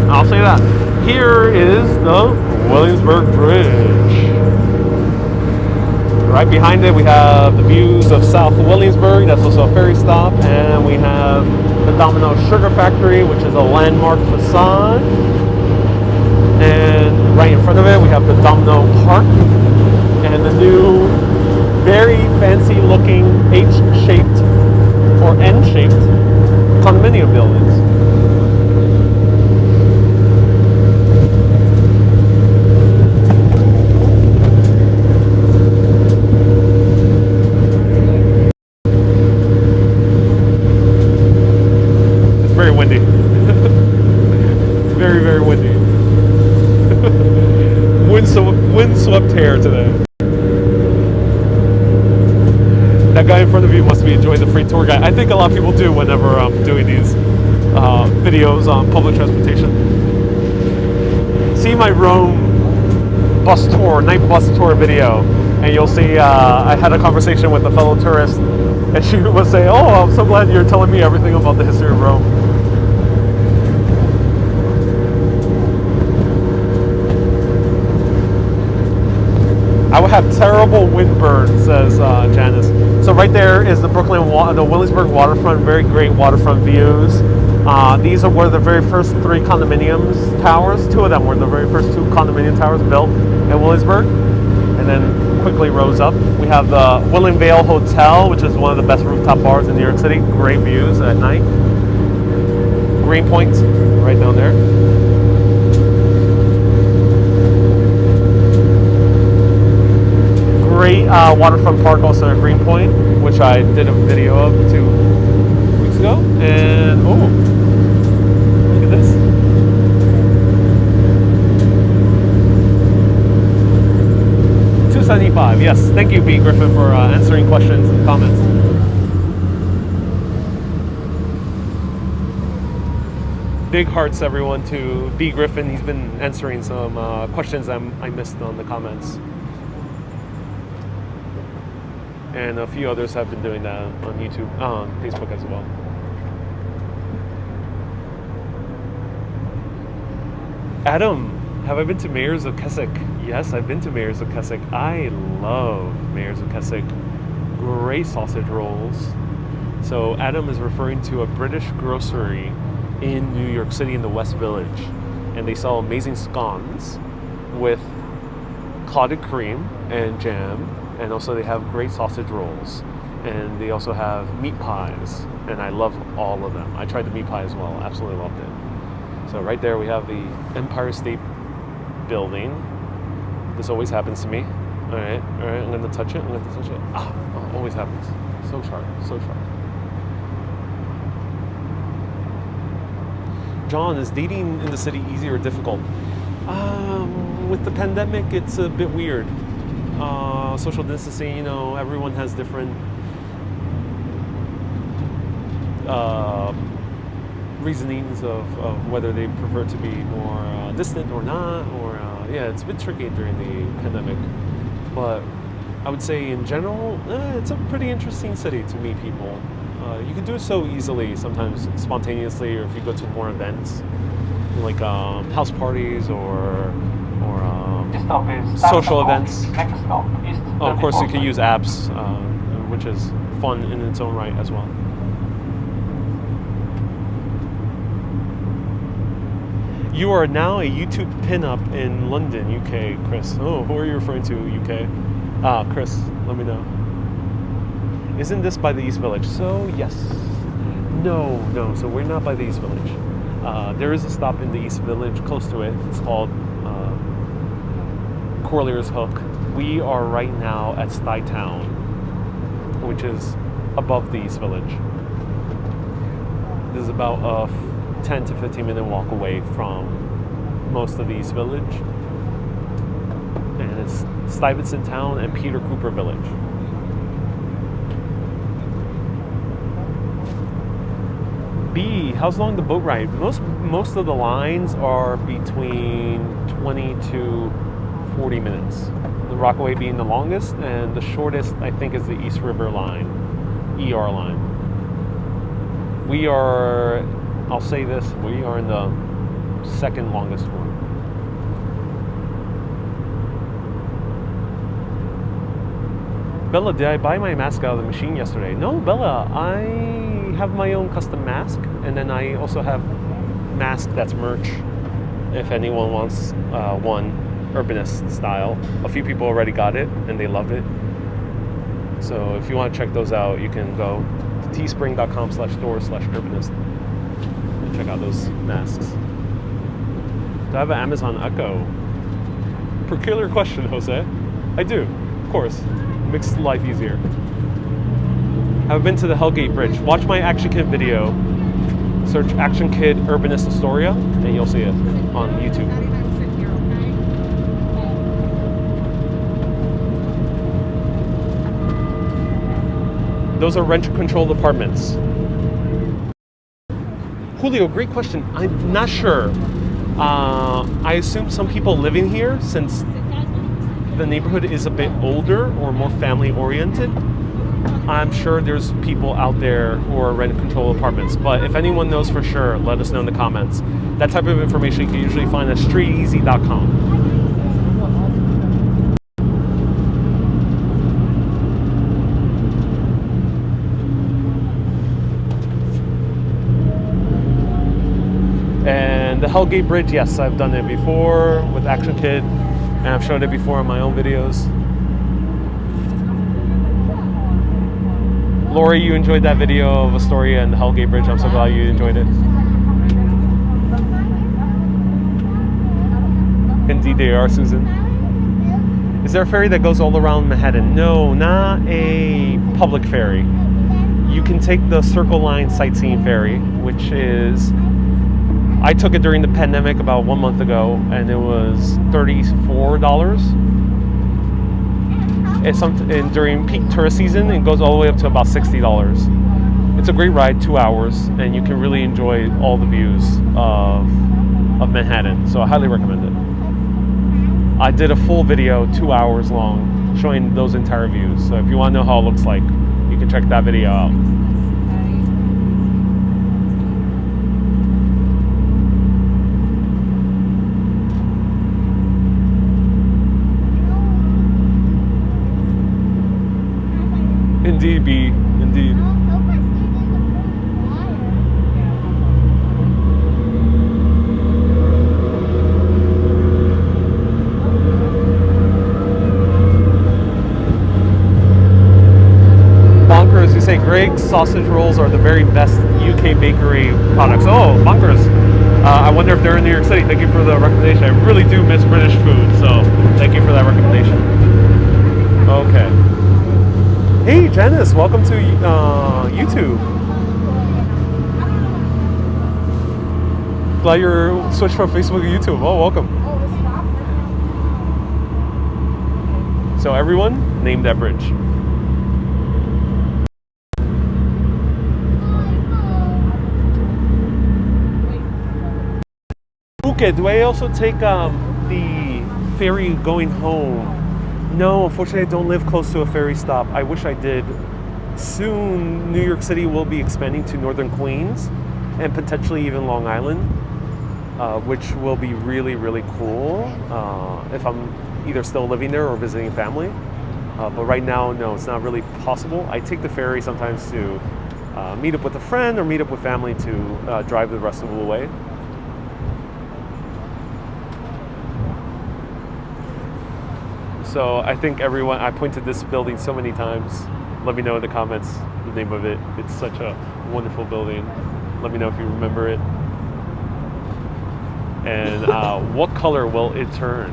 I'll say that. Here is the Williamsburg Bridge. right behind it, we have the views of South Williamsburg. That's also a ferry stop. And we have the Domino Sugar Factory, which is a landmark facade. And right in front of it, we have the Domino Park and the new, very fancy looking H-shaped or N-shaped condominium buildings. It's very windy. Very, very windy. Windswept hair today. That guy in front of you must be enjoying the free tour guide. I think a lot of people do whenever I'm doing these videos on public transportation. See my Rome bus tour, night bus tour video, and you'll see I had a conversation with a fellow tourist, and she was saying, "Oh, I'm so glad you're telling me everything about the history of Rome." I would have terrible windburn, says Janice. So right there is the the Williamsburg waterfront, very great waterfront views. These are one of the very first 3 condominiums towers. 2 of them were the very first 2 condominium towers built in Williamsburg, and then quickly rose up. We have the William Vale Hotel, which is one of the best rooftop bars in New York City. Great views at night. Greenpoint, right down there. Great waterfront park also at Greenpoint, which I did a video of 2 weeks ago. And oh, look at this. $275. Yes, thank you, B. Griffin, for answering questions and comments. Big hearts, everyone, to B. Griffin. He's been answering some questions I missed on the comments. And a few others have been doing that on YouTube, on Facebook as well. Adam, have I been to Mayor's of Keswick? Yes, I've been to Mayor's of Keswick. I love Mayor's of Keswick. Great sausage rolls. So Adam is referring to a British grocery in New York City in the West Village. And they sell amazing scones with clotted cream and jam. And also they have great sausage rolls, and they also have meat pies, and I love all of them. I tried the meat pie as well, absolutely loved it. So right there we have the Empire State Building. This always happens to me. All right, I'm gonna touch it, Ah, oh, always happens. So sharp, so sharp. John, is dating in the city easy or difficult? With the pandemic, it's a bit weird. Social distancing, you know, everyone has different reasonings of whether they prefer to be more distant or not, or yeah, it's a bit tricky during the pandemic. But I would say in general, it's a pretty interesting city to meet people. You can do it so easily, sometimes spontaneously, or if you go to more events, like house parties or social events. Oh, of course, you can use apps, which is fun in its own right as well. You are now a YouTube pinup in London, UK, Chris. Oh, who are you referring to, UK? Chris, let me know. Isn't this by the East Village? So, yes. No, so we're not by the East Village. There is a stop in the East Village close to it. It's called Corlear's Hook. We are right now at Skytown, which is above the East Village. This is about a 10 to 15 minute walk away from most of the East Village. And it's Stuyvesant Town and Peter Cooper Village. B, how's long the boat ride? Most of the lines are between 20 to 40 minutes. The Rockaway being the longest, and the shortest, I think, is the East River line, ER line. We are, I'll say this, we are in the second longest one. Bella, did I buy my mask out of the machine yesterday? No, Bella, I have my own custom mask, and then I also have mask that's merch if anyone wants one urbanist style. A few people already got it and they loved it. So if you want to check those out, you can go to teespring.com/store/urbanist and check out those masks. Do I have an Amazon Echo? Peculiar question, Jose. I do, of course. It makes life easier. I've been to the Hellgate Bridge. Watch my Action Kid video. Search Action Kid Urbanist Astoria and you'll see it on YouTube. Those are rent-controlled apartments. Julio, great question. I'm not sure. I assume some people live in here since the neighborhood is a bit older or more family-oriented. I'm sure there's people out there who are rent-controlled apartments, but if anyone knows for sure, let us know in the comments. That type of information you can usually find at streeteasy.com. And the Hellgate Bridge, yes, I've done it before with Action Kid, and I've shown it before on my own videos. Lori, you enjoyed that video of Astoria and the Hellgate Bridge. I'm so glad you enjoyed it. Indeed they are, Susan. Is there a ferry that goes all around Manhattan? No, not a public ferry. You can take the Circle Line Sightseeing ferry, which is... I took it during the pandemic about 1 month ago, and it was $34. And during peak tourist season, it goes all the way up to about $60. It's a great ride, 2 hours, and you can really enjoy all the views of Manhattan. So I highly recommend it. I did a full video, 2 hours long, showing those entire views. So if you want to know how it looks like, you can check that video out. Indeed, B. Indeed. Bonkers, you say Greg's sausage rolls are the very best UK bakery products. Oh, Bonkers. I wonder if they're in New York City. Thank you for the recommendation. I really do miss British food, so thank you for that recommendation. Okay. Hey Janice, welcome to YouTube. Glad you're switched from Facebook to YouTube. Oh, welcome. So everyone, name that bridge. Okay, do I also take the ferry going home? No, unfortunately, I don't live close to a ferry stop. I wish I did. Soon, New York City will be expanding to northern Queens and potentially even Long Island, which will be really, really cool if I'm either still living there or visiting family. But right now, no, it's not really possible. I take the ferry sometimes to meet up with a friend or meet up with family to drive the rest of the way. So I think everyone, I pointed this building so many times. Let me know in the comments the name of it. It's such a wonderful building. Let me know if you remember it. And what color will it turn?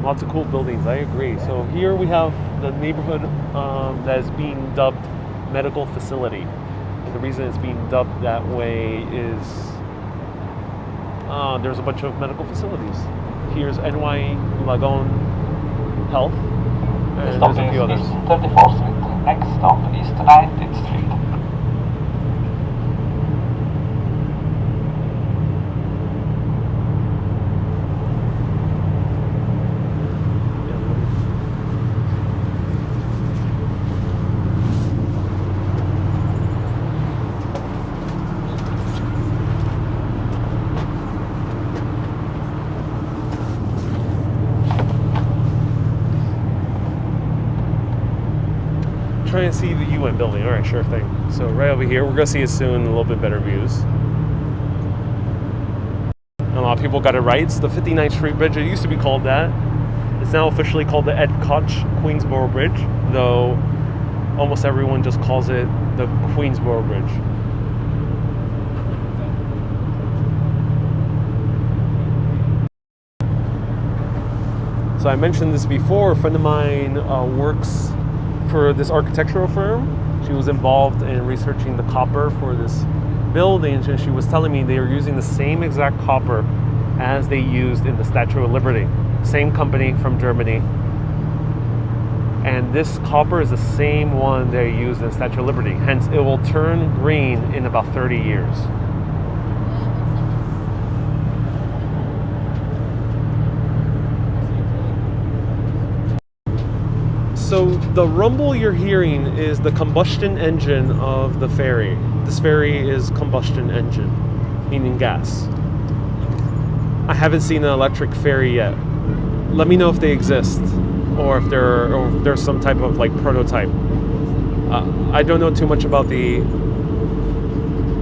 Lots of cool buildings, I agree. So here we have the neighborhood that is being dubbed medical facility. And the reason it's being dubbed that way is there's a bunch of medical facilities. Here's NY Lagon Health, and there's a few others. 34th Street. Next stop is 19th Street. trying to see the UN building. All right, sure thing. So right over here, we're gonna see it soon. A little bit better views. A lot of people got it right. It's the 59th Street Bridge. It used to be called that. It's now officially called the Ed Koch Queensboro Bridge, though almost everyone just calls it the Queensboro Bridge. So I mentioned this before. A friend of mine works for this architectural firm. She was involved in researching the copper for this building, and she was telling me they are using the same exact copper as they used in the Statue of Liberty. Same company from Germany. And this copper is the same one they used in the Statue of Liberty. Hence, it will turn green in about 30 years. So the rumble you're hearing is the combustion engine of the ferry. This ferry is combustion engine, meaning gas. I haven't seen an electric ferry yet. Let me know if they exist, or if there's some type of like prototype. I don't know too much about the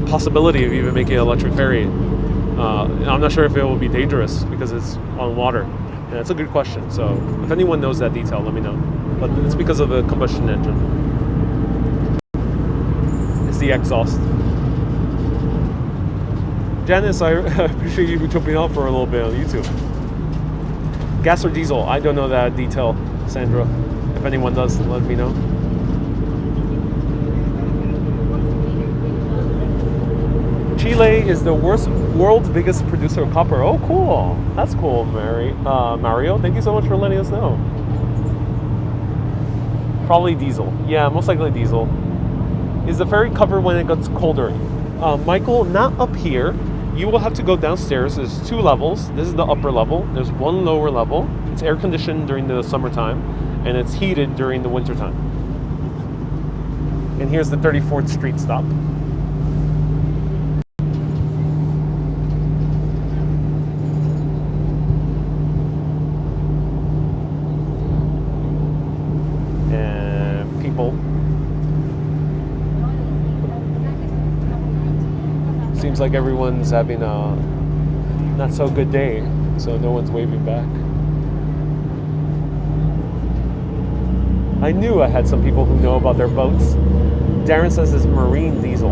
possibility of even making an electric ferry. I'm not sure if it will be dangerous because it's on water. And that's a good question. So if anyone knows that detail, let me know. But it's because of the combustion engine. It's the exhaust. Janice, I appreciate you jumping off for a little bit on YouTube. Gas or diesel? I don't know that detail, Sandra. If anyone does, let me know. Chile is the world's biggest producer of copper. Oh, cool. That's cool, Mario. Thank you so much for letting us know. Probably diesel. Yeah, most likely diesel. Is the ferry covered when it gets colder? Michael, not up here. You will have to go downstairs. There's 2 levels. This is the upper level. There's 1 lower level. It's air conditioned during the summertime, and it's heated during the wintertime. And here's the 34th Street stop. And people. Seems like everyone's having a not so good day, so no one's waving back. I knew I had some people who know about their boats. Darren says it's marine diesel.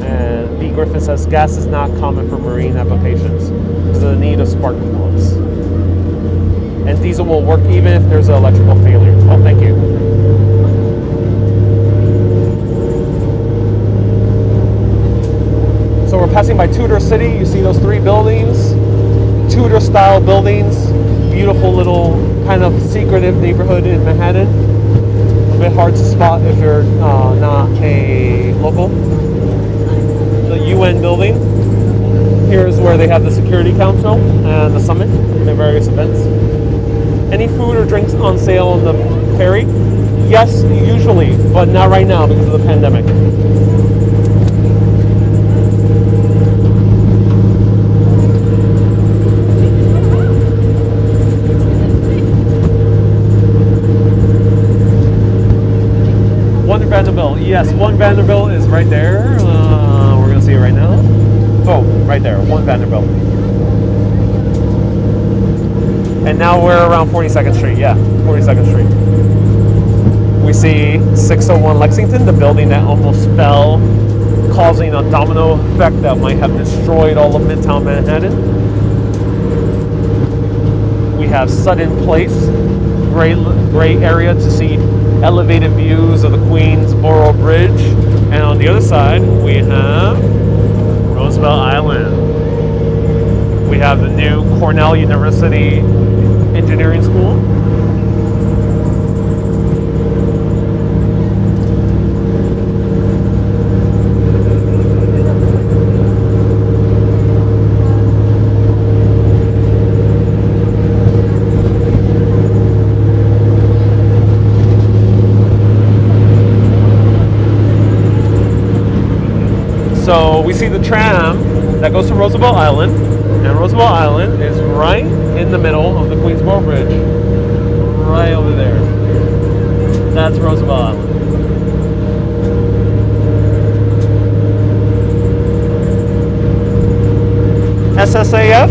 And B. Griffin says gas is not common for marine applications because of the need of spark plugs. And diesel will work even if there's an electrical failure. Oh, thank you. So we're passing by Tudor City. You see those 3 buildings, Tudor style buildings, beautiful little kind of secretive neighborhood in Manhattan. A bit hard to spot if you're not a local. The UN building. Here's where they have the Security Council and the summit and various events. Any food or drinks on sale on the ferry? Yes, usually, but not right now because of the pandemic. Vanderbilt. Yes, 1 Vanderbilt is right there. We're going to see it right now. Oh, right there, 1 Vanderbilt. And now we're around 42nd Street. Yeah, 42nd Street. We see 601 Lexington, the building that almost fell, causing a domino effect that might have destroyed all of Midtown Manhattan. We have Sutton Place, great area to see elevated views of the Queensboro Bridge, and on the other side we have Roosevelt Island. We have the new Cornell University Engineering School. So we see the tram that goes to Roosevelt Island, and Roosevelt Island is right in the middle of the Queensboro Bridge, right over there. That's Roosevelt Island. SSAF.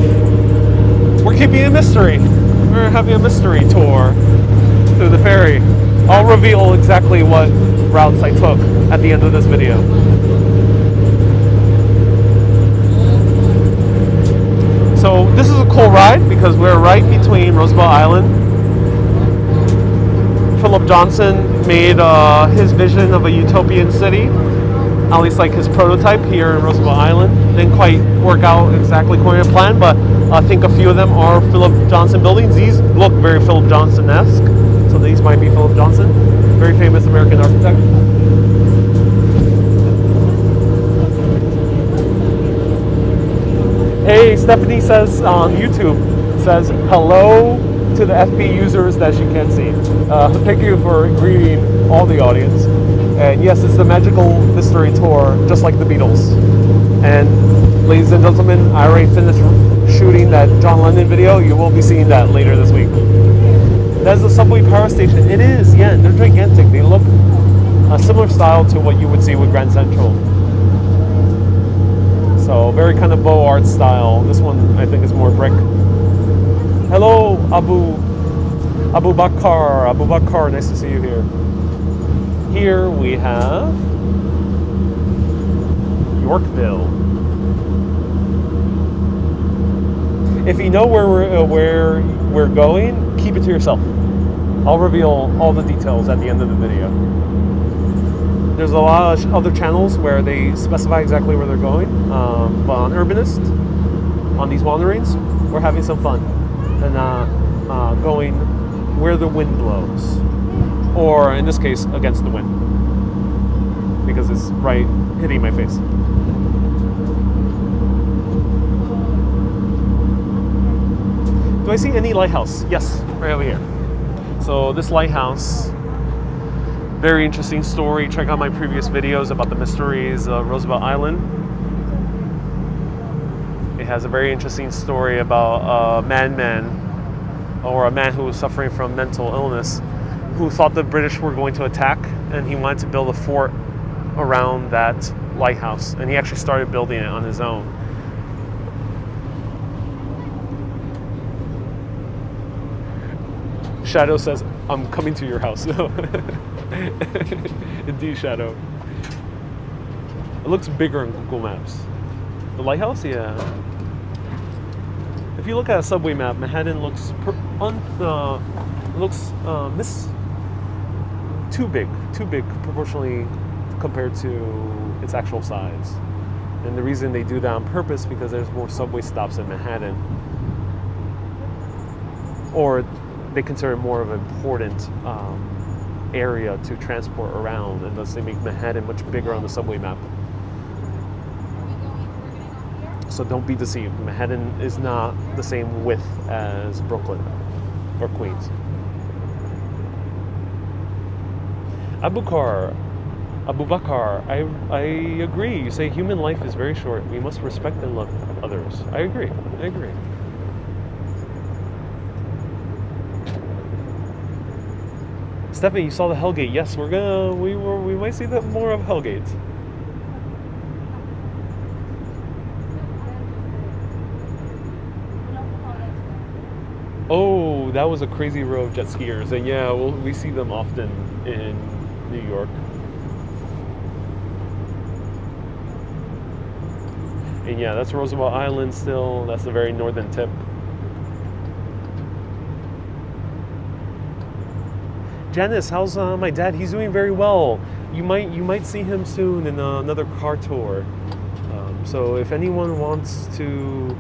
We're keeping a mystery. We're having a mystery tour through the ferry. I'll reveal exactly what routes I took at the end of this video. So this is a cool ride because we're right between Roosevelt Island. Philip Johnson made his vision of a utopian city, at least like his prototype here in Roosevelt Island. Didn't quite work out exactly according to plan, but I think a few of them are Philip Johnson buildings. These look very Philip Johnson-esque, so these might be Philip Johnson, very famous American architect. Hey, Stephanie says on YouTube, says hello to the FB users that she can't see. Thank you for greeting all the audience. And yes, it's the magical mystery tour, just like the Beatles. And ladies and gentlemen, I already finished shooting that John Lennon video. You will be seeing that later this week. That's the subway power station. It is, yeah, they're gigantic. They look a similar style to what you would see with Grand Central. So very kind of Beaux Art style. This one I think is more brick. Hello, Abu Bakar, nice to see you here. Here we have Yorkville. If you know where we're going, keep it to yourself. I'll reveal all the details at the end of the video. There's a lot of other channels where they specify exactly where they're going, but on Urbanist, on these wanderings, we're having some fun and going where the wind blows, or in this case, against the wind, because it's right hitting my face. Do I see any lighthouse? Yes, right over here. So this lighthouse, very interesting story. Check out my previous videos about the mysteries of Roosevelt Island. It has a very interesting story about a madman, or a man who was suffering from mental illness, who thought the British were going to attack, and he wanted to build a fort around that lighthouse, and he actually started building it on his own. Shadow says, I'm coming to your house. Indeed, Shadow. It looks bigger in Google Maps. The lighthouse? Yeah. If you look at a subway map, Manhattan looks too big proportionally compared to its actual size. And the reason they do that on purpose is because there's more subway stops in Manhattan, or they consider it more of an important area to transport around, and thus they make Manhattan much bigger on the subway map. So don't be deceived. Manhattan is not the same width as Brooklyn or Queens. Abu Bakar, I agree. You say human life is very short. We must respect and love others. I agree. Stephanie, you saw the Hellgate. Yes, we might see that more of Hellgate. Oh, that was a crazy row of jet skiers, and yeah, we see them often in New York. And yeah, that's Roosevelt Island still. That's the very northern tip. Janice, how's my dad? He's doing very well. You might see him soon in another car tour. So if anyone wants to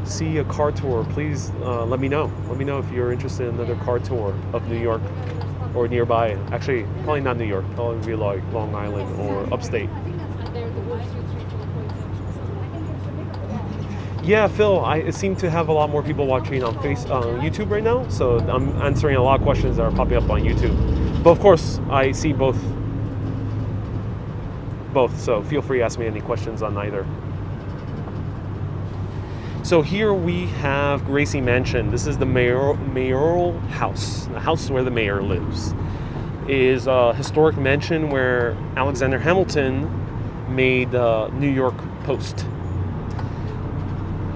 see a car tour, please let me know. Let me know if you're interested in another car tour of New York or nearby. Actually, probably not New York. Probably be like Long Island or upstate. Yeah, Phil, I seem to have a lot more people watching on YouTube right now, so I'm answering a lot of questions that are popping up on YouTube. But of course, I see both, so feel free to ask me any questions on either. So here we have Gracie Mansion. This is the mayoral house, the house where the mayor lives. It is a historic mansion where Alexander Hamilton made New York Post.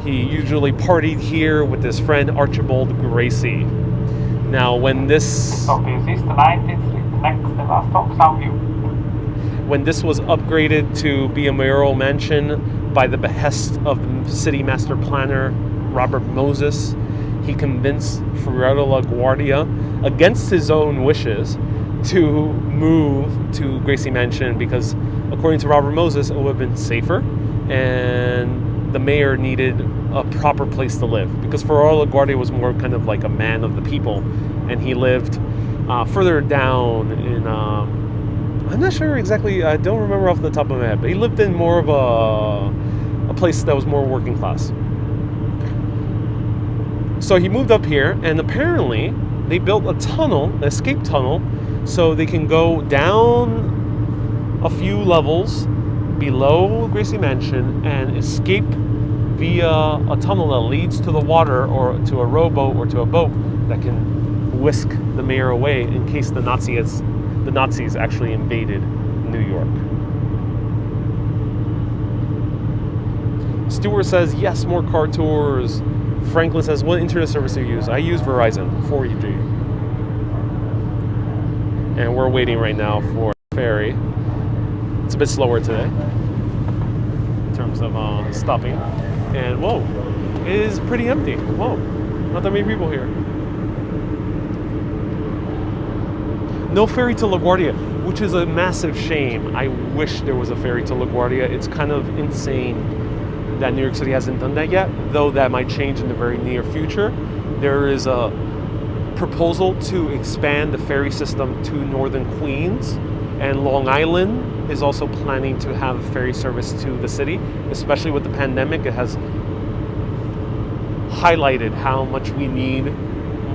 He usually partied here with his friend Archibald Gracie. Now, when this... Okay, this is the 19th Street. Next, the last stop, Soundview. When this was upgraded to be a mayoral mansion by the behest of the city master planner Robert Moses, he convinced Ferrero LaGuardia, against his own wishes, to move to Gracie Mansion because, according to Robert Moses, it would have been safer and the mayor needed a proper place to live because Ferrero LaGuardia was more kind of like a man of the people, and he lived further down in... I'm not sure exactly, I don't remember off the top of my head, but he lived in more of a place that was more working class. So he moved up here, and apparently they built a tunnel, an escape tunnel, so they can go down a few levels below Gracie Mansion and escape via a tunnel that leads to the water or to a rowboat or to a boat that can whisk the mayor away in case the Nazis actually invaded New York. Stewart says, yes, more car tours. Franklin says, what internet service do you use? I use Verizon, 4G. And we're waiting right now for ferry. It's a bit slower today in terms of stopping. And whoa, it is pretty empty. Whoa, not that many people here. No ferry to LaGuardia, which is a massive shame. I wish there was a ferry to LaGuardia. It's kind of insane that New York City hasn't done that yet, though that might change in the very near future. There is a proposal to expand the ferry system to northern Queens, and Long Island is also planning to have a ferry service to the city. Especially with the pandemic, it has highlighted how much we need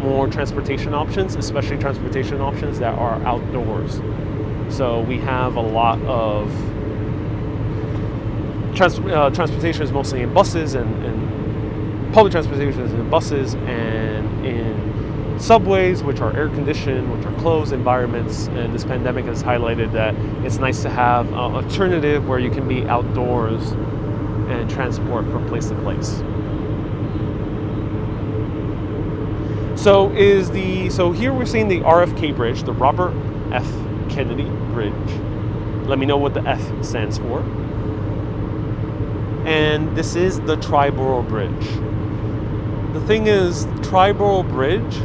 more transportation options, especially transportation options that are outdoors. So we have a lot of transportation is mostly in buses and public transportation is in buses and in subways, which are air conditioned, which are closed environments. And this pandemic has highlighted that it's nice to have an alternative where you can be outdoors and transport from place to place. So here we're seeing the RFK Bridge, the Robert F. Kennedy Bridge. Let me know what the F stands for. And this is the Triborough Bridge. The thing is, Triborough Bridge,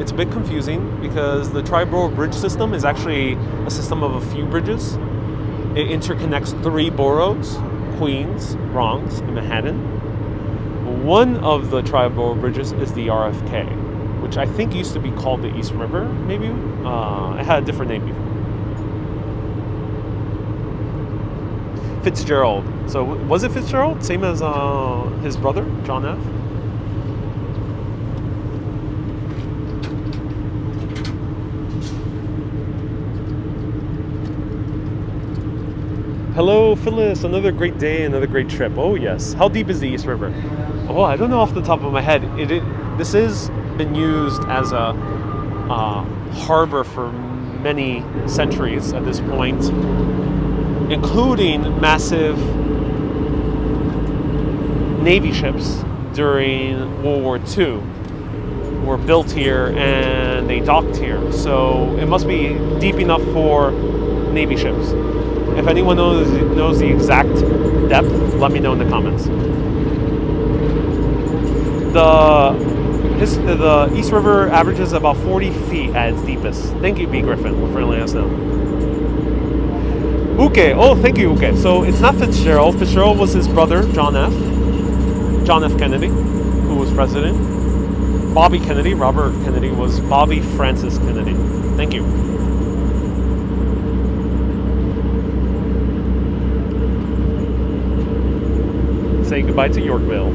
it's a bit confusing because the Triborough Bridge system is actually a system of a few bridges. It interconnects 3 boroughs, Queens, Bronx, and Manhattan. One of the Triborough bridges is the RFK, which I think used to be called the East River, maybe? It had a different name before. Fitzgerald. So was it Fitzgerald? Same as his brother, John F? Hello, Phyllis. Another great day, another great trip. Oh, yes. How deep is the East River? Oh, I don't know off the top of my head. This has been used as a harbor for many centuries at this point, including massive Navy ships during World War II were built here and they docked here. So it must be deep enough for Navy ships. If anyone knows the exact depth, let me know in the comments. The East River averages about 40 feet at its deepest. Thank you, B. Griffin, for letting us know. Uke. Oh, thank you, Uke. So it's not Fitzgerald. Fitzgerald was his brother, John F. Kennedy, who was president. Bobby Kennedy, Robert Kennedy, was Bobby Francis Kennedy. Thank you. Say goodbye to Yorkville.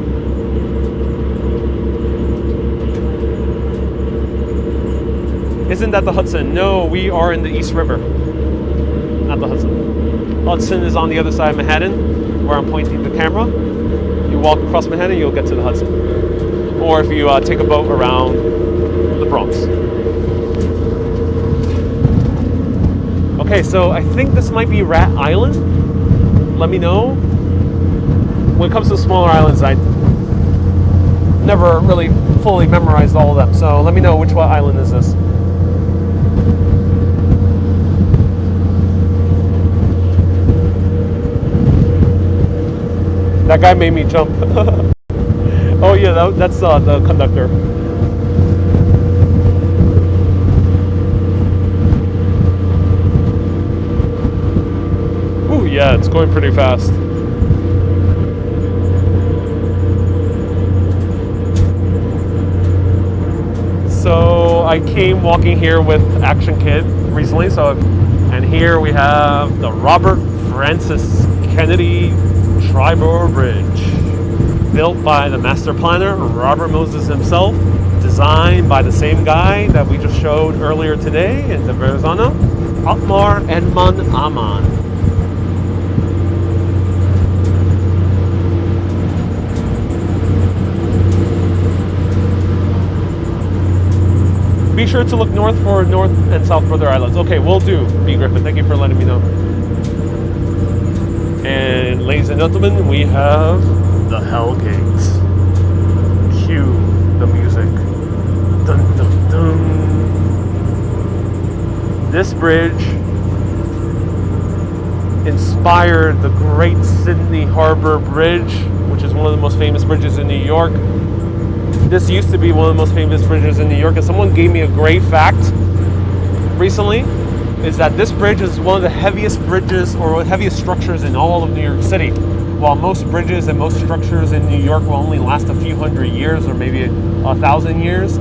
Isn't that the Hudson? No, we are in the East River, not the Hudson. Hudson is on the other side of Manhattan, where I'm pointing the camera. You walk across Manhattan, you'll get to the Hudson. Or if you take a boat around the Bronx. Okay, so I think this might be Rat Island. Let me know. When it comes to smaller islands, never really fully memorized all of them. So let me know which island is this. That guy made me jump. Oh yeah, that's the conductor. Ooh, yeah, it's going pretty fast. So I came walking here with Action Kid recently. And here we have the Robert Francis Kennedy Triborough Bridge, built by the master planner Robert Moses himself, designed by the same guy that we just showed earlier today in the Verrazano, Otmar Edmond Amann. Be sure to look north for North and South Brother Islands. Okay, will do, B. Griffin. Thank you for letting me know. And ladies and gentlemen, we have the Hell Gates. Cue the music. Dun dun dun. This bridge inspired the Great Sydney Harbor Bridge, which is one of the most famous bridges in New York. This used to be one of the most famous bridges in New York, and someone gave me a great fact recently, is that this bridge is one of the heaviest bridges or heaviest structures in all of New York City. While most bridges and most structures in New York will only last a few hundred years or maybe 1,000 years,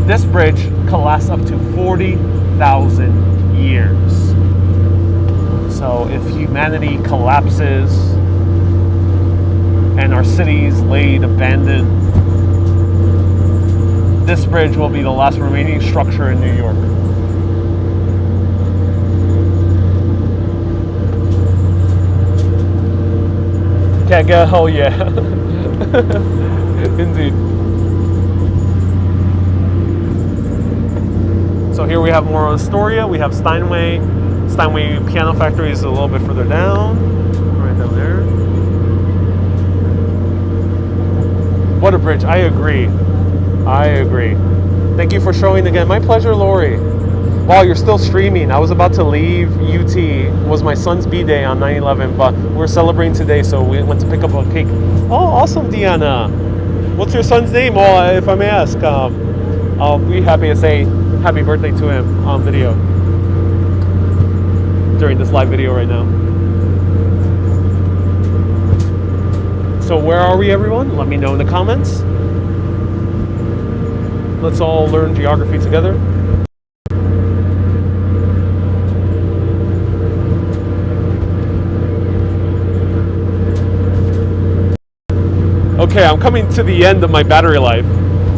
this bridge can last up to 40,000 years. So if humanity collapses and our cities laid abandoned, this bridge will be the last remaining structure in New York. Can't get a hell yeah. Indeed. So here we have more on Astoria. We have Steinway. Steinway Piano Factory is a little bit further down. Right down there. What a bridge. I agree. I agree. Thank you for showing again. My pleasure, Lori. Wow, you're still streaming. I was about to leave UT. It was my son's B-day on 9/11, but we're celebrating today, so we went to pick up a cake. Oh, awesome, Deanna. What's your son's name? Well, if I may ask, I'll be happy to say happy birthday to him on video during this live video right now. So where are we, everyone? Let me know in the comments. Let's all learn geography together. Okay, I'm coming to the end of my battery life.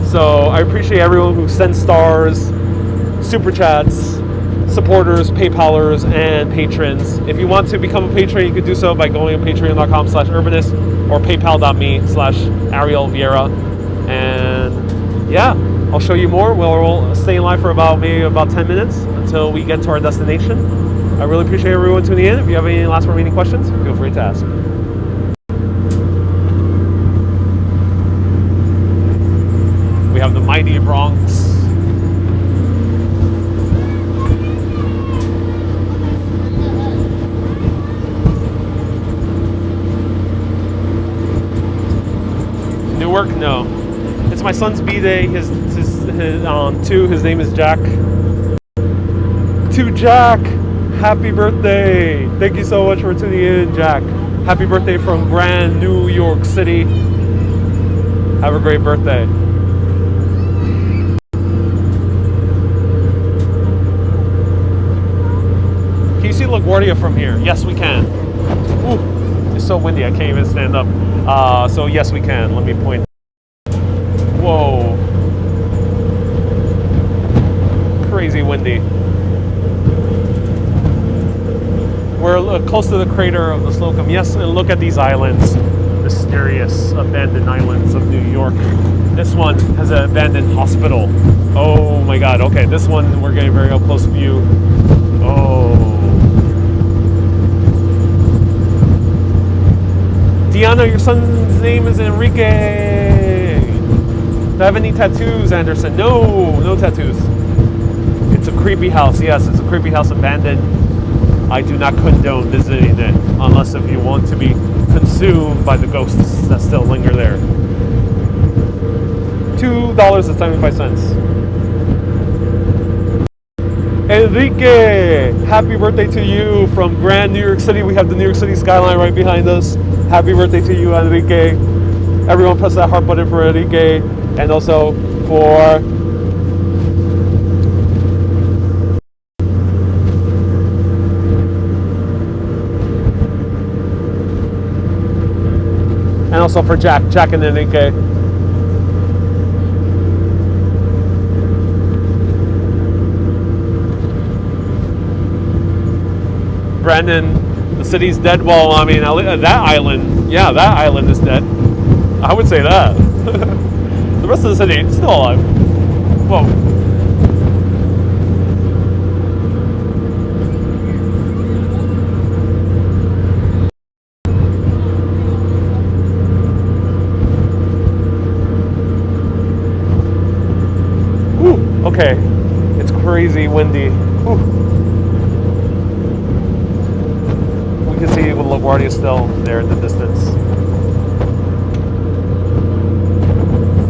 So I appreciate everyone who sends stars, super chats, supporters, PayPalers, and patrons. If you want to become a patron, you can do so by going to patreon.com/urbanist or paypal.me/Ariel Vieira. And yeah, I'll show you more. We'll stay in live for maybe about 10 minutes until we get to our destination. I really appreciate everyone tuning in. If you have any last remaining questions, feel free to ask. We have the mighty Bronx. Newark? No. It's my son's B-day. His name is Jack. To Jack, happy birthday. Thank you so much for tuning in, Jack. Happy birthday from Grand New York City. Have a great birthday. Can you see LaGuardia from here? Yes, we can. Ooh, it's so windy, I can't even stand up. So yes, we can. Let me point. Whoa. Crazy windy. We're close to the crater of the Slocum. Yes, and look at these islands. Mysterious abandoned islands of New York. This one has an abandoned hospital. Oh my god. Okay, this one we're getting very up close view. Oh. Deanna, your son's name is Enrique. Do I have any tattoos, Anderson? No, no tattoos. It's a creepy house. Yes, it's a creepy house, abandoned. I do not condone visiting it unless if you want to be consumed by the ghosts that still linger there. $2.75. Enrique, happy birthday to you from Grand New York City. We have the New York City skyline right behind us. Happy birthday to you, Enrique. Everyone press that heart button for Enrique, and also for Jack and Enrique. Brandon, the city's dead. Well, I mean, that island, yeah, that island is dead. I would say that. The rest of the city is still alive. Whoa. Ooh, okay. It's crazy windy. Ooh. You can see LaGuardia still there in the distance.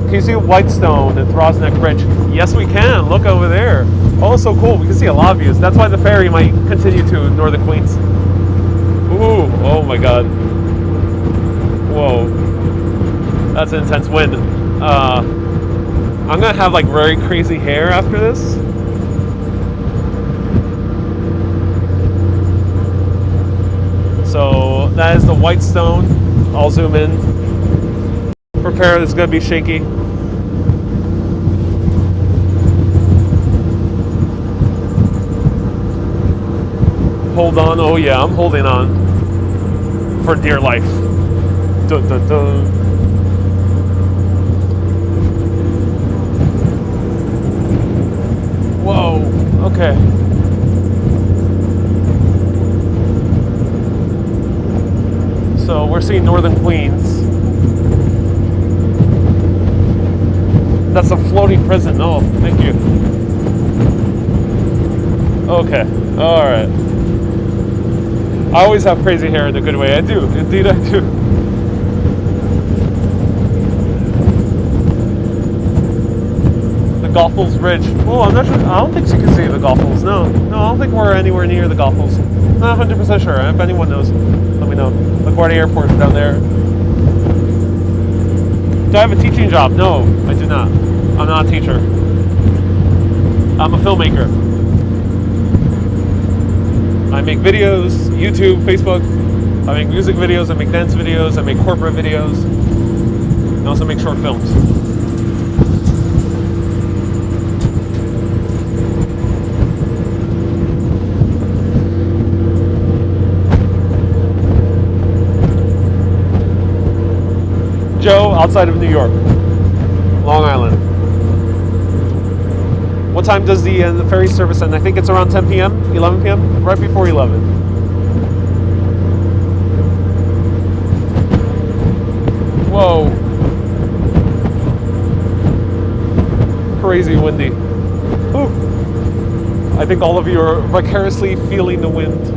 Can you see Whitestone and Throsneck Bridge? Yes, we can. Look over there. Oh, so cool. We can see a lot of views. That's why the ferry might continue to Northern Queens. Ooh, oh my God. Whoa. That's an intense wind. I'm gonna have like very crazy hair after this. So that is the Whitestone. I'll zoom in. Prepare, it's gonna be shaky. Hold on, oh yeah, I'm holding on. For dear life. Dun, dun, dun. Whoa, okay. So we're seeing Northern Queens. That's a floating prison. Oh, thank you. Okay, all right. I always have crazy hair in a good way. I do, indeed I do. The Goethals Bridge. Oh, I'm not sure. I don't think you can see the Goethals. No, I don't think we're anywhere near the Goethals. Not 100% sure. If anyone knows, let me know. LaGuardia Airport is down there. Do I have a teaching job? No, I do not. I'm not a teacher. I'm a filmmaker. I make videos, YouTube, Facebook. I make music videos, I make dance videos, I make corporate videos. I also make short films. Joe, outside of New York, Long Island. What time does the ferry service end? I think it's around 10 p.m., 11 p.m., right before 11. Whoa. Crazy windy. Ooh. I think all of you are vicariously feeling the wind.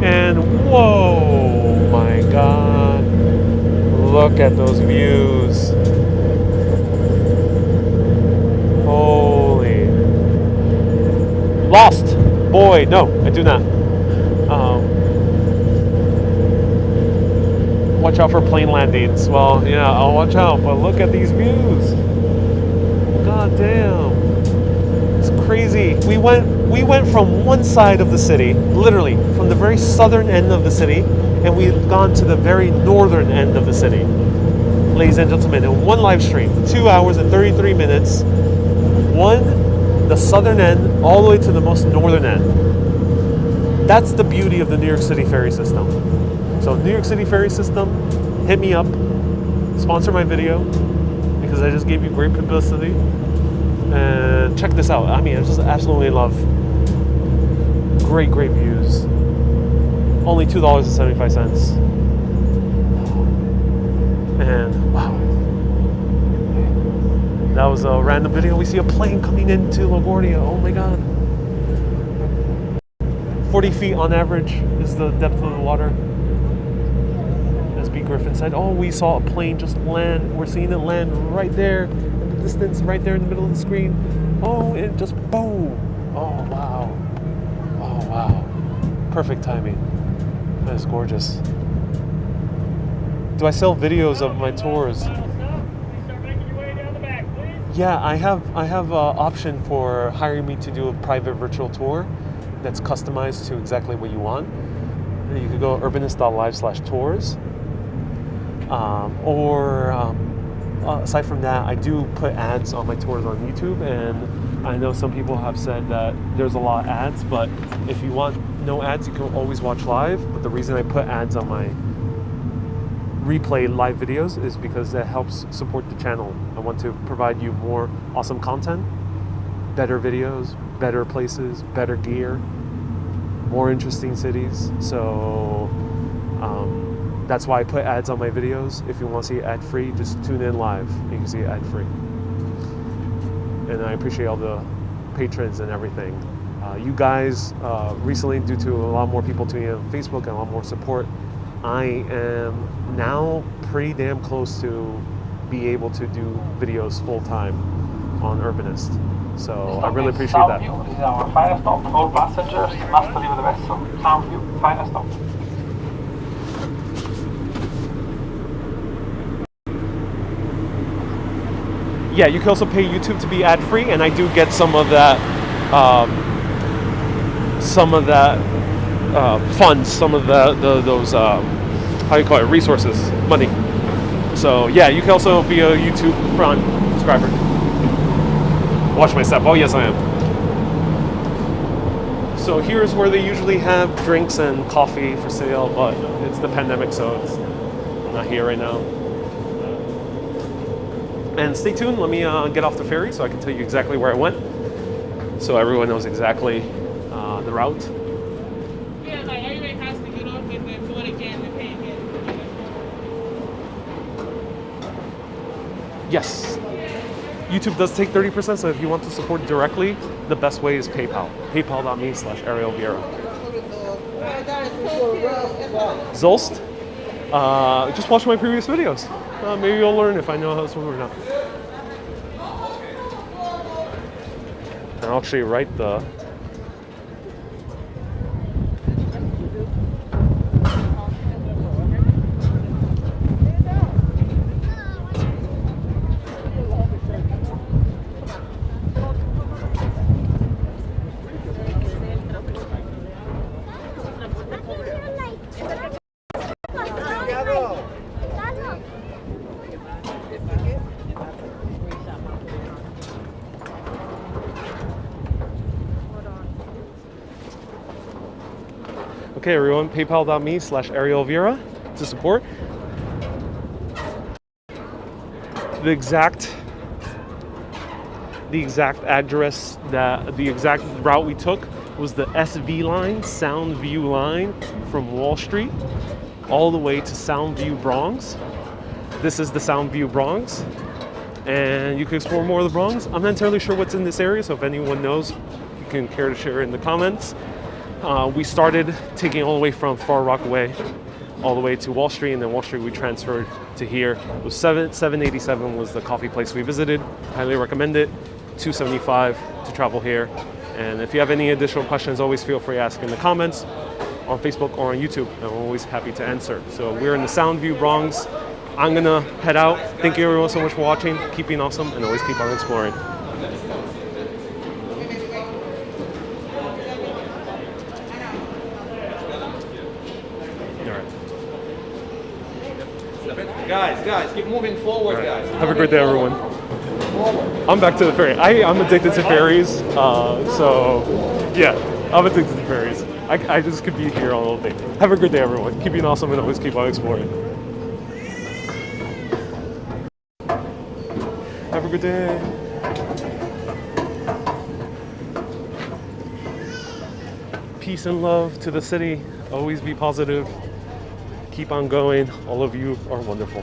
And whoa, my God. Look at those views. Holy. Lost. Boy, no, I do not. Watch out for plane landings. Well, yeah, I'll watch out, but look at these views. God damn. It's crazy. We went from one side of the city, literally, from the very southern end of the city, and we've gone to the very northern end of the city. Ladies and gentlemen, in one live stream, 2 hours and 33 minutes, the southern end, all the way to the most northern end. That's the beauty of the New York City ferry system. So New York City ferry system, hit me up, sponsor my video, because I just gave you great publicity. And check this out. I mean, I just absolutely love great views. Only $2.75. And wow. That was a random video. We see a plane coming into LaGuardia. Oh my God. 40 feet on average is the depth of the water. As B. Griffin said, oh, we saw a plane just land. We're seeing it land right there in the distance, right there in the middle of the screen. Oh, it just boom. Oh, wow. Oh, wow. Perfect timing. That is gorgeous. Do I sell videos of my tours? Yeah, I have an option for hiring me to do a private virtual tour that's customized to exactly what you want. You could go urbanist.live/tours. Aside from that, I do put ads on my tours on YouTube, and I know some people have said that there's a lot of ads, but if you want no ads, you can always watch live. But the reason I put ads on my replay live videos is because it helps support the channel. I want to provide you more awesome content, better videos, better places, better gear, more interesting cities. So that's why I put ads on my videos. If you want to see it ad-free, just tune in live. You can see it ad-free. And I appreciate all the patrons and everything. You guys, recently, due to a lot more people tuning in on Facebook and a lot more support, I am now pretty damn close to be able to do videos full-time on Urbanist. So I really appreciate that. Soundview is our final stop. All passengers must leave the vessel. Soundview, final stop. Yeah, you can also pay YouTube to be ad-free, and I do get some of that funds, some of those how do you call it, resources, money. So yeah, you can also be a YouTube Prime subscriber. Watch my step. Oh yes, I am. So here's where they usually have drinks and coffee for sale, but it's the pandemic, so it's not here right now. And stay tuned, let me get off the ferry so I can tell you exactly where I went, so everyone knows exactly the route. Yeah, like everybody has to get off and then do it again and pay again. Yes, YouTube does take 30%, so if you want to support directly, the best way is PayPal. PayPal.me/Ariel Vieira. Zolst? Just watch my previous videos. Maybe you'll learn if I know how to swim or not. And I'll actually write the... Okay, everyone, PayPal.me/Ariel Vieira to support. The exact address, the exact route we took was the SV line, Soundview line, from Wall Street all the way to Soundview Bronx. This is the Soundview Bronx, and you can explore more of the Bronx. I'm not entirely sure what's in this area, so if anyone knows, you can care to share in the comments. We started taking all the way from Far Rockaway all the way to Wall Street, and then Wall Street we transferred to here. It was 787 was the coffee place we visited. Highly recommend it. $2.75 to travel here. And if you have any additional questions, always feel free to ask in the comments on Facebook or on YouTube. I'm always happy to answer. So we're in the Soundview Bronx. I'm gonna head out. Thank you everyone so much for watching. Keep being awesome and always keep on exploring. Guys, keep moving forward, guys. Have a great day, everyone. I'm back to the ferry. I'm addicted to ferries, so yeah, I'm addicted to ferries. I just could be here all day. Have a good day, everyone. Keep being awesome and always keep on exploring. Have a good day. Peace and love to the city. Always be positive. Keep on going. All of you are wonderful.